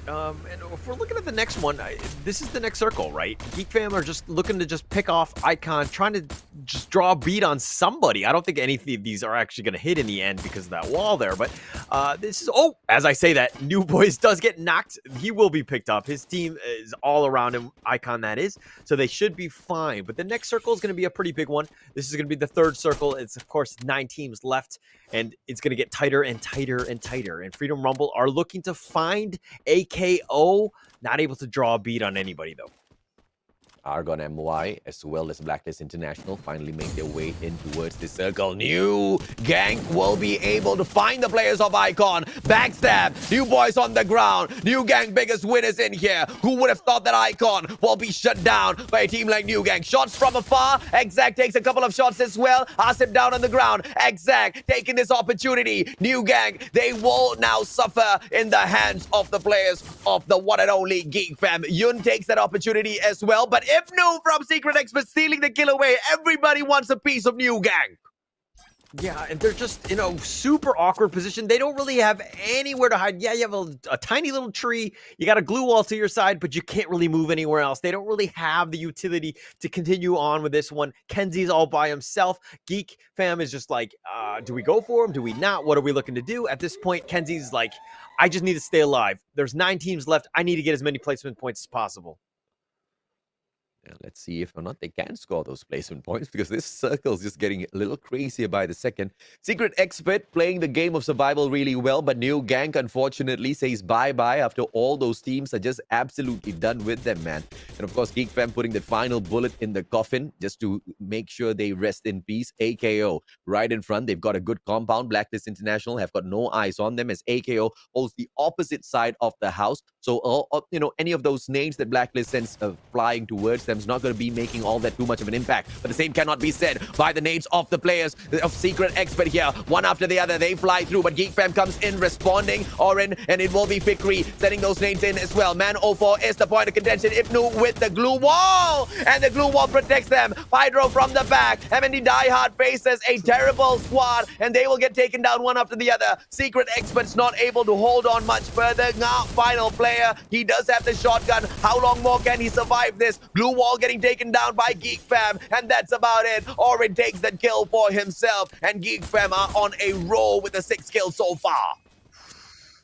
And if we're looking at the next one, this is the next circle, right? Geek Fam are just looking to just pick off Icon, trying to just draw a beat on somebody. I don't think any of these are actually going to hit in the end because of that wall there. But this is, as I say that, New Boys does get knocked. He will be picked up. His team is all around him, Icon that is. So they should be fine. But the next circle is going to be a pretty big one. This is going to be the 3rd circle. It's, of course, 9 teams left. And it's going to get tighter and tighter and tighter. And Freedom Rumble are looking to find AKO. Not able to draw a beat on anybody, though. Argon MY as well as Blacklist International finally make their way in towards the circle. New Gang will be able to find the players of Icon. Backstab. New Boys on the ground. New Gang biggest winners in here. Who would have thought that Icon will be shut down by a team like New Gang? Shots from afar. Exact takes a couple of shots as well. Asip down on the ground. Exact taking this opportunity. New Gang, they will now suffer in the hands of the players of the one and only Geek Fam. Yun takes that opportunity as well, but Ifnu from Secret Expert stealing the kill away. Everybody wants a piece of New Gang. Yeah, and they're just in a super awkward position. They don't really have anywhere to hide. Yeah, you have a tiny little tree. You got a glue wall to your side, but you can't really move anywhere else. They don't really have the utility to continue on with this one. Kenzie's all by himself. Geek Fam is just like, do we go for him? Do we not? What are we looking to do? At this point, Kenzie's like, I just need to stay alive. There's 9 teams left. I need to get as many placement points as possible. Let's see if or not they can score those placement points, because this circle is just getting a little crazier by the second. Secret Expert playing the game of survival really well, but New Gang unfortunately says bye-bye after all those teams are just absolutely done with them, man. And of course, Geek Fam putting that final bullet in the coffin just to make sure they rest in peace. AKO right in front. They've got a good compound. Blacklist International have got no eyes on them as AKO holds the opposite side of the house. So, any of those nades that Blacklist sends flying towards them is not going to be making all that too much of an impact. But the same cannot be said by the nades of the players of Secret Expert here. One after the other, they fly through, but Geek Fam comes in responding. Orin, and it will be Fikri sending those nades in as well. Man 04 is the point of contention. Ifnu with the glue wall, and the glue wall protects them. Hydro from the back. MND Diehard faces a terrible squad, and they will get taken down one after the other. Secret Expert's not able to hold on much further. Now, final player, he does have the shotgun. How long more can he survive this? Glue wall getting taken down by Geek Fam, and that's about it. Orin takes that kill for himself, and Geek Fam are on a roll with the 6 kills so far.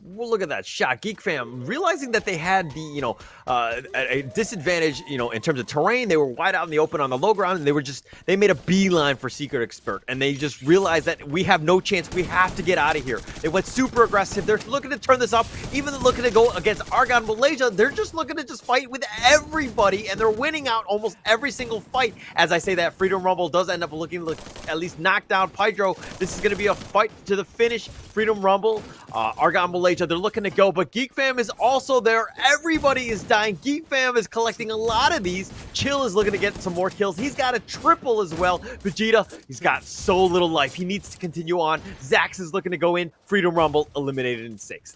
Well, look at that shot. Geek Fam realizing that they had the, a disadvantage, in terms of terrain. They were wide out in the open on the low ground, and they made a beeline for Secret Expert, and they just realized that we have no chance. We have to get out of here. They went super aggressive. They're looking to turn this up, even looking to go against Argon Malaysia. They're just looking to just fight with everybody, and they're winning out almost every single fight. As I say that, Freedom Rumble does end up looking at least knocked down Pydro. This is going to be a fight to the finish. Freedom Rumble, Argon Malaysia, they're looking to go, but Geek Fam is also there. Everybody is dying. Geek Fam is collecting a lot of these. Chill is looking to get some more kills. He's got a triple as well. Vegeta, he's got so little life. He needs to continue on. Zax is looking to go in. Freedom Rumble eliminated in 6th.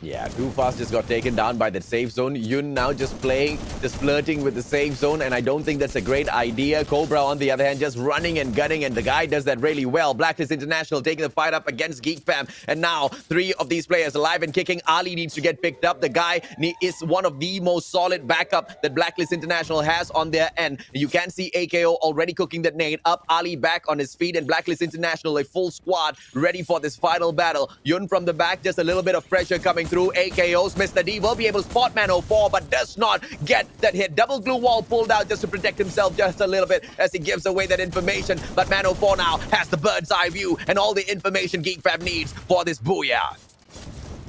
Yeah, Too Fast just got taken down by that safe zone. Yun now just flirting with the safe zone, and I don't think that's a great idea. Cobra, on the other hand, just running and gunning, and the guy does that really well. Blacklist International taking the fight up against Geek Fam, and now 3 of these players alive and kicking. Ali needs to get picked up. The guy is one of the most solid backup that Blacklist International has on their end. You can see AKO already cooking that nade up. Ali back on his feet, and Blacklist International, a full squad, ready for this final battle. Yun from the back, just a little bit of pressure coming through. AKOs, Mr. D will be able to spot Man04, but does not get that hit. Double glue wall pulled out just to protect himself just a little bit as he gives away that information. But Man04 now has the bird's eye view and all the information Geek Fam needs for this booyah.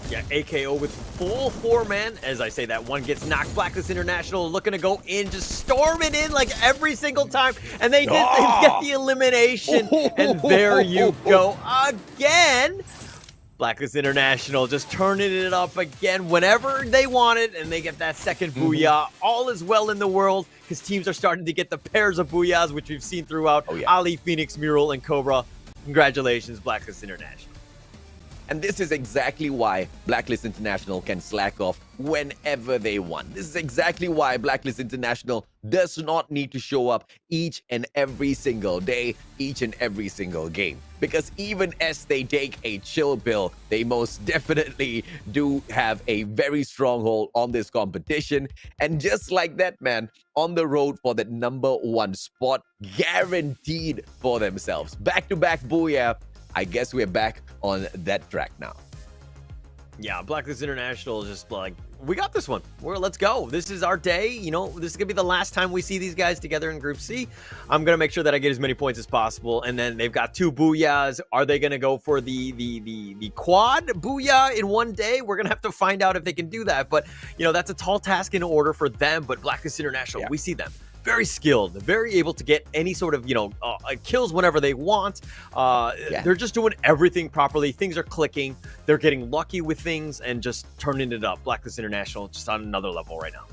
Yeah, AKO with full 4-man. As I say, that one gets knocked. Blacklist International looking to go in, just storming in like every single time. And they get the elimination. And there you go again. Blacklist International just turning it up again whenever they want it, and they get that second booyah. All is well in the world because teams are starting to get the pairs of booyahs, which we've seen throughout. Ali, Phoenix, Mural, and Cobra. Congratulations, Blacklist International. And this is exactly why Blacklist International can slack off whenever they want. This is exactly why Blacklist International does not need to show up each and every single day, each and every single game. Because even as they take a chill pill, they most definitely do have a very strong hold on this competition. And just like that, man, on the road for that #1 spot, guaranteed for themselves. Back-to-back booyah. I guess we're back on that track now. Yeah, Blacklist International is just like, we got this one. Let's go. This is our day. This is going to be the last time we see these guys together in Group C. I'm going to make sure that I get as many points as possible. And then they've got 2 booyahs. Are they going to go for the quad booyah in one day? We're going to have to find out if they can do that. But, that's a tall task in order for them. But Blacklist International, we see them. Very skilled, very able to get any sort of, kills whenever they want. They're just doing everything properly. Things are clicking. They're getting lucky with things and just turning it up. Blacklist International just on another level right now.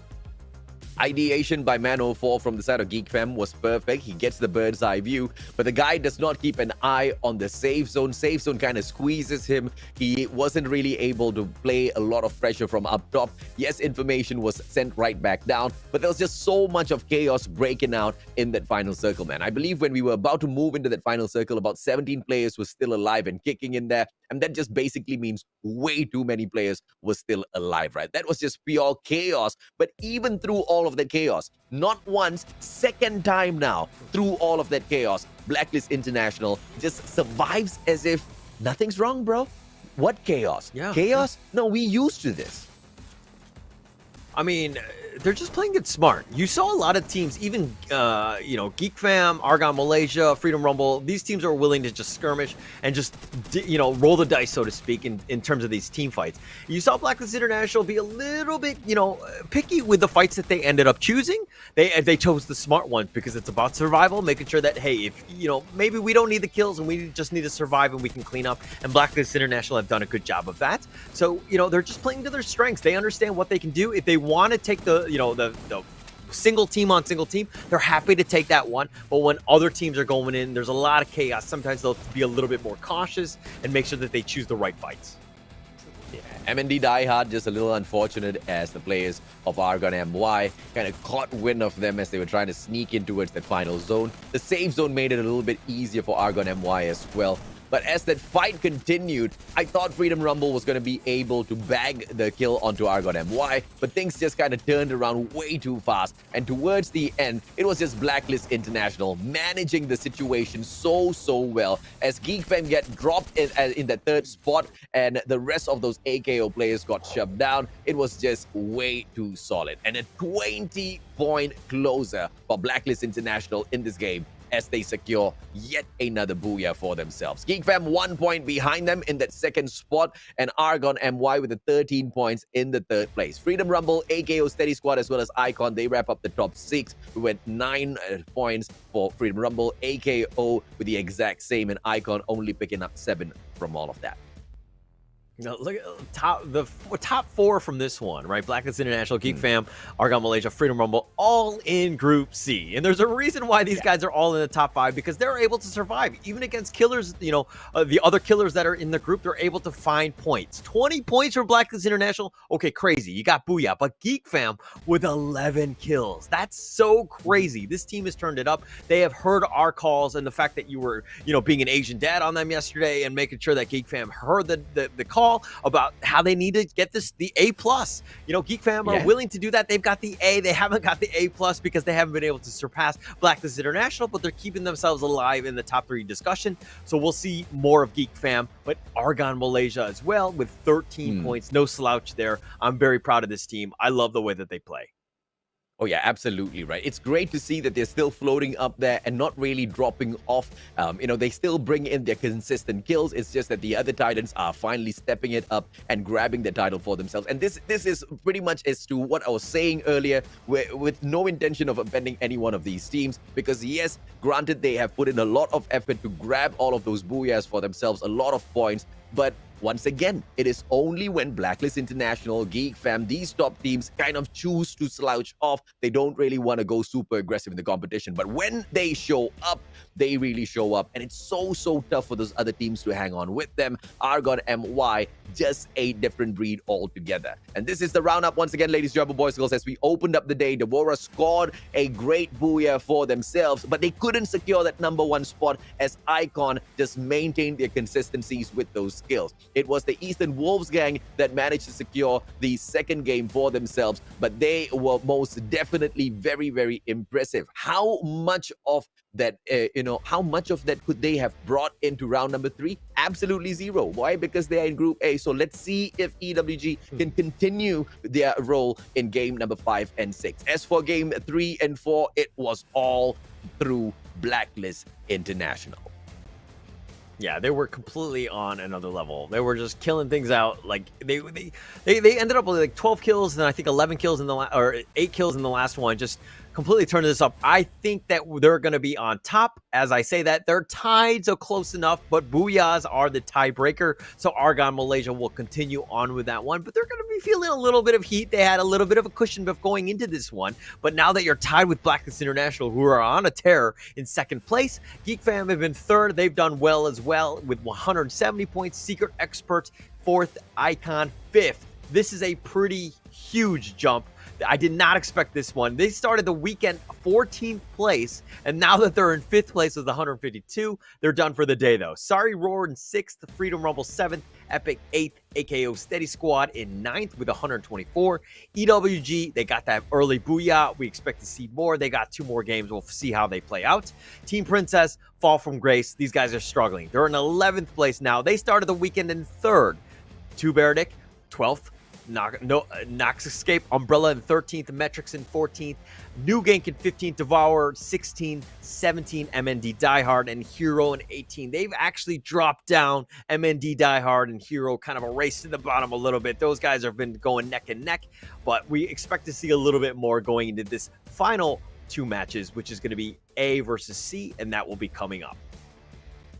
Ideation by Man04 from the side of Geek Fam was perfect. He gets the bird's eye view, but the guy does not keep an eye on the safe zone. Safe zone kind of squeezes him. He wasn't really able to play a lot of pressure from up top. Yes, information was sent right back down, but there was just so much of chaos breaking out in that final circle, man. I believe when we were about to move into that final circle, about 17 players were still alive and kicking in there. And that just basically means way too many players were still alive, right? That was just pure chaos. But even through all of that chaos, not once, second time now, through all of that chaos, Blacklist International just survives as if nothing's wrong, bro. What chaos? Chaos? No, we used to this. I mean, they're just playing it smart. You saw a lot of teams, even, Geek Fam, Argon Malaysia, Freedom Rumble. These teams are willing to just skirmish and just, roll the dice, so to speak, in terms of these team fights. You saw Blacklist International be a little bit, picky with the fights that they ended up choosing. They chose the smart ones because it's about survival, making sure that, hey, if, maybe we don't need the kills and we just need to survive and we can clean up. And Blacklist International have done a good job of that. So, they're just playing to their strengths. They understand what they can do. If they want to take the single team on single team, they're happy to take that one. But when other teams are going in, there's a lot of chaos. Sometimes they'll be a little bit more cautious and make sure that they choose the right fights. Yeah, MND Die Hard just a little unfortunate as the players of Argon MY kind of caught wind of them as they were trying to sneak in towards that final zone. The safe zone made it a little bit easier for Argon MY as well. But as that fight continued, I thought Freedom Rumble was going to be able to bag the kill onto Argon MY, but things just kind of turned around way too fast. And towards the end, it was just Blacklist International managing the situation so well, as GeekFam get dropped in the third spot, and the rest of those AKO players got shoved down. It was just way too solid. And a 20-point closer for Blacklist International in this game, as they secure yet another booyah for themselves. GeekFam 1 point behind them in that second spot, and Argon MY with the 13 points in the third place. Freedom Rumble, AKO Steady Squad, as well as Icon, they wrap up the top 6 with 9 points for Freedom Rumble, AKO with the exact same, and Icon only picking up 7 from all of that. Now, look at the top 4 from this one, right? Blacklist International, Geek Fam, Argon Malaysia, Freedom Rumble, all in Group C. And there's a reason why these guys are all in the top 5, because they're able to survive. Even against killers, you know, the other killers that are in the group, they're able to find points. 20 points from Blacklist International. Okay, crazy. You got Booyah. But Geek Fam with 11 kills. That's so crazy. This team has turned it up. They have heard our calls, and the fact that you were, you know, being an Asian dad on them yesterday and making sure that Geek Fam heard the call about how they need to get the A+. You know, Geek Fam are willing to do that. They've got the A. They haven't got the A+ because they haven't been able to surpass Blacklist International, but they're keeping themselves alive in the top 3 discussion. So we'll see more of Geek Fam, but Argon Malaysia as well with 13 points. No slouch there. I'm very proud of this team. I love the way that they play. Oh yeah, absolutely right. It's great to see that they're still floating up there and not really dropping off. You know, they still bring in their consistent kills. It's just that the other Titans are finally stepping it up and grabbing the title for themselves. And this is pretty much as to what I was saying earlier, with no intention of offending any one of these teams. Because yes, granted, they have put in a lot of effort to grab all of those booyahs for themselves, a lot of points, but once again, it is only when Blacklist International, Geek Fam, these top teams kind of choose to slouch off. They don't really want to go super aggressive in the competition. But when they show up, they really show up. And it's so tough for those other teams to hang on with them. Argon MY, just a different breed altogether. And this is the roundup once again, ladies, gentlemen, boys and girls. As we opened up the day, Devora scored a great booyah for themselves, but they couldn't secure that #1 spot, as Icon just maintained their consistencies with those skills. It was the Eastern Wolves gang that managed to secure the second game for themselves, but they were most definitely very impressive. How much of that, how much of that could they have brought into round number 3? Absolutely zero. Why? Because they are in Group A. So let's see if EWG can continue their role in game number 5 and 6. As for game 3 and 4, it was all through Blacklist International. Yeah, they were completely on another level. They were just killing things out. Like they ended up with like 12 kills and I think 11 kills in the or 8 kills in the last one. Just completely turning this up. I think that they're going to be on top. As I say that, they're tied, so close enough, but booyahs are the tiebreaker. So Argon Malaysia will continue on with that one, but they're going to be feeling a little bit of heat. They had a little bit of a cushion of going into this one, but now that you're tied with Blacklist International, who are on a tear in second place, Geek Fam have been third. They've done well as well with 170 points. Secret Experts fourth, Icon fifth. This is a pretty huge jump. I did not expect this one. They started the weekend 14th place, and now that they're in 5th place with 152, they're done for the day, though. Sorry Roar in 6th, Freedom Rumble 7th, Epic 8th, AKO Steady Squad in 9th with 124. EWG, they got that early booyah. We expect to see more. They got 2 more games. We'll see how they play out. Team Princess, Fall from Grace. These guys are struggling. They're in 11th place now. They started the weekend in 3rd. 2 Beredict, 12th. Nox Escape, Umbrella in 13th, Metrics in 14th, New Gank in 15th, Devour 16th, 17th, MND Diehard, and Hero in 18th. They've actually dropped down. MND Diehard and Hero kind of a race to the bottom a little bit. Those guys have been going neck and neck, but we expect to see a little bit more going into this final 2 matches, which is going to be A versus C, and that will be coming up.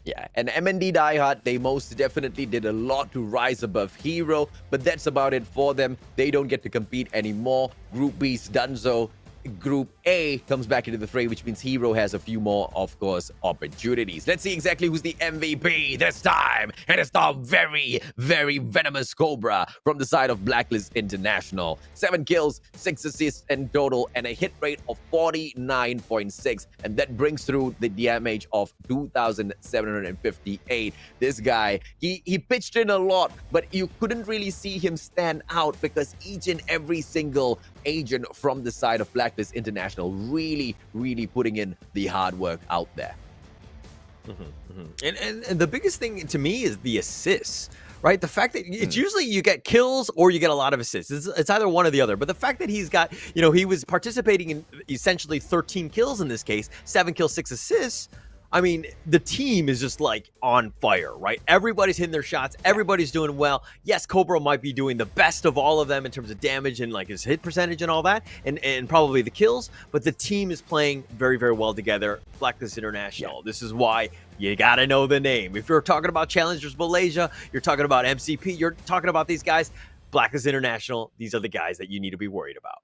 Yeah, and MND Diehard, they most definitely did a lot to rise above Hero, but that's about it for them. They don't get to compete anymore. Group B's done so. Group A comes back into the fray, which means Hero has a few more, of course, opportunities. Let's see exactly who's the MVP this time. And it's the very, very venomous Cobra from the side of Blacklist International. 7 kills, 6 assists in total, and a hit rate of 49.6. And that brings through the damage of 2,758. This guy, he pitched in a lot, but you couldn't really see him stand out because each and every single agent from the side of Blacklist International really putting in the hard work out there. And the biggest thing to me is the assists, right? The fact that it's usually you get kills or you get a lot of assists. It's either one or the other. But the fact that he's got, he was participating in essentially 13 kills in this case, 7 kills, 6 assists. I mean, the team is just like on fire, right? Everybody's hitting their shots. Everybody's doing well. Yes, Cobra might be doing the best of all of them in terms of damage and like his hit percentage and all that, and probably the kills. But the team is playing very, very well together. Blacklist International. This is why you got to know the name. If you're talking about Challengers Malaysia, you're talking about MCP, you're talking about these guys, Blacklist International, these are the guys that you need to be worried about.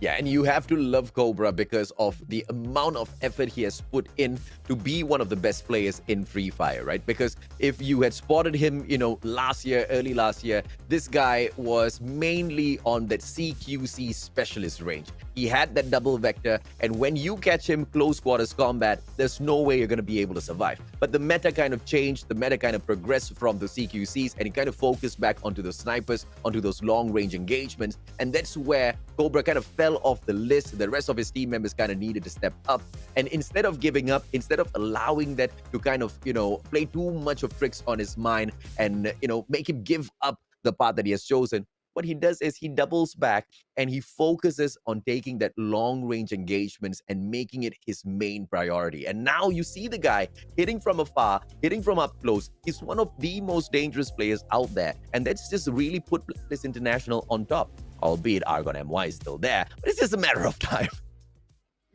Yeah, and you have to love Cobra because of the amount of effort he has put in to be one of the best players in Free Fire, right? Because if you had spotted him, early last year, this guy was mainly on that CQC specialist range. He had that double vector, and when you catch him close quarters combat, there's no way you're going to be able to survive. But the meta kind of changed, the meta kind of progressed from the CQCs, and he kind of focused back onto the snipers, onto those long-range engagements, and that's where Cobra kind of fell off the list. The rest of his team members kind of needed to step up, and instead of giving up, instead of allowing that to kind of, play too much of tricks on his mind and, make him give up the path that he has chosen, what he does is he doubles back and he focuses on taking that long-range engagements and making it his main priority. And now you see the guy hitting from afar, hitting from up close. He's one of the most dangerous players out there. And that's just really put Blacklist International on top. Albeit Argon MY is still there, but it's just a matter of time.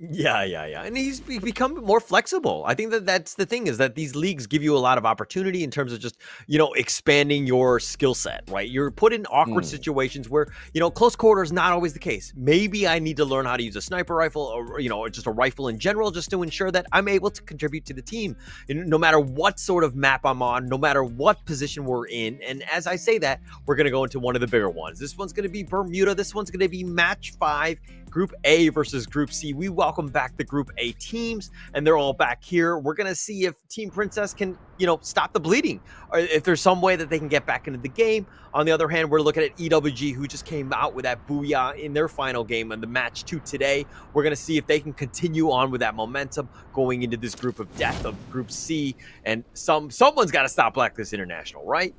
Yeah. And he's become more flexible. I think that's the thing, is that these leagues give you a lot of opportunity in terms of just, expanding your skill set, right? You're put in awkward situations where, close quarter is not always the case. Maybe I need to learn how to use a sniper rifle or just a rifle in general, just to ensure that I'm able to contribute to the team, no matter what sort of map I'm on, no matter what position we're in. And as I say that, we're going to go into one of the bigger ones. This one's going to be Bermuda. This one's going to be match 5. Group A versus Group C. We welcome back the Group A teams, and they're all back here. We're going to see if Team Princess can, stop the bleeding, or if there's some way that they can get back into the game. On the other hand, we're looking at EWG, who just came out with that booyah in their final game in the match 2 today. We're going to see if they can continue on with that momentum going into this group of death of Group C, and someone's got to stop Blacklist International, right?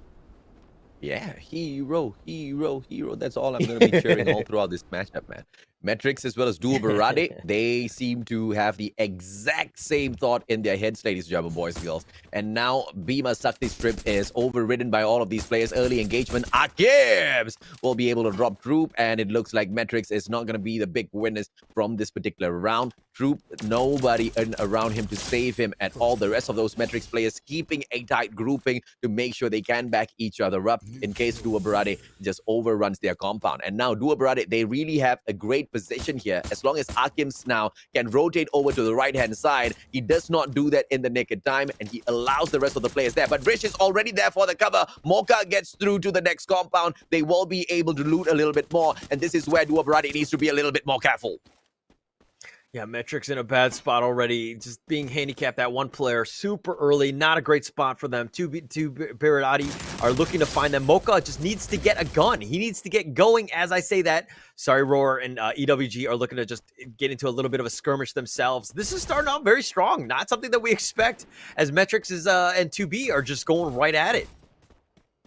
Yeah, hero. That's all I'm going to be cheering all throughout this matchup, man. Metrics as well as Duo Barade, they seem to have the exact same thought in their heads, ladies and gentlemen, boys and girls. And now Bhima Sakti's trip is overridden by all of these players. Early engagement, Akibs will be able to drop Troop, and it looks like Metrics is not going to be the big winners from this particular round. Troop, nobody around him to save him at all. The rest of those Metrics players keeping a tight grouping to make sure they can back each other up in case Duo Barade just overruns their compound. And now Duo Barade, they really have a great position here. As long as Akims now can rotate over to the right-hand side, he does not do that in the nick of time, and he allows the rest of the players there. But Brish is already there for the cover. Mocha gets through to the next compound. They will be able to loot a little bit more, and this is where Duo Barade needs to be a little bit more careful. Yeah, Metrics in a bad spot already, just being handicapped that one player super early. Not a great spot for them. Two Biradati are looking to find them. Mocha just needs to get a gun. He needs to get going. As I say that, Sorry Roar and EWG are looking to just get into a little bit of a skirmish themselves. This is starting out very strong. Not something that we expect, as Metrics is and 2B are just going right at it.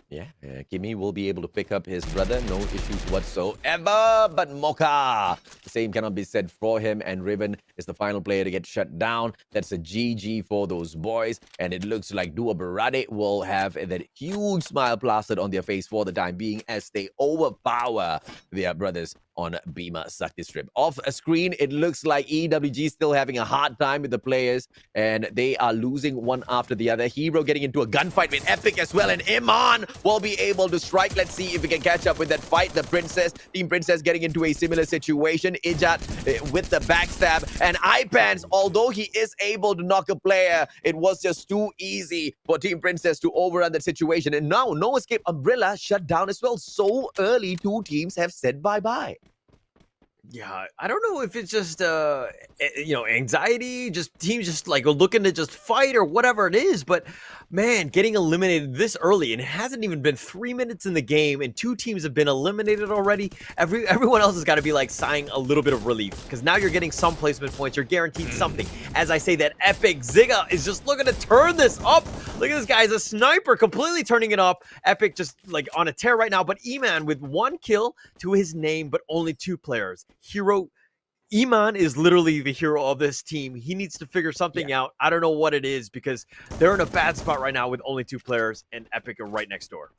Yeah, Kimmy will be able to pick up his brother, no issues whatsoever. But Mocha, the same cannot be said for him. And Ribbon is the final player to get shut down. That's a GG for those boys. And it looks like Duo Barade will have that huge smile plastered on their face for the time being as they overpower their brothers on Bima Sakti Strip. Off a screen, it looks like EWG still having a hard time with the players, and they are losing one after the other. Hero getting into a gunfight with Epic as well, and Iman will be able to strike. Let's see if we can catch up with that fight. The Team Princess getting into a similar situation. Ijat with the backstab, and Ipans, although he is able to knock a player, it was just too easy for Team Princess to overrun that situation. And now, No Escape Umbrella shut down as well. So early, two teams have said bye-bye. Yeah, I don't know if it's just anxiety, just teams just like looking to just fight or whatever it is, but man, getting eliminated this early, and it hasn't even been 3 minutes in the game, and two teams have been eliminated already. Everyone else has got to be like sighing a little bit of relief, because now you're getting some placement points, you're guaranteed something. As I say that, Epic Zigga is just looking to turn this up. Look at this guy, he's a sniper, completely turning it up. Epic just like on a tear right now, but Eman with 1 kill to his name, but only 2 players. Hero Iman is literally the hero of this team. He needs to figure something out. I don't know what it is, because they're in a bad spot right now with only 2 players, and Epic are right next door.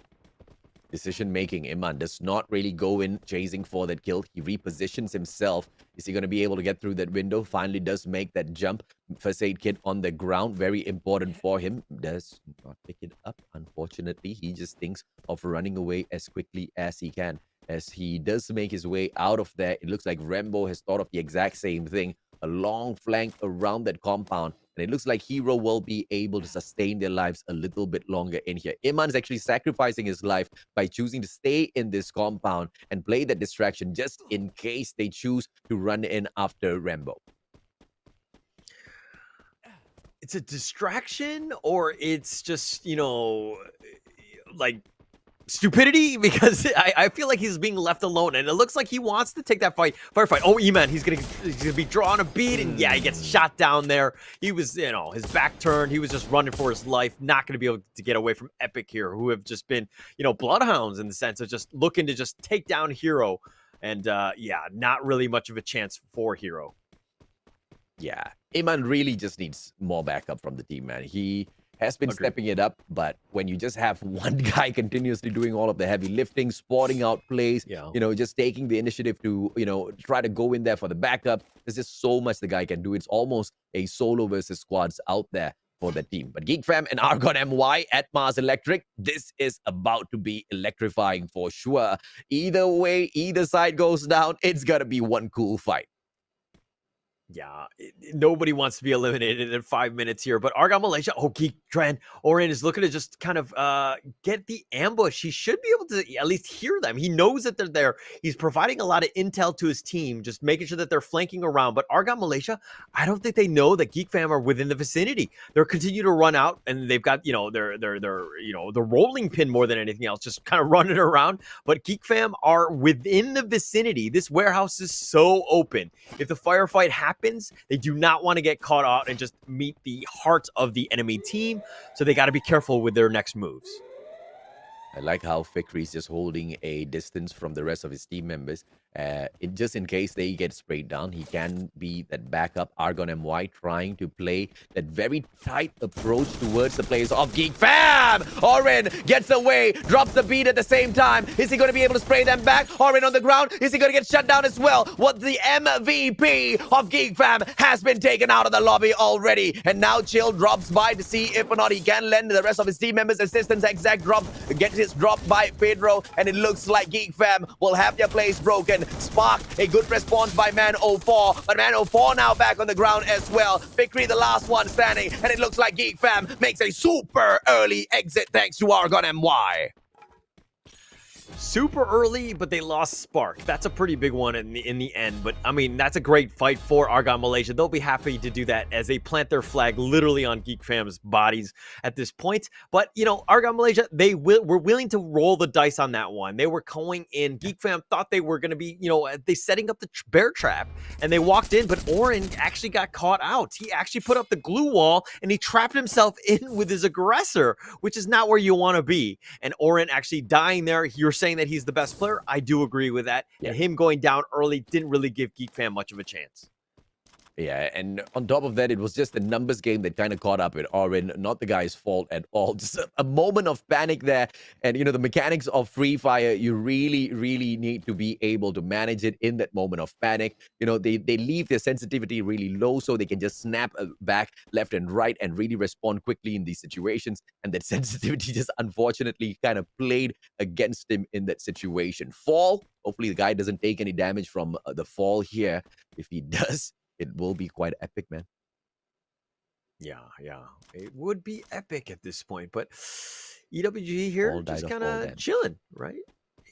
Decision making. Iman does not really go in chasing for that kill. He repositions himself. Is he going to be able to get through that window? Finally does make that jump. First aid kit on the ground. Very important for him. Does not pick it up. Unfortunately, he just thinks of running away as quickly as he can. As he does make his way out of there, it looks like Rembo has thought of the exact same thing. A long flank around that compound. And it looks like Hero will be able to sustain their lives a little bit longer in here. Iman is actually sacrificing his life by choosing to stay in this compound and play that distraction just in case they choose to run in after Rembo. It's a distraction, or it's just, like stupidity, because I feel like he's being left alone, and it looks like he wants to take that firefight. Oh, Eman, he's gonna be drawing a beat, and yeah, he gets shot down there. He was, his back turned. He was just running for his life, not gonna be able to get away from Epic here, who have just been, bloodhounds in the sense of just looking to just take down Hero, and not really much of a chance for Hero. Yeah, Iman really just needs more backup from the team, man. He has been stepping it up, but when you just have one guy continuously doing all of the heavy lifting, spotting out plays, just taking the initiative to, try to go in there for the backup, there's just so much the guy can do. It's almost a solo versus squads out there for the team. But Geek Fam and Argon MY at Mars Electric, this is about to be electrifying for sure. Either way, either side goes down, it's gonna be one cool fight. Yeah, nobody wants to be eliminated in 5 minutes here, but Argon Malaysia, Geek Tran, Orin is looking to just kind of get the ambush. He should be able to at least hear them. He knows that they're there. He's providing a lot of intel to his team, just making sure that they're flanking around. But Argon Malaysia, I don't think they know that Geek Fam are within the vicinity. They're continuing to run out, and they've got, the rolling pin more than anything else, just kind of running around. But Geek Fam are within the vicinity. This warehouse is so open. If the firefight happens, they do not want to get caught out and just meet the heart of the enemy team, so they got to be careful with their next moves. I like how Fikri is just holding a distance from the rest of his team members. Just in case they get sprayed down, he can be that backup. Argon MY trying to play that very tight approach towards the players of Geek Fam. Orin gets away, drops the beat at the same time. Is he going to be able to spray them back? Orin on the ground. Is he going to get shut down as well? What the MVP of Geek Fam has been taken out of the lobby already. And now Chill drops by to see if or not he can lend the rest of his team members assistance. Exact drop gets his drop by Pedro. And it looks like Geek Fam will have their place broken. Spark, a good response by Man 04, but Man 04 now back on the ground as well. Fikri, the last one standing, and it looks like Geek Fam makes a super early exit thanks to Argon MY. Super early, but they lost Spark. That's a pretty big one in the end. But I mean, that's a great fight for Argon Malaysia. They'll be happy to do that as they plant their flag literally on Geek Fam's bodies at this point. But Argon Malaysia, were willing to roll the dice on that one. They were going in. Geek Fam thought they were going to be, they setting up the bear trap, and they walked in. But Orin actually got caught out. He actually put up the glue wall, and he trapped himself in with his aggressor, which is not where you want to be. And Orin actually dying there. You're saying that he's the best player. I do agree with that. Yeah. And him going down early didn't really give Geek Fam much of a chance. Yeah, and on top of that, it was just the numbers game that kind of caught up with Orin, not the guy's fault at all. Just a moment of panic there. And, the mechanics of Free Fire, you really, really need to be able to manage it in that moment of panic. They leave their sensitivity really low so they can just snap back left and right and really respond quickly in these situations. And that sensitivity just unfortunately kind of played against him in that situation. Fall, hopefully the guy doesn't take any damage from the fall here. If he does, it will be quite epic, man. Yeah. It would be epic at this point, but EWG here All died just of kind fall of damage. chilling, right?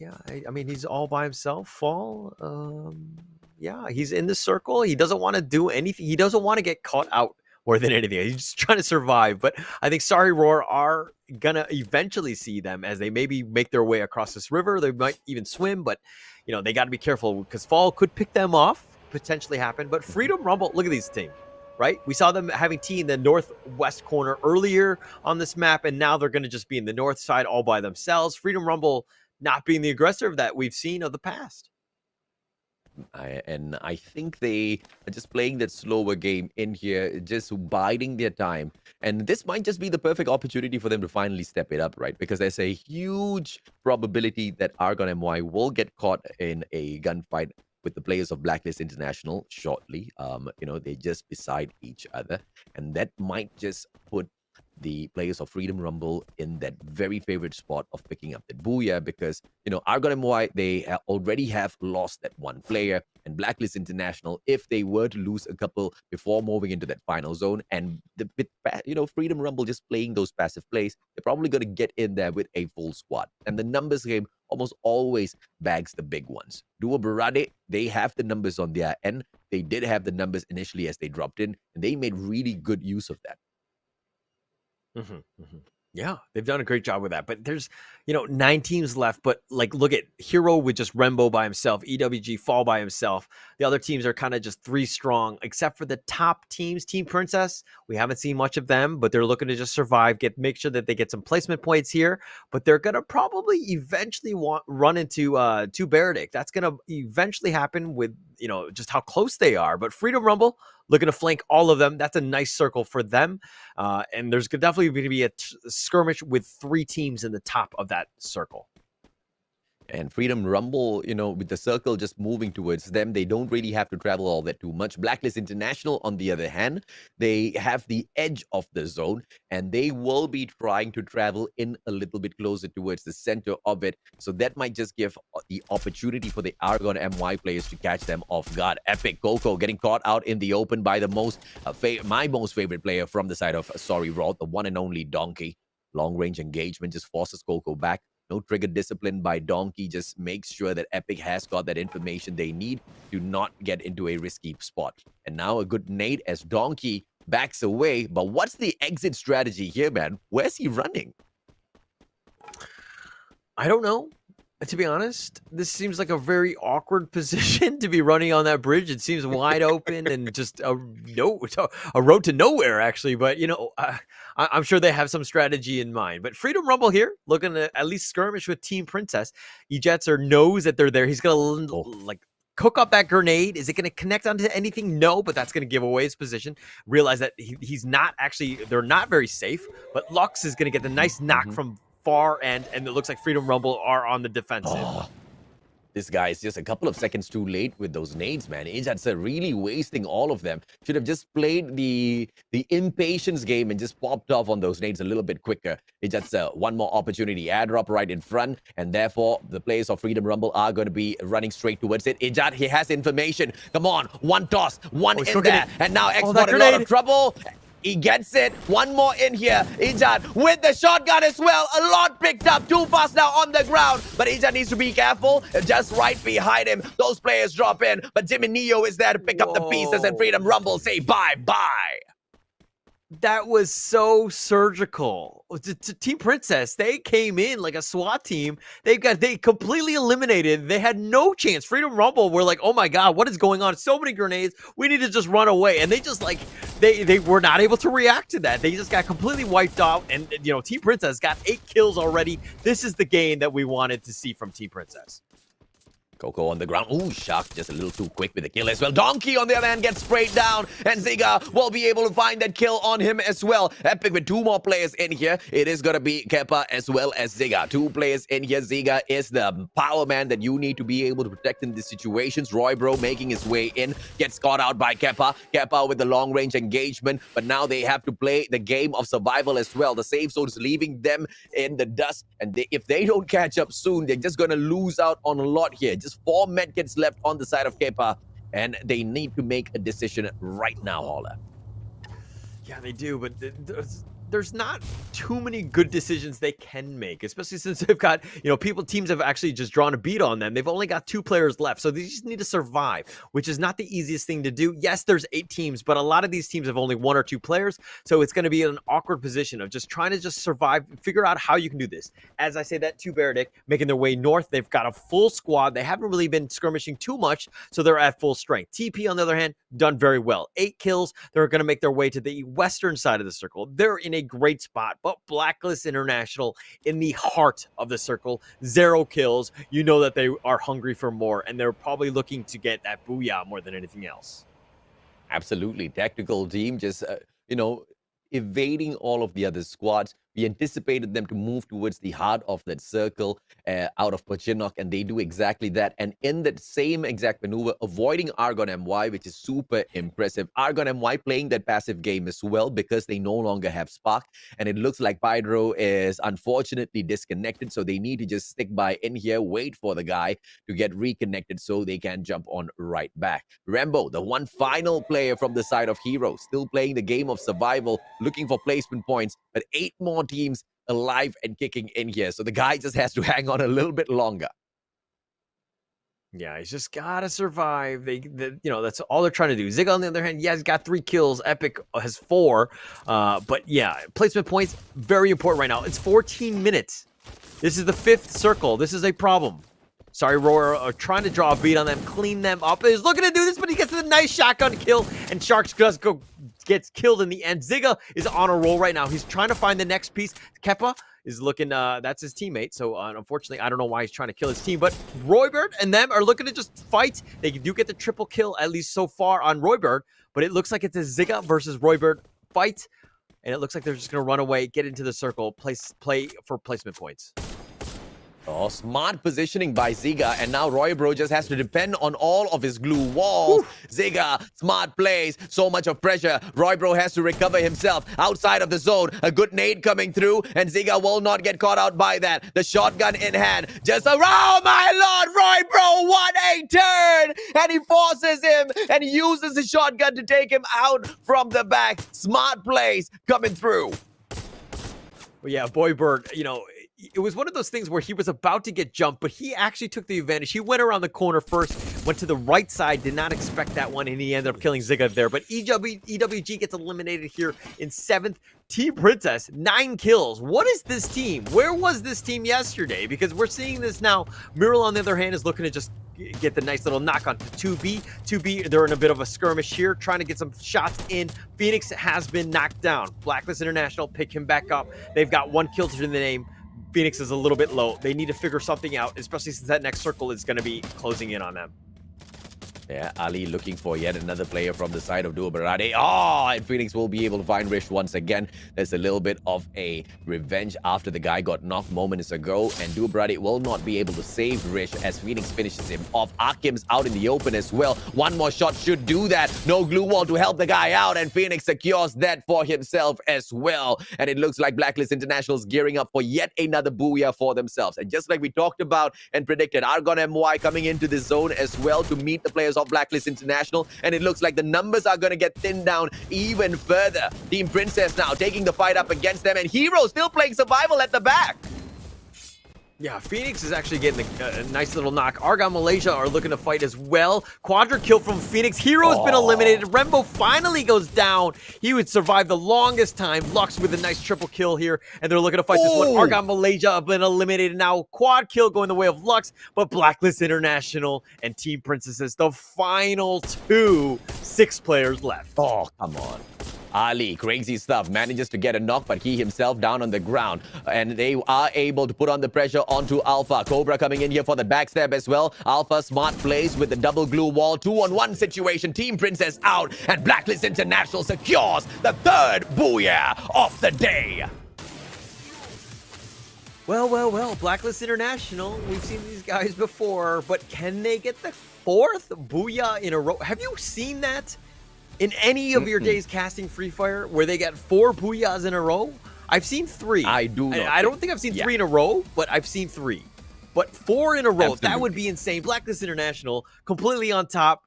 Yeah, I mean, he's all by himself. Fall, yeah, he's in the circle. He doesn't want to do anything. He doesn't want to get caught out more than anything. He's just trying to survive. But I think Sorry Roar are gonna eventually see them as they maybe make their way across this river. They might even swim, but they got to be careful because Fall could pick them off. Potentially happen, but Freedom Rumble, look at these teams, right? We saw them having T in the northwest corner earlier on this map, and now they're going to just be in the north side all by themselves. Freedom Rumble not being the aggressor that we've seen of the past. I think they are just playing that slower game in here, just biding their time. And this might just be the perfect opportunity for them to finally step it up, right? Because there's a huge probability that Argon MY will get caught in a gunfight with the players of Blacklist International shortly. They're just beside each other. And that might just put the players of Freedom Rumble in that very favorite spot of picking up the booyah because, Argon MY, they already have lost that one player. And Blacklist International, if they were to lose a couple before moving into that final zone, and Freedom Rumble just playing those passive plays, they're probably going to get in there with a full squad. And the numbers game almost always bags the big ones. Duo Barade, they have the numbers on their end. They did have the numbers initially as they dropped in, and they made really good use of that. Yeah, they've done a great job with that. But there's, 9 teams left. But look at Hero with just Rembo by himself, EWG Fall by himself. The other teams are kind of just 3 strong, except for the top teams. Team Princess, we haven't seen much of them, but they're looking to just survive, make sure that they get some placement points here. But they're gonna probably eventually run into 2 Baradic. That's gonna eventually happen with just how close they are. But Freedom Rumble looking to flank all of them. That's a nice circle for them. And there's definitely going to be a skirmish with 3 teams in the top of that circle. And Freedom Rumble, with the circle just moving towards them, they don't really have to travel all that too much. Blacklist International, on the other hand, they have the edge of the zone, and they will be trying to travel in a little bit closer towards the center of it. So that might just give the opportunity for the Argon MY players to catch them off guard. Epic Coco getting caught out in the open by the my most favorite player from the side of Sorry Raw, the one and only Donkey. Long-range engagement just forces Coco back. No trigger discipline by Donkey just makes sure that Epic has got that information they need to not get into a risky spot. And now a good nade as Donkey backs away. But what's the exit strategy here, man? Where's he running? I don't know. To be honest, this seems like a very awkward position to be running on that bridge. It seems wide open and just a road to nowhere, actually. But, I'm sure they have some strategy in mind. But Freedom Rumble here, looking to at least skirmish with Team Princess. Ejetzer knows that they're there. He's going to, cook up that grenade. Is it going to connect onto anything? No, but that's going to give away his position. Realize that he's not actually, they're not very safe. But Lux is going to get the nice knock from far end, and it looks like Freedom Rumble are on the defensive. This guy is just a couple of seconds too late with those nades, man. Ijatsa really wasting all of them. Should have just played the impatience game and just popped off on those nades a little bit quicker. Ijatsa, one more opportunity. Airdrop right in front, and therefore the players of Freedom Rumble are going to be running straight towards it. Ijat, he has information. Come on, one toss, one in there, and now Export in a lot of trouble. He gets it. One more in here. Ijat with the shotgun as well. A lot picked up. Too fast now on the ground. But Ijat needs to be careful. Just right behind him. Those players drop in. But Jimmy Neo is there to pick up the pieces. And Freedom Rumble say bye-bye. That was so surgical. To Team Princess, they came in like a SWAT team. They completely eliminated. They had no chance. Freedom Rumble were like, oh my God, what is going on? So many grenades. We need to just run away. And they just they were not able to react to that. They just got completely wiped out. And Team Princess got 8 kills already. This is the game that we wanted to see from Team Princess. Coco on the ground. Ooh, Shark just a little too quick with the kill as well. Donkey on the other hand gets sprayed down, and Ziga will be able to find that kill on him as well. Epic with 2 more players in here. It is going to be Kepa as well as Ziga. 2 players in here. Ziga is the power man that you need to be able to protect in these situations. Roy Bro making his way in, gets caught out by Kepa. Kepa with the long range engagement, but now they have to play the game of survival as well. The safe zone is leaving them in the dust, and if they don't catch up soon, they're just going to lose out on a lot here. Just 4 medkits left on the side of Kepa, and they need to make a decision right now, Holla. Yeah, they do, but there's not too many good decisions they can make, especially since they've got, teams have actually just drawn a beat on them. They've only got 2 players left, so they just need to survive, which is not the easiest thing to do. Yes, there's 8 teams, but a lot of these teams have only 1 or 2 players, so it's going to be an awkward position of just trying to just survive, figure out how you can do this. As I say that to Beredict, making their way north, they've got a full squad. They haven't really been skirmishing too much, so they're at full strength. TP, on the other hand, done very well. 8 kills. They're going to make their way to the western side of the circle. They're in a great spot, but Blacklist International in the heart of the circle, 0 kills. You know that they are hungry for more, and they're probably looking to get that booyah more than anything else. Absolutely. Tactical team just, evading all of the other squads. We anticipated them to move towards the heart of that circle out of Pachinok, and they do exactly that. And in that same exact maneuver, avoiding Argon MY, which is super impressive. Argon MY playing that passive game as well because they no longer have Spark. And it looks like Pydro is unfortunately disconnected, so they need to just stick by in here, wait for the guy to get reconnected so they can jump on right back. Rambo, the one final player from the side of Heroes, still playing the game of survival, looking for placement points, but 8 more teams alive and kicking in here. So the guy just has to hang on a little bit longer. Yeah, he's just gotta survive. That's all they're trying to do. Ziga, on the other hand, yeah, he's got 3 kills. Epic has 4. But yeah, placement points, very important right now. It's 14 minutes. This is the 5th circle. This is a problem. Sorry, Roar are trying to draw a beat on them, clean them up. He's looking to do this, but he gets a nice shotgun kill, and Sharks gets killed in the end. Ziga is on a roll right now. He's trying to find the next piece. Kepa is looking, that's his teammate. So unfortunately, I don't know why he's trying to kill his team, but Roybird and them are looking to just fight. They do get the triple kill, at least so far, on Roybird, but it looks like it's a Ziga versus Roybird fight, and it looks like they're just going to run away, get into the circle, play for placement points. Oh, smart positioning by Ziga, and now Roy Bro just has to depend on all of his glue walls. Woo. Ziga, smart plays, so much of pressure. Roy Bro has to recover himself outside of the zone. A good nade coming through, and Ziga will not get caught out by that. The shotgun in hand, just around, my lord, Roy Bro, what a turn! And he forces him, and he uses the shotgun to take him out from the back. Smart plays coming through. Well, yeah, Boybird, it was one of those things where he was about to get jumped, but he actually took the advantage. He went around the corner first, went to the right side, did not expect that one, and he ended up killing Ziga there. But EWG gets eliminated here in 7th. Team Princess, 9 kills. What is this team? Where was this team yesterday? Because we're seeing this now. Miral, on the other hand, is looking to just get the nice little knock on to 2B. 2B, they're in a bit of a skirmish here, trying to get some shots in. Phoenix has been knocked down. Blacklist International pick him back up. They've got 1 kill to the name. Phoenix is a little bit low. They need to figure something out, especially since that next circle is going to be closing in on them. Yeah, Ali looking for yet another player from the side of Duobarade. Oh, and Phoenix will be able to find Rish once again. There's a little bit of a revenge after the guy got knocked moments ago, and Duobarade will not be able to save Rish as Phoenix finishes him off. Arkim's out in the open as well. One more shot should do that. No glue wall to help the guy out, and Phoenix secures that for himself as well. And it looks like Blacklist International's gearing up for yet another booyah for themselves. And just like we talked about and predicted, Argon MY coming into the zone as well to meet the players of Blacklist International, and it looks like the numbers are going to get thinned down even further. Team Princess now taking the fight up against them, and Hero still playing survival at the back. Yeah, Phoenix is actually getting a nice little knock. Argon Malaysia are looking to fight as well. Quadra kill from Phoenix. Hero's been eliminated. Rembo finally goes down. He would survive the longest time. Lux with a nice triple kill here, and they're looking to fight this one. Argon Malaysia have been eliminated now. Quad kill going the way of Lux, but Blacklist International and Team Princesses, the final 2, 6 players left. Oh, come on. Ali, crazy stuff, manages to get a knock, but he himself down on the ground. And they are able to put on the pressure onto Alpha. Cobra coming in here for the backstab as well. Alpha smart plays with the double glue wall. 2-on-1 situation. Team Princess out. And Blacklist International secures the third booyah of the day. Well, Blacklist International, we've seen these guys before, but can they get the fourth booyah in a row? Have you seen that in any of your days casting Free Fire, where they get 4 booyahs in a row? I've seen 3. I do not. I don't think I've seen 3 in a row, but I've seen 3. But 4 in a row, Absolutely. that would be insane. Blacklist International completely on top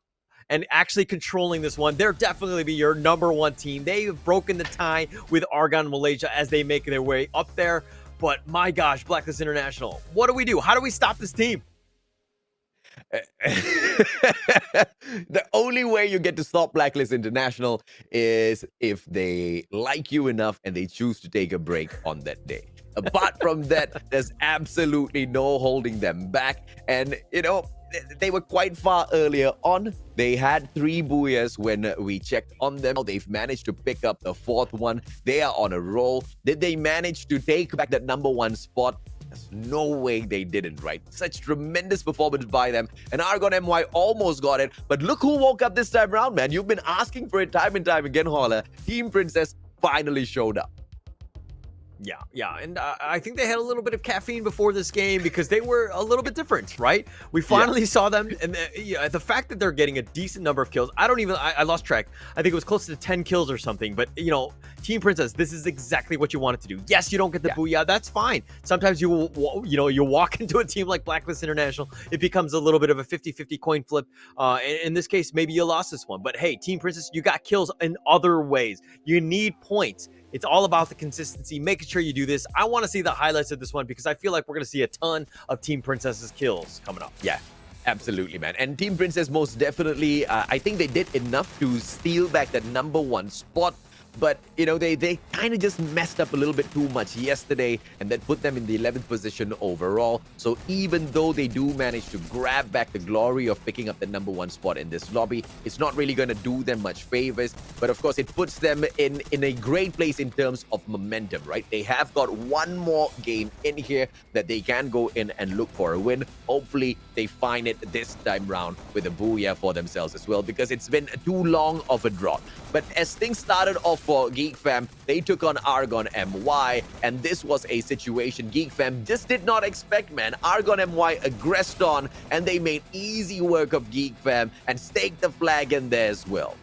and actually controlling this one. They're definitely be your number 1 team. They've broken the tie with Argon Malaysia as they make their way up there. But my gosh, Blacklist International, what do we do? How do we stop this team? The only way you get to stop Blacklist International is if they like you enough and they choose to take a break on that day. Apart from that, there's absolutely no holding them back. And, you know, they were quite far earlier on. They had 3 booyahs when we checked on them. They've managed to pick up the 4th one. They are on a roll. Did they manage to take back that number 1 spot? There's no way they didn't, right? Such tremendous performance by them. And Argon MY almost got it. But look who woke up this time around, man. You've been asking for it time and time again, Holler. Team Princess finally showed up. Yeah, and I think they had a little bit of caffeine before this game because they were a little bit different, right? We finally saw them, and the fact that they're getting a decent number of kills, I lost track. I think it was close to 10 kills or something, but, you know, Team Princess, this is exactly what you wanted to do. Yes, you don't get the booyah, that's fine. Sometimes you walk into a team like Blacklist International, it becomes a little bit of a 50-50 coin flip. In this case, maybe you lost this one, but hey, Team Princess, you got kills in other ways. You need points. It's all about the consistency, making sure you do this. I want to see the highlights of this one because I feel like we're going to see a ton of Team Princess's kills coming up. Yeah, absolutely, man. And Team Princess most definitely, I think they did enough to steal back that number 1 spot. But, you know, they kind of just messed up a little bit too much yesterday, and that put them in the 11th position overall. So even though they do manage to grab back the glory of picking up the number 1 spot in this lobby, it's not really going to do them much favors. But of course, it puts them in a great place in terms of momentum, right? They have got 1 more game in here that they can go in and look for a win. Hopefully, they find it this time round with a booyah for themselves as well, because it's been too long of a drought. But as things started off for Geek Fam, they took on Argon MY, and this was a situation Geek Fam just did not expect, man. Argon MY aggressed on, and they made easy work of Geek Fam and staked the flag in there as well.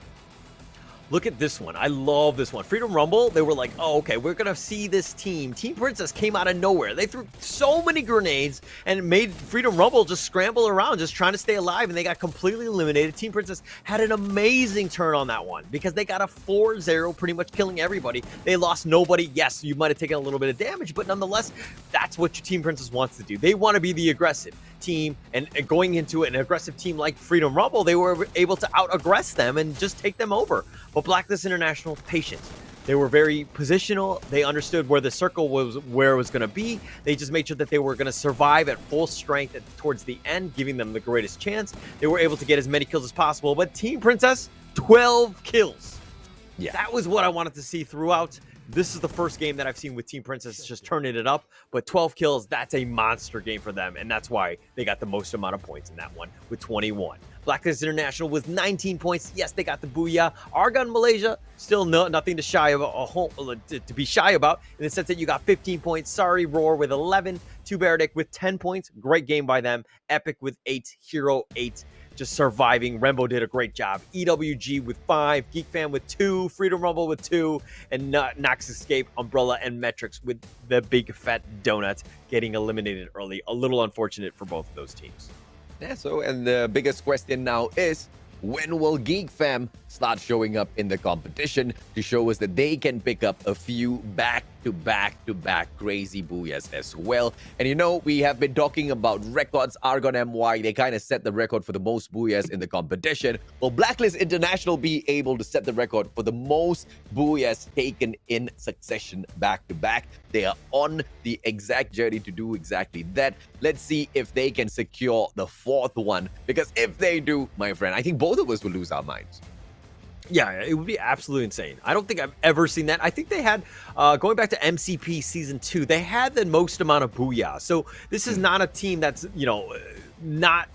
Look at this one. I love this one. Freedom Rumble, they were like, oh, okay, we're going to see this team. Team Princess came out of nowhere. They threw so many grenades and made Freedom Rumble just scramble around, just trying to stay alive, and they got completely eliminated. Team Princess had an amazing turn on that one because they got a 4-0, pretty much killing everybody. They lost nobody. Yes, you might have taken a little bit of damage, but nonetheless, that's what your Team Princess wants to do. They want to be the aggressive team, and going into an aggressive team like Freedom Rumble, they were able to out-aggress them and just take them over. But Blacklist International, patient. They were very positional. They understood where the circle was, where it was going to be. They just made sure that they were going to survive at full strength towards the end, giving them the greatest chance. They were able to get as many kills as possible. But Team Princess, 12 kills. Yeah, that was what I wanted to see throughout. This is the first game that I've seen with Team Princess just turning it up, but 12 kills, that's a monster game for them, and that's why they got the most amount of points in that one with 21. Blacklist International was 19 points. Yes, they got the booyah. Argon Malaysia, still nothing to be shy about in the sense that you got 15 points. Sorry, Roar with 11. 2 Baradic with 10 points. Great game by them. Epic with 8. Hero 8. Just surviving. Rembo did a great job. EWG with 5. Geek Fam with 2. Freedom Rumble with 2. And Nox Escape, Umbrella, and Metrics with the big fat donut getting eliminated early. A little unfortunate for both of those teams. Yeah, so, and the biggest question now is, when will Geek Fam start showing up in the competition to show us that they can pick up a few back-to-back crazy booyahs as well? And you know, we have been talking about records. Argon MY, they kind of set the record for the most booyahs in the competition. Will Blacklist International be able to set the record for the most booyahs taken in succession back-to-back? They are on the exact journey to do exactly that. Let's see if they can secure the 4th one, because if they do, my friend, I think both of us will lose our minds. Yeah, it would be absolutely insane. I don't think I've ever seen that. I think they had, going back to MCP Season 2, they had the most amount of booyah. So this is not a team that's, not...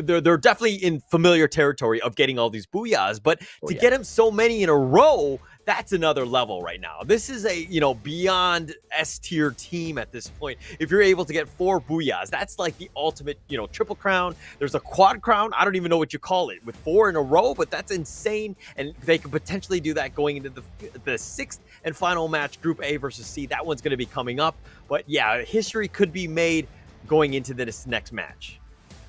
They're definitely in familiar territory of getting all these booyahs, but to get them so many in a row, that's another level right now. This is a, beyond S tier team at this point. If you're able to get 4 booyahs, that's like the ultimate, triple crown. There's a quad crown. I don't even know what you call it with 4 in a row, but that's insane. And they could potentially do that going into the 6th and final match, Group A versus C. That one's going to be coming up. But yeah, history could be made going into this next match.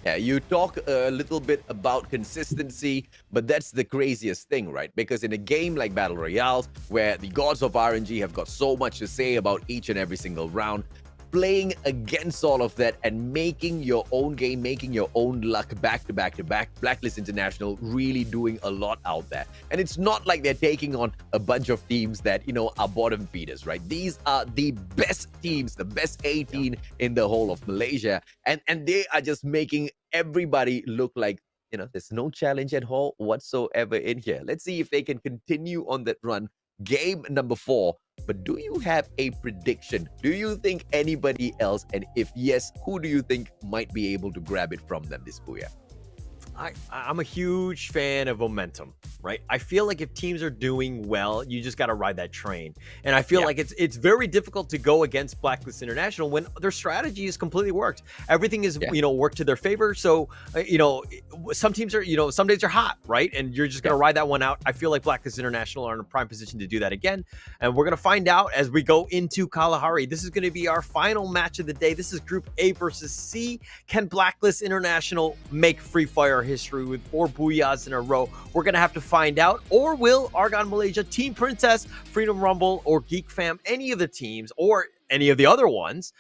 Yeah, you talk a little bit about consistency, but that's the craziest thing, right? Because in a game like Battle Royales, where the gods of RNG have got so much to say about each and every single round, playing against all of that and making your own game, making your own luck back to back to back, Blacklist International really doing a lot out there. And it's not like they're taking on a bunch of teams that, are bottom feeders, right? These are the best teams, the best 18 in the whole of Malaysia. And they are just making everybody look like, there's no challenge at all whatsoever in here. Let's see if they can continue on that run. Game number 4. But do you have a prediction? Do you think anybody else? And if yes, who do you think might be able to grab it from them this booyah? I'm a huge fan of momentum, right? I feel like if teams are doing well, you just got to ride that train. And I feel like it's very difficult to go against Blacklist International when their strategy is completely worked. Everything is, worked to their favor. So, some teams are, some days are hot, right? And you're just going to ride that one out. I feel like Blacklist International are in a prime position to do that again. And we're going to find out as we go into Kalahari. This is going to be our final match of the day. This is Group A versus C. Can Blacklist International make Free Fire history with 4 booyahs in a row? We're gonna have to find out. Or will Argon Malaysia, Team Princess, Freedom Rumble, or Geek Fam, any of the teams or any of the other ones,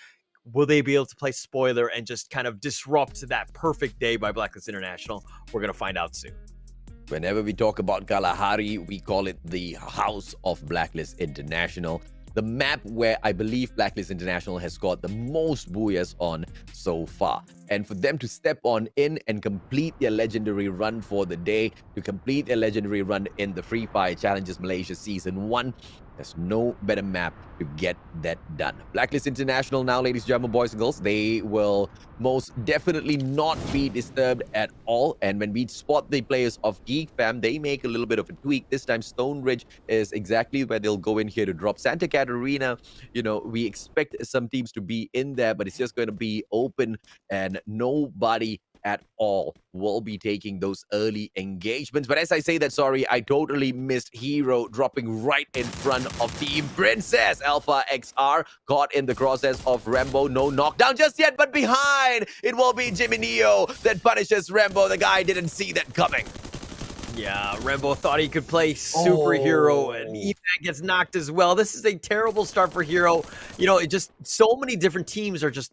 will they be able to play spoiler and just kind of disrupt that perfect day by Blacklist International? We're gonna find out soon. Whenever we talk about Kalahari, we call it the House of Blacklist International. The map where I believe Blacklist International has got the most booyahs on so far. And for them to step on in and complete their legendary run for the day, to complete their legendary run in the Free Fire Challengers Malaysia Season 1, there's no better map to get that done. Blacklist International now, ladies and gentlemen, boys and girls, they will most definitely not be disturbed at all. And when we spot the players of Geek Fam, they make a little bit of a tweak. This time, Stone Ridge is exactly where they'll go in here to drop. Santa Catarina, we expect some teams to be in there, but it's just going to be open and nobody at all will be taking those early engagements. But as I say that, sorry, I totally missed Hero dropping right in front of Team Princess. Alpha XR caught in the crosshairs of Rambo. No knockdown just yet, but behind it will be Jimmy Neo that punishes Rambo. The guy didn't see that coming. Yeah, Rambo thought he could play superhero, and Ethan gets knocked as well. This is a terrible start for Hero. It just so many different teams are just,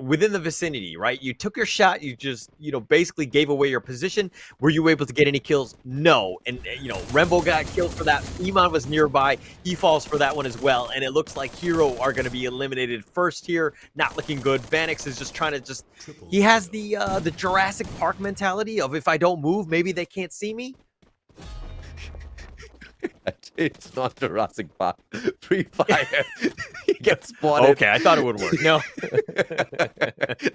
within the vicinity, right? You took your shot, you just, basically gave away your position. Were you able to get any kills? No. And, Rambo got killed for that. Iman was nearby. He falls for that one as well. And it looks like Hero are going to be eliminated first here. Not looking good. Vanix is just trying to he has the Jurassic Park mentality of if I don't move, maybe they can't see me. It's not Jurassic Park. Free Fire. He gets spotted. Okay, I thought it would work. No.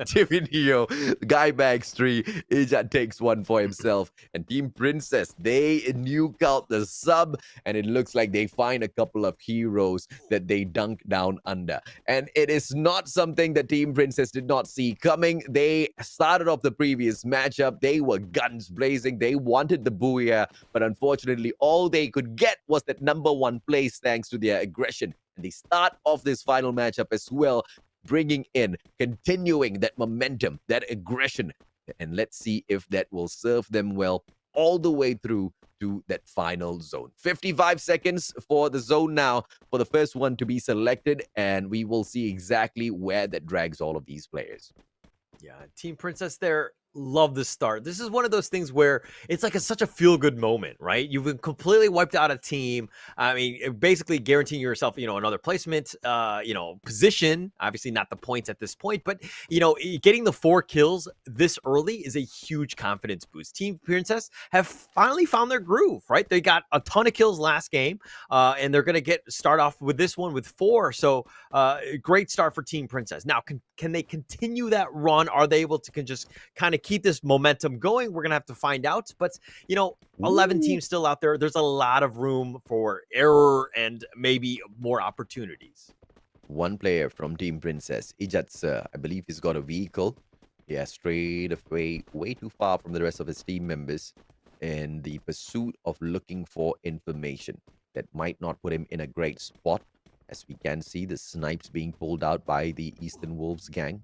Jimmy Neo, guy bags 3. Ijat takes 1 for himself. And Team Princess, they nuke out the sub. And it looks like they find a couple of heroes that they dunk down under. And it is not something that Team Princess did not see coming. They started off the previous matchup. They were guns blazing. They wanted the booyah. But unfortunately, all they could get was that number 1 place thanks to their aggression. And they start off this final matchup as well, bringing in, continuing that momentum, that aggression. And let's see if that will serve them well all the way through to that final zone. 55 seconds for the zone now for the first one to be selected. And we will see exactly where that drags all of these players. Yeah, Team Princess, they're Love the start. This is one of those things where it's like such a feel-good moment, right? You've been completely wiped out a team. I mean, basically guaranteeing yourself, another placement, position. Obviously, not the points at this point, but getting the 4 kills this early is a huge confidence boost. Team Princess have finally found their groove, right? They got a ton of kills last game, and they're gonna start off with this one with 4. So, great start for Team Princess. Now, can they continue that run? Are they able to just kind of keep this momentum going? We're gonna have to find out. But 11 teams still out there. There's a lot of room for error and maybe more opportunities. One player from Team Princess, Ijatsa, I believe he's got a vehicle. Yeah, strayed away way too far from the rest of his team members in the pursuit of looking for information that might not put him in a great spot. As we can see, the snipes being pulled out by the Eastern Wolves gang.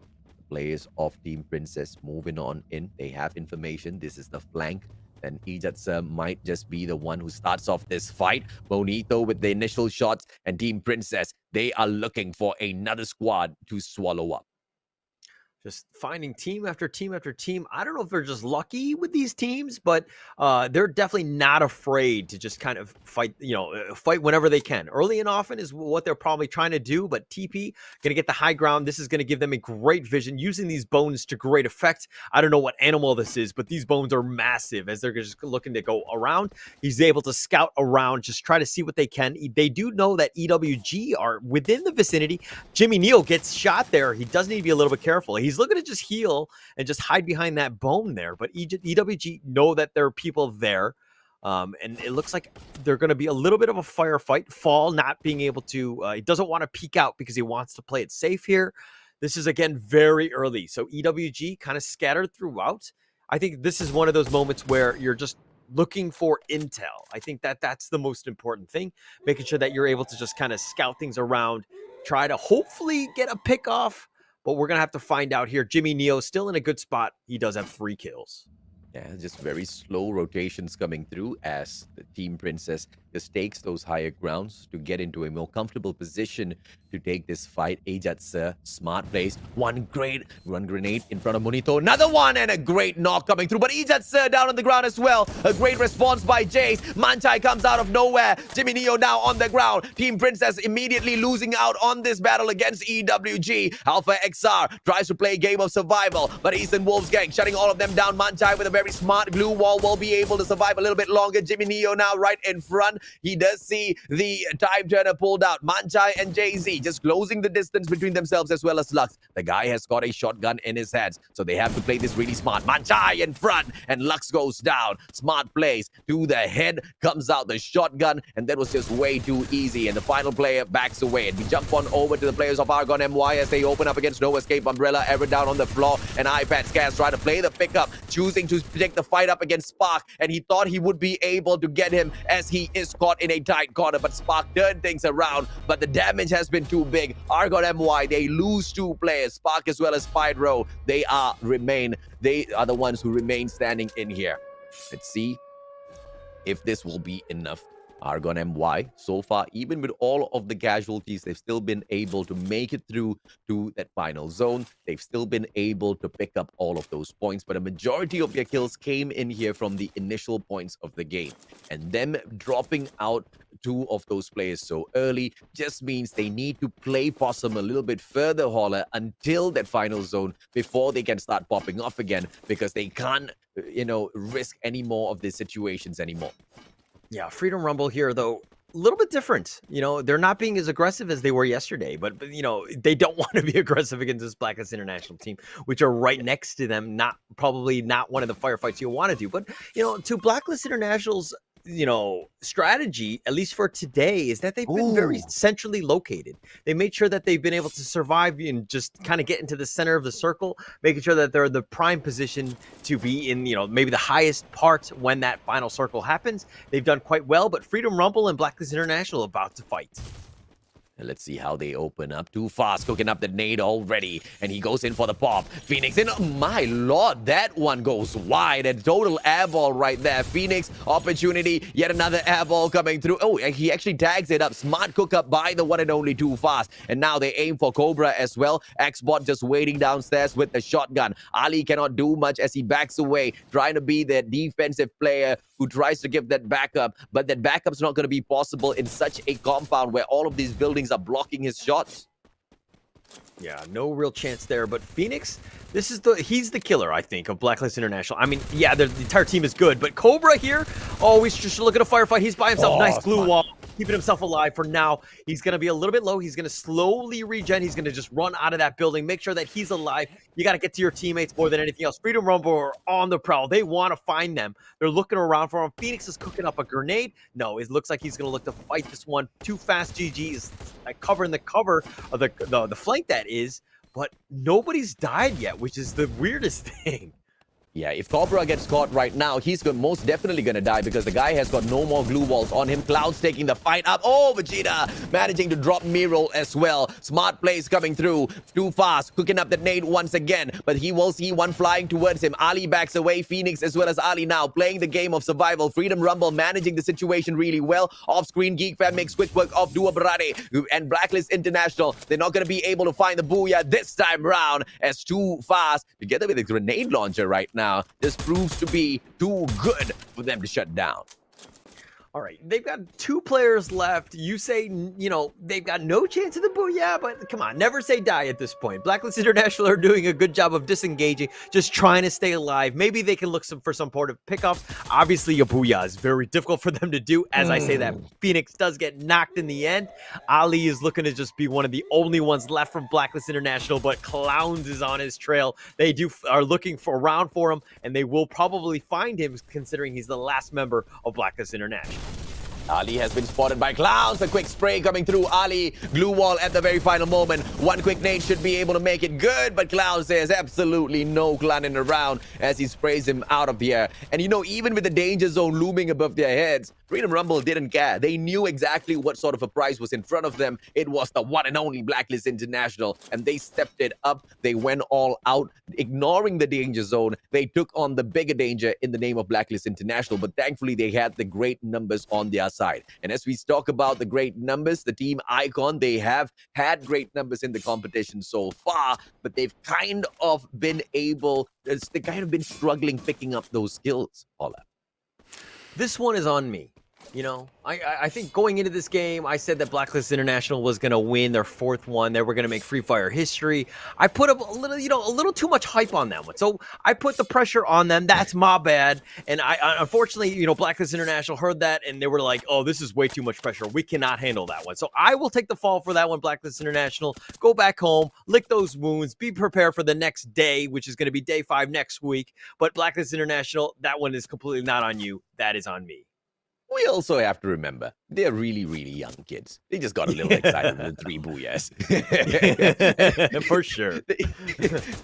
Players of Team Princess moving on in. They have information. This is the flank. And Ijatsa might just be the one who starts off this fight. Bonito with the initial shots, and Team Princess, they are looking for another squad to swallow up. Just finding team after team after team. I don't know if they're just lucky with these teams, but they're definitely not afraid to just kind of fight, fight whenever they can. Early and often is what they're probably trying to do, but TP going to get the high ground. This is going to give them a great vision, using these bones to great effect. I don't know what animal this is, but these bones are massive as they're just looking to go around. He's able to scout around, just try to see what they can. They do know that EWG are within the vicinity. Jimmy Neal gets shot there. He does need to be a little bit careful. He's looking to just heal and just hide behind that bone there. But EWG know that there are people there. And it looks like they're going to be a little bit of a firefight. Fall not being able to, he doesn't want to peek out because he wants to play it safe here. This is, again, very early. So EWG kind of scattered throughout. I think this is one of those moments where you're just looking for intel. I think that's the most important thing, making sure that you're able to just kind of scout things around, try to hopefully get a pick off. But we're going to have to find out here. Jimmy Neo still in a good spot. He does have 3 kills. Yeah, just very slow rotations coming through as the Team Princess just takes those higher grounds to get into a more comfortable position to take this fight. Ajatsa, smart plays. One grenade in front of Monito. Another one and a great knock coming through. But Ajatsa down on the ground as well. A great response by Jace. Manchai comes out of nowhere. Jimmy Neo now on the ground. Team Princess immediately losing out on this battle against EWG. Alpha XR tries to play a game of survival, but Eastern Wolves gang shutting all of them down. Manchai with a very smart glue wall will be able to survive a little bit longer. Jimmy Neo now right in front. He does see the time turner pulled out. Manchai and Jay-Z just closing the distance between themselves as well as Lux. The guy has got a shotgun in his hands, so they have to play this really smart. Manchai in front, and Lux goes down. Smart plays to the head, comes out the shotgun, and that was just way too easy. And the final player backs away. And we jump on over to the players of Argon MY as they open up against No Escape Umbrella. Ever down on the floor, and iPad Scans try to play the pickup, choosing to take the fight up against Spark, and he thought he would be able to get him as he is caught in a tight corner, but Spark turned things around, but the damage has been too big. Argon MY, they lose 2 players, Spark as well as Spydro. They are the ones who remain standing in here. Let's see if this will be enough. Argon MY, so far, even with all of the casualties, they've still been able to make it through to that final zone. They've still been able to pick up all of those points, but a majority of their kills came in here from the initial points of the game. And them dropping out 2 of those players so early just means they need to play Possum a little bit further, Holler, until that final zone before they can start popping off again, because they can't, risk any more of these situations anymore. Yeah, Freedom Rumble here, though, a little bit different. They're not being as aggressive as they were yesterday, but they don't want to be aggressive against this Blacklist International team, which are right next to them. Probably not one of the firefights you want to do, but to Blacklist International's strategy, at least for today, is that they've been very centrally located. They made sure that they've been able to survive and just kind of get into the center of the circle, making sure that they're in the prime position to be in, maybe the highest part when that final circle happens. They've done quite well, but Freedom Rumble and Blacklist International are about to fight. And let's see how they open up. Too fast, cooking up the nade already. And he goes in for the pop. Phoenix in. Oh, my lord, that one goes wide. A total airball right there. Phoenix, opportunity. Yet another airball coming through. Oh, and he actually tags it up. Smart cook up by the one and only Too Fast. And now they aim for Cobra as well. Xbot just waiting downstairs with the shotgun. Ali cannot do much as he backs away, trying to be the defensive player who tries to give that backup. But that backup's not going to be possible in such a compound where all of these buildings are blocking his shots. Yeah, no real chance there. But Phoenix, he's the killer, I think, of Blacklist International. I mean, yeah, the entire team is good, but Cobra here, oh, he's just looking at a firefight. He's by himself. Nice glue wall, keeping himself alive for now. He's going to be a little bit low. He's going to slowly regen. He's going to just run out of that building, make sure that he's alive. You got to get to your teammates more than anything else. Freedom Rumble are on the prowl. They want to find them. They're looking around for him. Phoenix is cooking up a grenade. No, it looks like he's going to look to fight this one. Too fast. GG is covering the cover of the flank that is. But nobody's died yet, which is the weirdest thing. Yeah, if Cobra gets caught right now, he's most definitely going to die because the guy has got no more glue walls on him. Cloud's taking the fight up. Oh, Vegeta managing to drop Miro as well. Smart plays coming through. Too fast, cooking up the nade once again. But he will see one flying towards him. Ali backs away. Phoenix as well as Ali now playing the game of survival. Freedom Rumble managing the situation really well. Off-screen, Geek Fan makes quick work of Dua Barade and Blacklist International. They're not going to be able to find the Booyah this time round as Too Fast, together with a grenade launcher right now, this proves to be too good for them to shut down. All right, they've got 2 players left. You say, you know, they've got no chance of the booyah, but come on, never say die at this point. Blacklist International are doing a good job of disengaging, just trying to stay alive. Maybe they can look for some sort of pickups. Obviously, a booyah is very difficult for them to do. As I say that, Phoenix does get knocked in the end. Ali is looking to just be one of the only ones left from Blacklist International, but Clowns is on his trail. They are looking around for him, and they will probably find him, considering he's the last member of Blacklist International. Ali has been spotted by Clowns. A quick spray coming through. Ali, glue wall at the very final moment. One quick nade should be able to make it good, but Clowns says absolutely no clowning around as he sprays him out of here. And you know, even with the danger zone looming above their heads, Freedom Rumble didn't care. They knew exactly what sort of a prize was in front of them. It was the one and only Blacklist International, and they stepped it up. They went all out, ignoring the danger zone. They took on the bigger danger in the name of Blacklist International, but thankfully they had the great numbers on their side. And as we talk about the great numbers, the team Icon, they have had great numbers in the competition so far, but they've kind of been struggling picking up those skills, Ola. This one is on me. You know, I think going into this game, I said that Blacklist International was going to win their 4th one. They were going to make Free Fire history. I put up a little too much hype on that one. So I put the pressure on them. That's my bad. And I unfortunately, Blacklist International heard that and they were like, oh, this is way too much pressure. We cannot handle that one. So I will take the fall for that one, Blacklist International. Go back home, lick those wounds, be prepared for the next day, which is going to be day 5 next week. But Blacklist International, that one is completely not on you. That is on me. We also have to remember, they're really, really young kids. They just got a little excited with the 3 booyahs. For sure.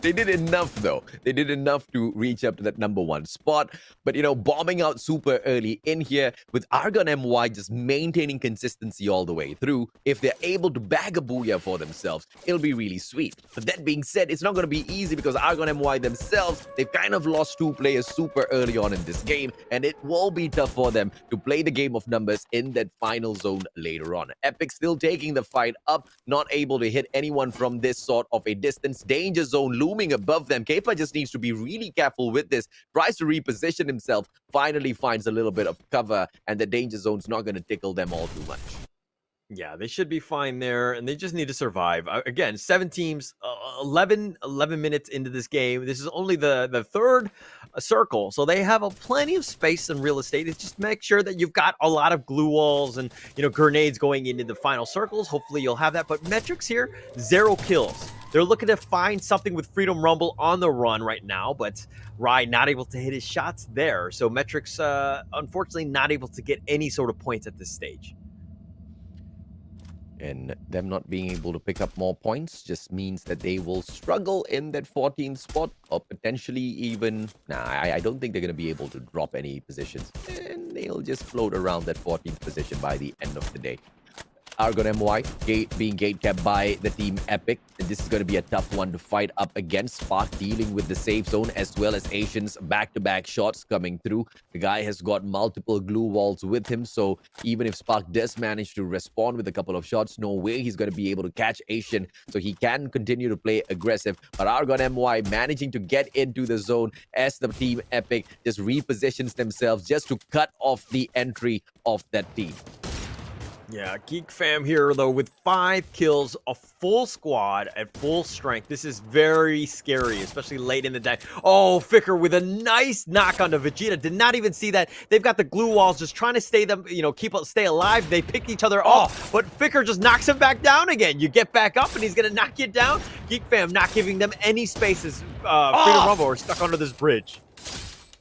They did enough, though. They did enough to reach up to that number 1 spot. But, bombing out super early in here with Argon MY just maintaining consistency all the way through. If they're able to bag a booyah for themselves, it'll be really sweet. But that being said, it's not going to be easy because Argon MY themselves, they've kind of lost 2 players super early on in this game. And it will be tough for them to play the game of numbers in that final zone later on. Epic still taking the fight up, not able to hit anyone from this sort of a distance. Danger zone looming above them. Kepa just needs to be really careful with this. Tries to reposition himself, finally finds a little bit of cover, and the danger zone's not going to tickle them all too much. Yeah, they should be fine there, and they just need to survive. Again, 7 teams, 11 minutes into this game. This is only the 3rd circle, so they have plenty of space and real estate. It's just make sure that you've got a lot of glue walls and grenades going into the final circles. Hopefully you'll have that. But Metrics here, 0 kills. They're looking to find something with Freedom Rumble on the run right now, but Rai not able to hit his shots there. So Metrics, unfortunately, not able to get any sort of points at this stage. And them not being able to pick up more points just means that they will struggle in that 14th spot, or potentially even... I don't think they're going to be able to drop any positions. And they'll just float around that 14th position by the end of the day. Argon MY being gate kept by the team Epic. And this is going to be a tough one to fight up against. Spark dealing with the safe zone as well as Asian's back-to-back shots coming through. The guy has got multiple glue walls with him, so even if Spark does manage to respond with a couple of shots, no way he's going to be able to catch Asian, so he can continue to play aggressive. But Argon MY managing to get into the zone as the team Epic just repositions themselves just to cut off the entry of that team. Yeah, Geek Fam here, though, with 5 kills, a full squad at full strength. This is very scary, especially late in the day. Oh, Ficker with a nice knock onto Vegeta. Did not even see that. They've got the glue walls just trying to stay them, stay alive. They pick each other off, but Ficker just knocks him back down again. You get back up, and he's going to knock you down. Geek Fam not giving them any spaces. Freedom Rumble are stuck under this bridge.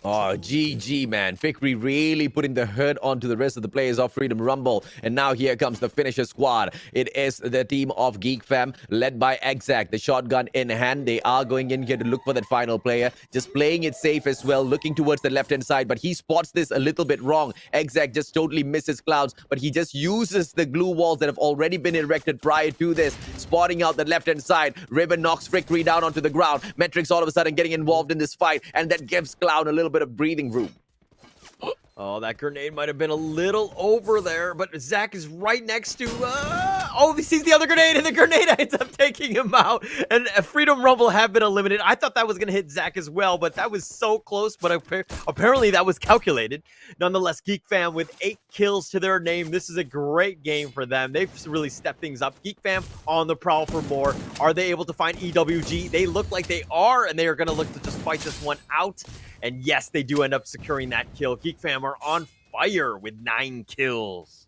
Oh, GG, man. Fikri really putting the hurt onto the rest of the players of Freedom Rumble. And now here comes the finisher squad. It is the team of Geek Fam, led by Exact. The shotgun in hand. They are going in here to look for that final player. Just playing it safe as well, looking towards the left-hand side. But he spots this a little bit wrong. Exact just totally misses Clouds, but he just uses the glue walls that have already been erected prior to this, spotting out the left-hand side. Ribbon knocks Fikri down onto the ground. Metrics all of a sudden getting involved in this fight, and that gives Cloud a little bit of breathing room. Oh, that grenade might have been a little over there, but Zach is right next to, oh, he sees the other grenade, and the grenade ends up taking him out, and Freedom Rumble have been eliminated. I thought that was going to hit Zach as well, but that was so close, but apparently that was calculated. Nonetheless, Geek Fam with 8 kills to their name. This is a great game for them. They've really stepped things up. Geek Fam on the prowl for more. Are they able to find EWG? They look like they are, and they are going to look to just fight this one out. And yes, they do end up securing that kill. Geek Fam are on fire with 9 kills.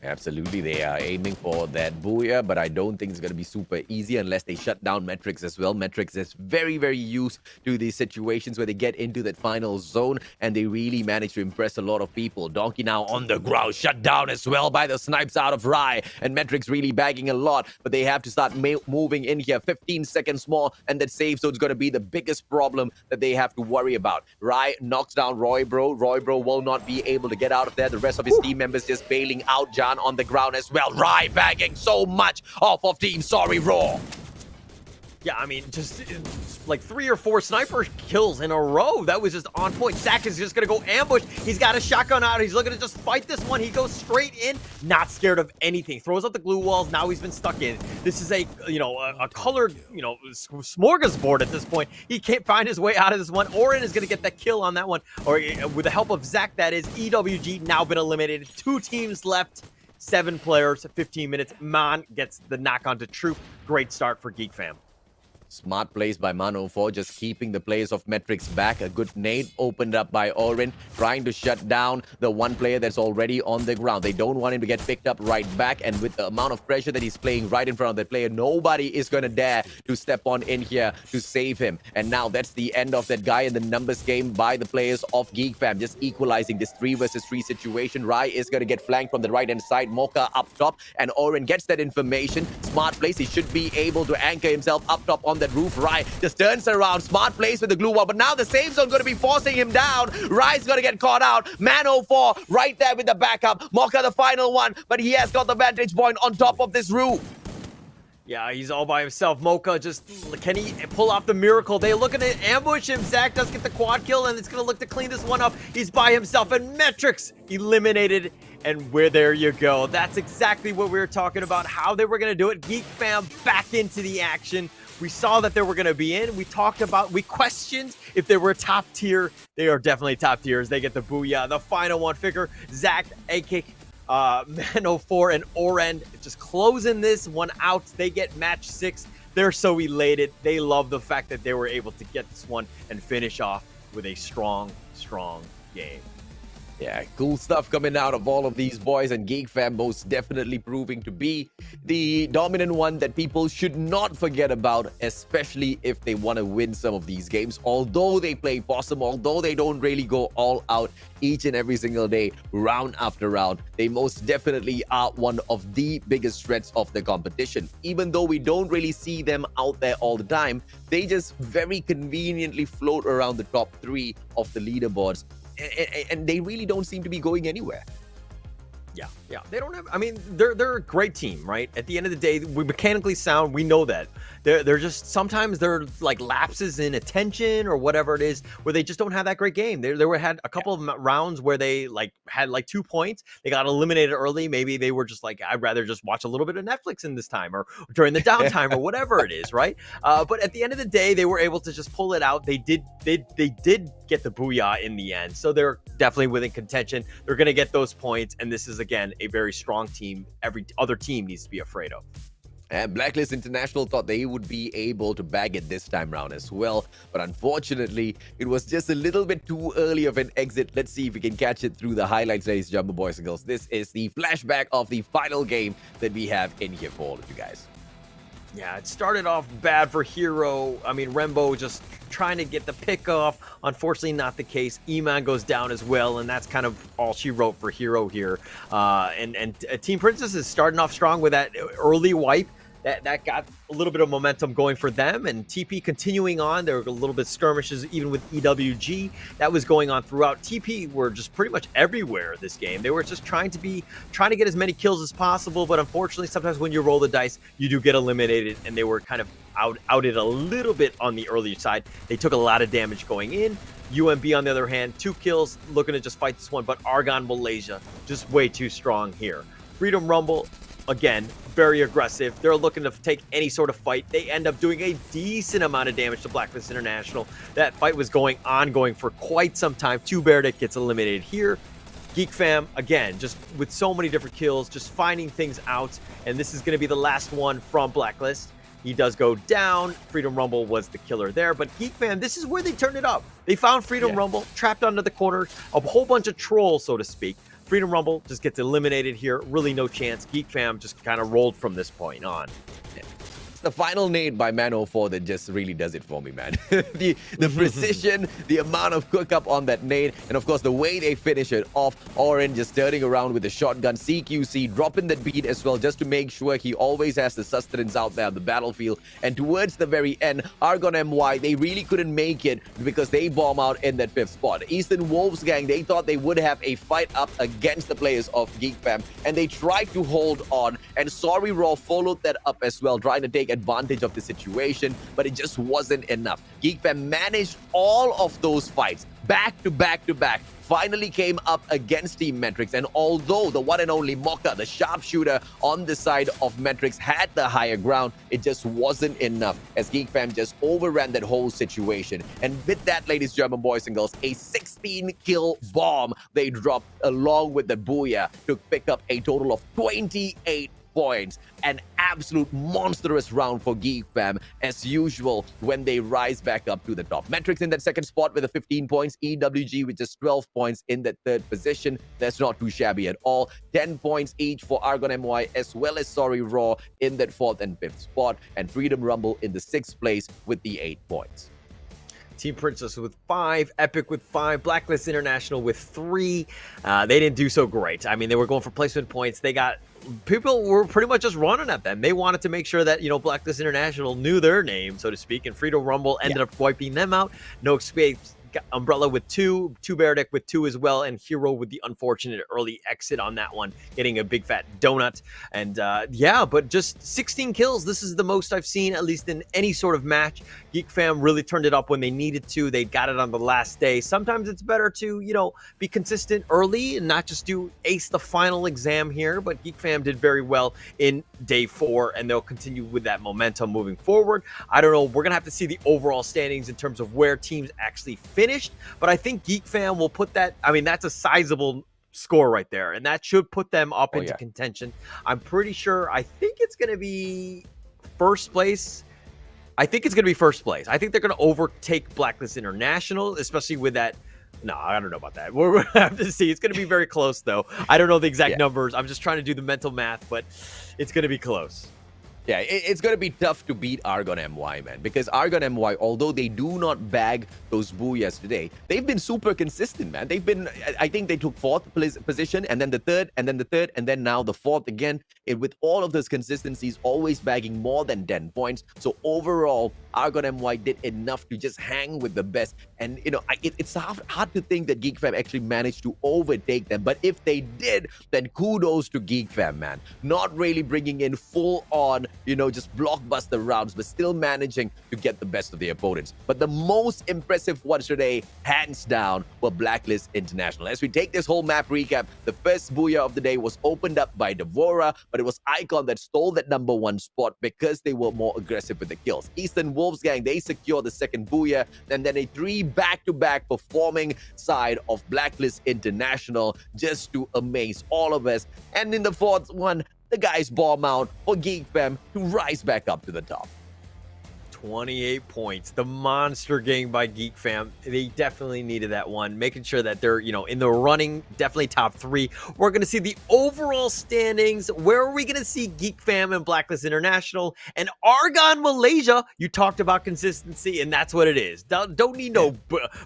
Absolutely, they are aiming for that booyah, but I don't think it's going to be super easy unless they shut down Metrics as well. Metrics is very, very used to these situations where they get into that final zone, and they really manage to impress a lot of people. Donkey now on the ground, shut down as well by the snipes out of Rai, and Metrics really bagging a lot, but they have to start moving in here. 15 seconds more, and that safe zone is going to be the biggest problem that they have to worry about. Rai knocks down Roybro. Roybro will not be able to get out of there. The rest of his team members just bailing out. John on the ground as well. Rai bagging so much off of Team Sorry Raw. Yeah, I mean, just like 3 or 4 sniper kills in a row. That was just on point. Zach is just going to go ambush. He's got a shotgun out. He's looking to just fight this one. He goes straight in, not scared of anything. Throws out the glue walls. Now he's been stuck in. This is a colored, smorgasbord at this point. He can't find his way out of this one. Orin is going to get the kill on that one. Or with the help of Zach, that is. EWG now been eliminated. 2 teams left. 7 players, 15 minutes. Man gets the knock onto Troop. Great start for Geek Fam. Smart plays by Mano4, just keeping the players of Metrics back. A good nade opened up by Orin, trying to shut down the one player that's already on the ground. They don't want him to get picked up right back, and with the amount of pressure that he's playing right in front of that player, nobody is going to dare to step on in here to save him. And now that's the end of that guy in the numbers game by the players of Geek Fam, just equalizing this 3 versus 3 situation. Rai is going to get flanked from the right-hand side, Mocha up top, and Orin gets that information. Smart plays, he should be able to anchor himself up top on that roof. Rai just turns around. Smart plays with the glue wall, but now the safe zone going to be forcing him down. Rai's going to get caught out. Mano4 right there with the backup. Mocha the final one, but he has got the vantage point on top of this roof. Yeah, he's all by himself. Mocha just, can he pull off the miracle? They looking to ambush him. Zach does get the quad kill, and it's going to look to clean this one up. He's by himself, and Metrics eliminated. And there you go. That's exactly what we were talking about, how they were going to do it. Geek Fam back into the action. We saw that they were going to be in. We questioned if they were top tier. They are definitely top tiers. They get the booyah. The final one figure, Zach, AK, Mano4, and Oren just closing this one out. They get match 6. They're so elated. They love the fact that they were able to get this one and finish off with a strong, strong game. Yeah, cool stuff coming out of all of these boys, and Geek Fam most definitely proving to be the dominant one that people should not forget about, especially if they want to win some of these games. Although they play possum, although they don't really go all out each and every single day, round after round, they most definitely are one of the biggest threats of the competition. Even though we don't really see them out there all the time, they just very conveniently float around the top 3 of the leaderboards. And they really don't seem to be going anywhere. Yeah. They don't have. I mean, they're a great team, right? At the end of the day, we're mechanically sound. We know that. They're just sometimes they're like lapses in attention or whatever it is, where they just don't have that great game. Had a couple of rounds where they had 2 points. They got eliminated early. Maybe they were just like, I'd rather just watch a little bit of Netflix in this time or during the downtime or whatever it is, right? But at the end of the day, they were able to just pull it out. They did get the booyah in the end, so they're definitely within contention. They're going to get those points, and this is again a very strong team. Every other team needs to be afraid of. And Blacklist International thought they would be able to bag it this time round as well. But unfortunately, it was just a little bit too early of an exit. Let's see if we can catch it through the highlights, ladies and gentlemen, boys and girls. This is the flashback of the final game that we have in here for all of you guys. Yeah, it started off bad for Hero. I mean, Rembo just trying to get the pick off. Unfortunately, not the case. Iman goes down as well, and that's kind of all she wrote for Hero here. And Team Princess is starting off strong with that early wipe. That got a little bit of momentum going for them, and TP continuing on. There were a little bit skirmishes even with EWG that was going on throughout. TP were just pretty much everywhere this game. They were just trying to get as many kills as possible, but unfortunately, sometimes when you roll the dice, you do get eliminated, and they were kind of outed a little bit on the earlier side. They took a lot of damage going in. UMB, on the other hand, 2 kills, looking to just fight this one, but Argon Malaysia just way too strong here. Freedom Rumble, again, very aggressive. They're looking to take any sort of fight. They end up doing a decent amount of damage to Blacklist International. That fight was going for quite some time. 2Beardick gets eliminated here. Geek Fam, again, just with so many different kills, just finding things out. And this is going to be the last one from Blacklist. He does go down. Freedom Rumble was the killer there. But Geek Fam, this is where they turned it up. They found Freedom Rumble, trapped under the corner, a whole bunch of trolls, so to speak. Freedom Rumble just gets eliminated here. Really no chance. Geek Fam just kind of rolled from this point on. It's the final nade by Man04 that just really does it for me, man. the precision, the amount of cook up on that nade, and of course the way they finish it off. Oren just turning around with the shotgun. CQC dropping that beat as well, just to make sure he always has the sustenance out there on the battlefield. And towards the very end, Argon MY, they really couldn't make it because they bomb out in that 5th spot. Eastern Wolves gang, they thought they would have a fight up against the players of Geek Fam, and they tried to hold on. And Sorry Raw followed that up as well, trying to take advantage of the situation, but it just wasn't enough. Geek Fam managed all of those fights back to back to back, finally came up against Team Metrics, and although the one and only Mocha, the sharpshooter on the side of Metrics, had the higher ground, it just wasn't enough as Geek Fam just overran that whole situation. And with that, ladies and gentlemen, boys and girls, a 16-kill bomb they dropped along with the Booyah to pick up a total of 28 points. An absolute monstrous round for Geek Fam, as usual, when they rise back up to the top. Metrics in that 2nd spot with the 15 points. EWG with just 12 points in that 3rd position. That's not too shabby at all. 10 points each for Argon MY, as well as Sorry Raw in that 4th and 5th spot. And Freedom Rumble in the 6th place with the 8 points. Team Princess with 5, Epic with 5, Blacklist International with 3. They didn't do so great. I mean, they were going for placement points. People were pretty much just running at them. They wanted to make sure that, Blacklist International knew their name, so to speak, and Freedom Rumble ended up wiping them out. No escape. Umbrella with 2, 2Beardick with 2 as well, and Hero with the unfortunate early exit on that one, getting a big fat donut. And but just 16 kills. This is the most I've seen, at least in any sort of match. Geek Fam really turned it up when they needed to. They got it on the last day. Sometimes it's better to, be consistent early and not just do ace the final exam here, but Geek Fam did very well in day 4, and they'll continue with that momentum moving forward. I don't know. We're going to have to see the overall standings in terms of where teams actually finished, but I think Geek Fam will put that. I mean, that's a sizable score right there, and that should put them up into contention. I'm pretty sure. I think it's going to be first place. I think they're going to overtake Blacklist International, especially with that. No, I don't know about that. We're going to have to see. It's going to be very close, though. I don't know the exact numbers. I'm just trying to do the mental math, but it's going to be close. Yeah, it's going to be tough to beat Argon MY, man, because Argon MY, although they do not bag those booyahs today, they've been super consistent, man. They've been, I think they took fourth position, and then the third, and then the third, and then now the fourth again. With all of those consistencies, always bagging more than 10 points. So overall, Argon MY did enough to just hang with the best. And, you know, it's hard to think that Geek Fam actually managed to overtake them. But if they did, then kudos to Geek Fam, man. Not really bringing in full on, you know, just blockbuster rounds, but still managing to get the best of the opponents. But the most impressive ones today, hands down, were Blacklist International. As we take this whole map recap, the first booyah of the day was opened up by Devora, but it was Icon that stole that #1 spot because they were more aggressive with the kills. Eastern Wolves Gang, they secured the second booyah, and then a 3 back-to-back performing side of Blacklist International just to amaze all of us. And in the fourth one, the guys bomb out for Geek Fam to rise back up to the top. 28 points. The monster game by Geek Fam. They definitely needed that one. Making sure that they're, you know, in the running, definitely top 3. We're going to see the overall standings. Where are we going to see Geek Fam and Blacklist International and Argon Malaysia? You talked about consistency, and that's what it is. Don't need no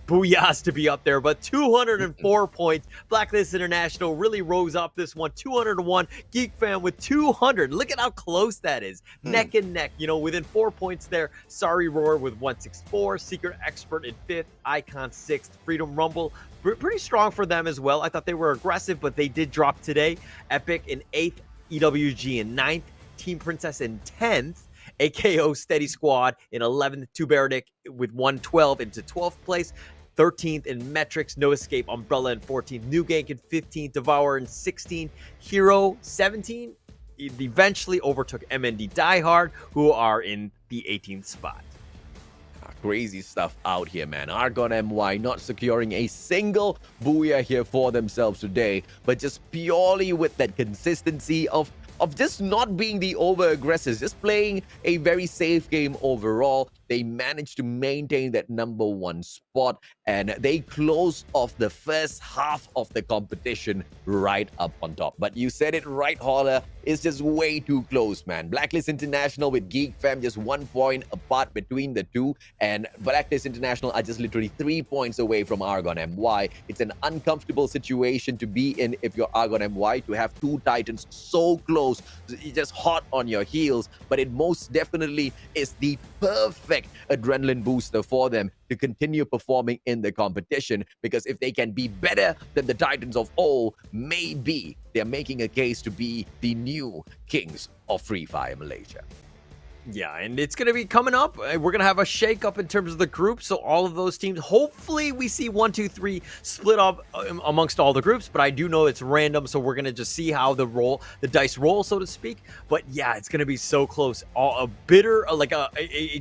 booyahs to be up there, but 204 points. Blacklist International really rose up this one. 201. Geek Fam with 200. Look at how close that is. Neck and neck, you know, within 4 points there. Sorry Roar with 164, Secret Expert in 5th, Icon 6th, Freedom Rumble, pretty strong for them as well. I thought they were aggressive, but they did drop today. Epic in 8th, EWG in 9th, Team Princess in 10th, AKO Steady Squad in 11th, 2Baradic with 112 into 12th place, 13th in Metrics, No Escape, Umbrella in 14th, New Gank in 15th, Devour in 16th, Hero 17th. Eventually overtook MND Diehard, who are in the 18th spot. Crazy stuff out here, man. Argon MY not securing a single booyah here for themselves today, but just purely with that consistency of just not being the over-aggressors, just playing a very safe game overall. They managed to maintain that #1 spot, and they closed off the first half of the competition right up on top. But you said it right, Holler. It's just way too close, man. Blacklist International with Geek Fam just 1 point apart between the two, and Blacklist International are just literally 3 points away from Argon MY. It's an uncomfortable situation to be in if you're Argon MY, to have two Titans so close, just hot on your heels. But it most definitely is the perfect adrenaline booster for them to continue performing in the competition, because if they can be better than the Titans of old, maybe they're making a case to be the new kings of Free Fire Malaysia. Yeah, and it's going to be coming up. We're going to have a shake-up in terms of the group, so all of those teams, hopefully we see 1, 2, 3 split up amongst all the groups, but I do know it's random, so we're going to just see how the dice roll, so to speak. But yeah, it's going to be so close. A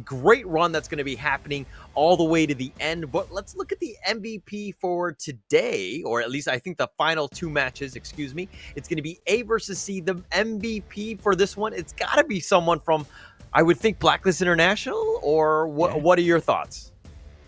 great run that's going to be happening all the way to the end. But let's look at the MVP for today, or at least I think the final 2 matches, excuse me. It's going to be A versus C. The MVP for this one, it's got to be someone from, I would think, Blacklist International, or what? Yeah. What are your thoughts?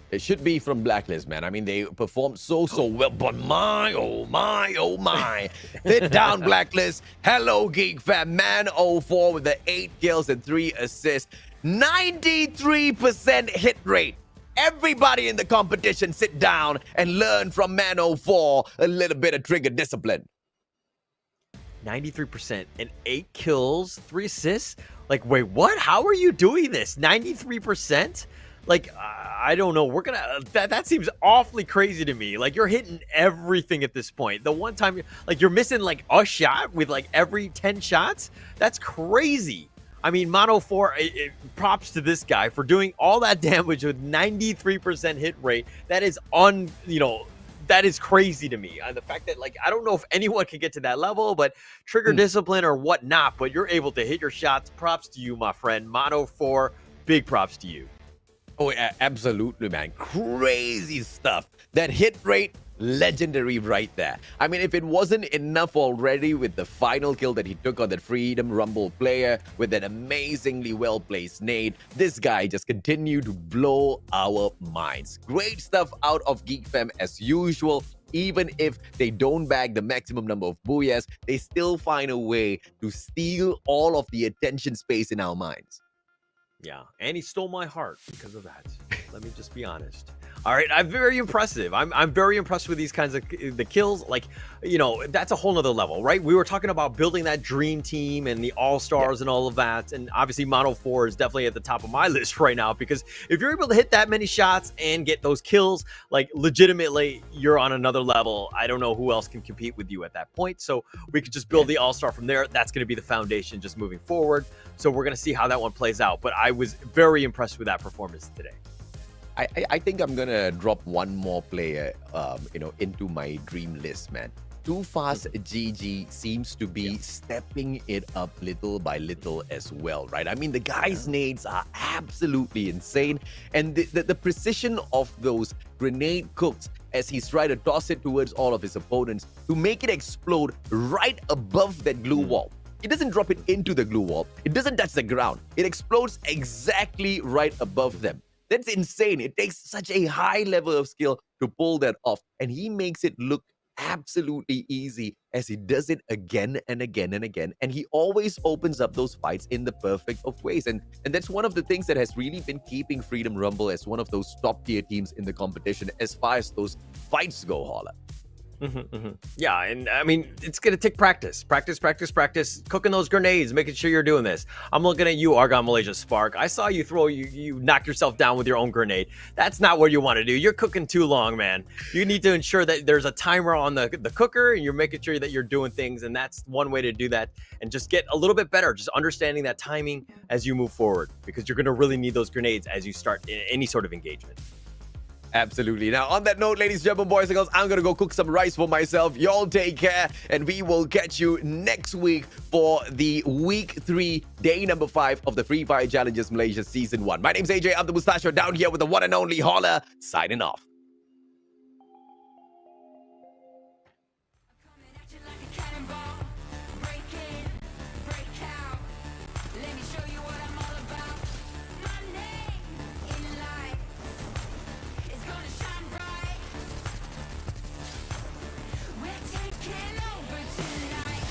It should be from Blacklist, man. I mean, they performed so well, but oh my. Sit down, Blacklist. Hello, Geek Fam. Man 04 with the 8 kills and 3 assists. 93% hit rate. Everybody in the competition sit down and learn from Man 04 a little bit of trigger discipline. 93% and 8 kills, 3 assists. Like, wait, what? How are you doing this? 93%? Like, I don't know. We're gonna that seems awfully crazy to me. Like, you're hitting everything at this point. The one time you're missing like a shot with like every 10 shots. That's crazy. I mean, Mono 4, props to this guy for doing all that damage with 93% hit rate. That is that is crazy to me. The fact that, like, I don't know if anyone can get to that level, but trigger discipline or whatnot, but you're able to hit your shots. Props to you, my friend. Mono 4, big props to you. Oh, absolutely, man. Crazy stuff. That hit rate, legendary right there. I mean, if it wasn't enough already with the final kill that he took on that Freedom Rumble player with that amazingly well-placed nade, this guy just continued to blow our minds. Great stuff out of Geek Fam as usual. even if they don't bag the maximum number of booyahs, they still find a way to steal all of the attention space in our minds. Yeah, and he stole my heart because of that. Let me just be honest. All right, I'm very impressive. I'm very impressed with these kinds of the kills. Like, you know, that's a whole nother level, right? We were talking about building that dream team and the all-stars and all of that. And obviously Mono 4 is definitely at the top of my list right now, because if you're able to hit that many shots and get those kills, like legitimately you're on another level. I don't know who else can compete with you at that point. So we could just build the all-star from there. That's going to be the foundation just moving forward. So we're going to see how that one plays out. But I was very impressed with that performance today. I think I'm gonna drop one more player, into my dream list, man. Too Fast GG seems to be stepping it up little by little as well, right? I mean, the guy's nades are absolutely insane, and the precision of those grenade cooks as he's trying to toss it towards all of his opponents to make it explode right above that glue wall. It doesn't drop it into the glue wall. It doesn't touch the ground. It explodes exactly right above them. That's insane. It takes such a high level of skill to pull that off. And he makes it look absolutely easy as he does it again and again and again. And he always opens up those fights in the perfect of ways. And that's one of the things that has really been keeping Freedom Rumble as one of those top tier teams in the competition as far as those fights go, Holla. Yeah, and I mean, it's going to take practice, cooking those grenades, making sure you're doing this. I'm looking at you, Argon Malaysia Spark. I saw you you knock yourself down with your own grenade. That's not what you want to do. You're cooking too long, man. You need to ensure that there's a timer on the cooker, and you're making sure that you're doing things, and that's one way to do that, and just get a little bit better, just understanding that timing as you move forward, because you're going to really need those grenades as you start any sort of engagement. Absolutely. Now, on that note, ladies and gentlemen, boys and girls, I'm going to go cook some rice for myself. Y'all take care, and we will catch you next week for the week 3, day number 5 of the Free Fire Challengers Malaysia Season 1. My name's AJ. I'm the Mustachio, down here with the one and only Holla, signing off. We're taking over tonight.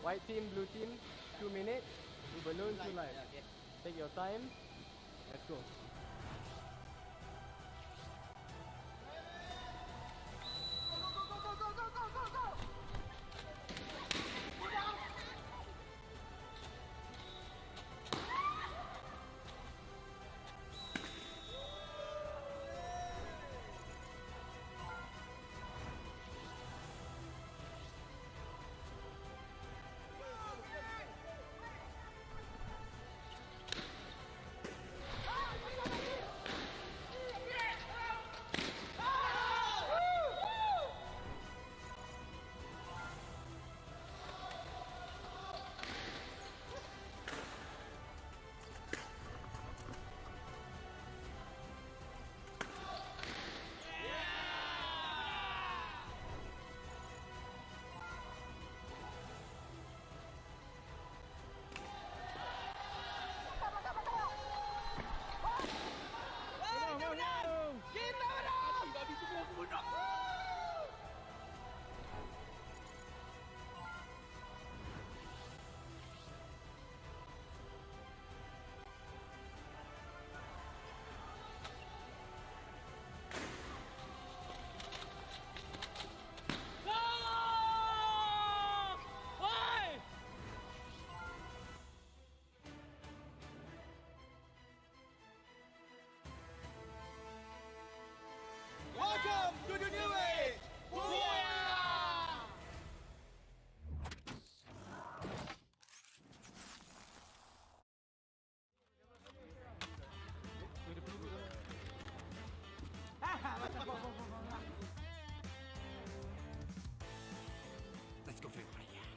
White team, blue team, 2 minutes. 2 balloons, 2 lives. Yeah, okay. Take your time. Let's go. Welcome to the new age! Let's go fair play, yeah.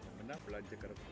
Yang menang belanja kereta.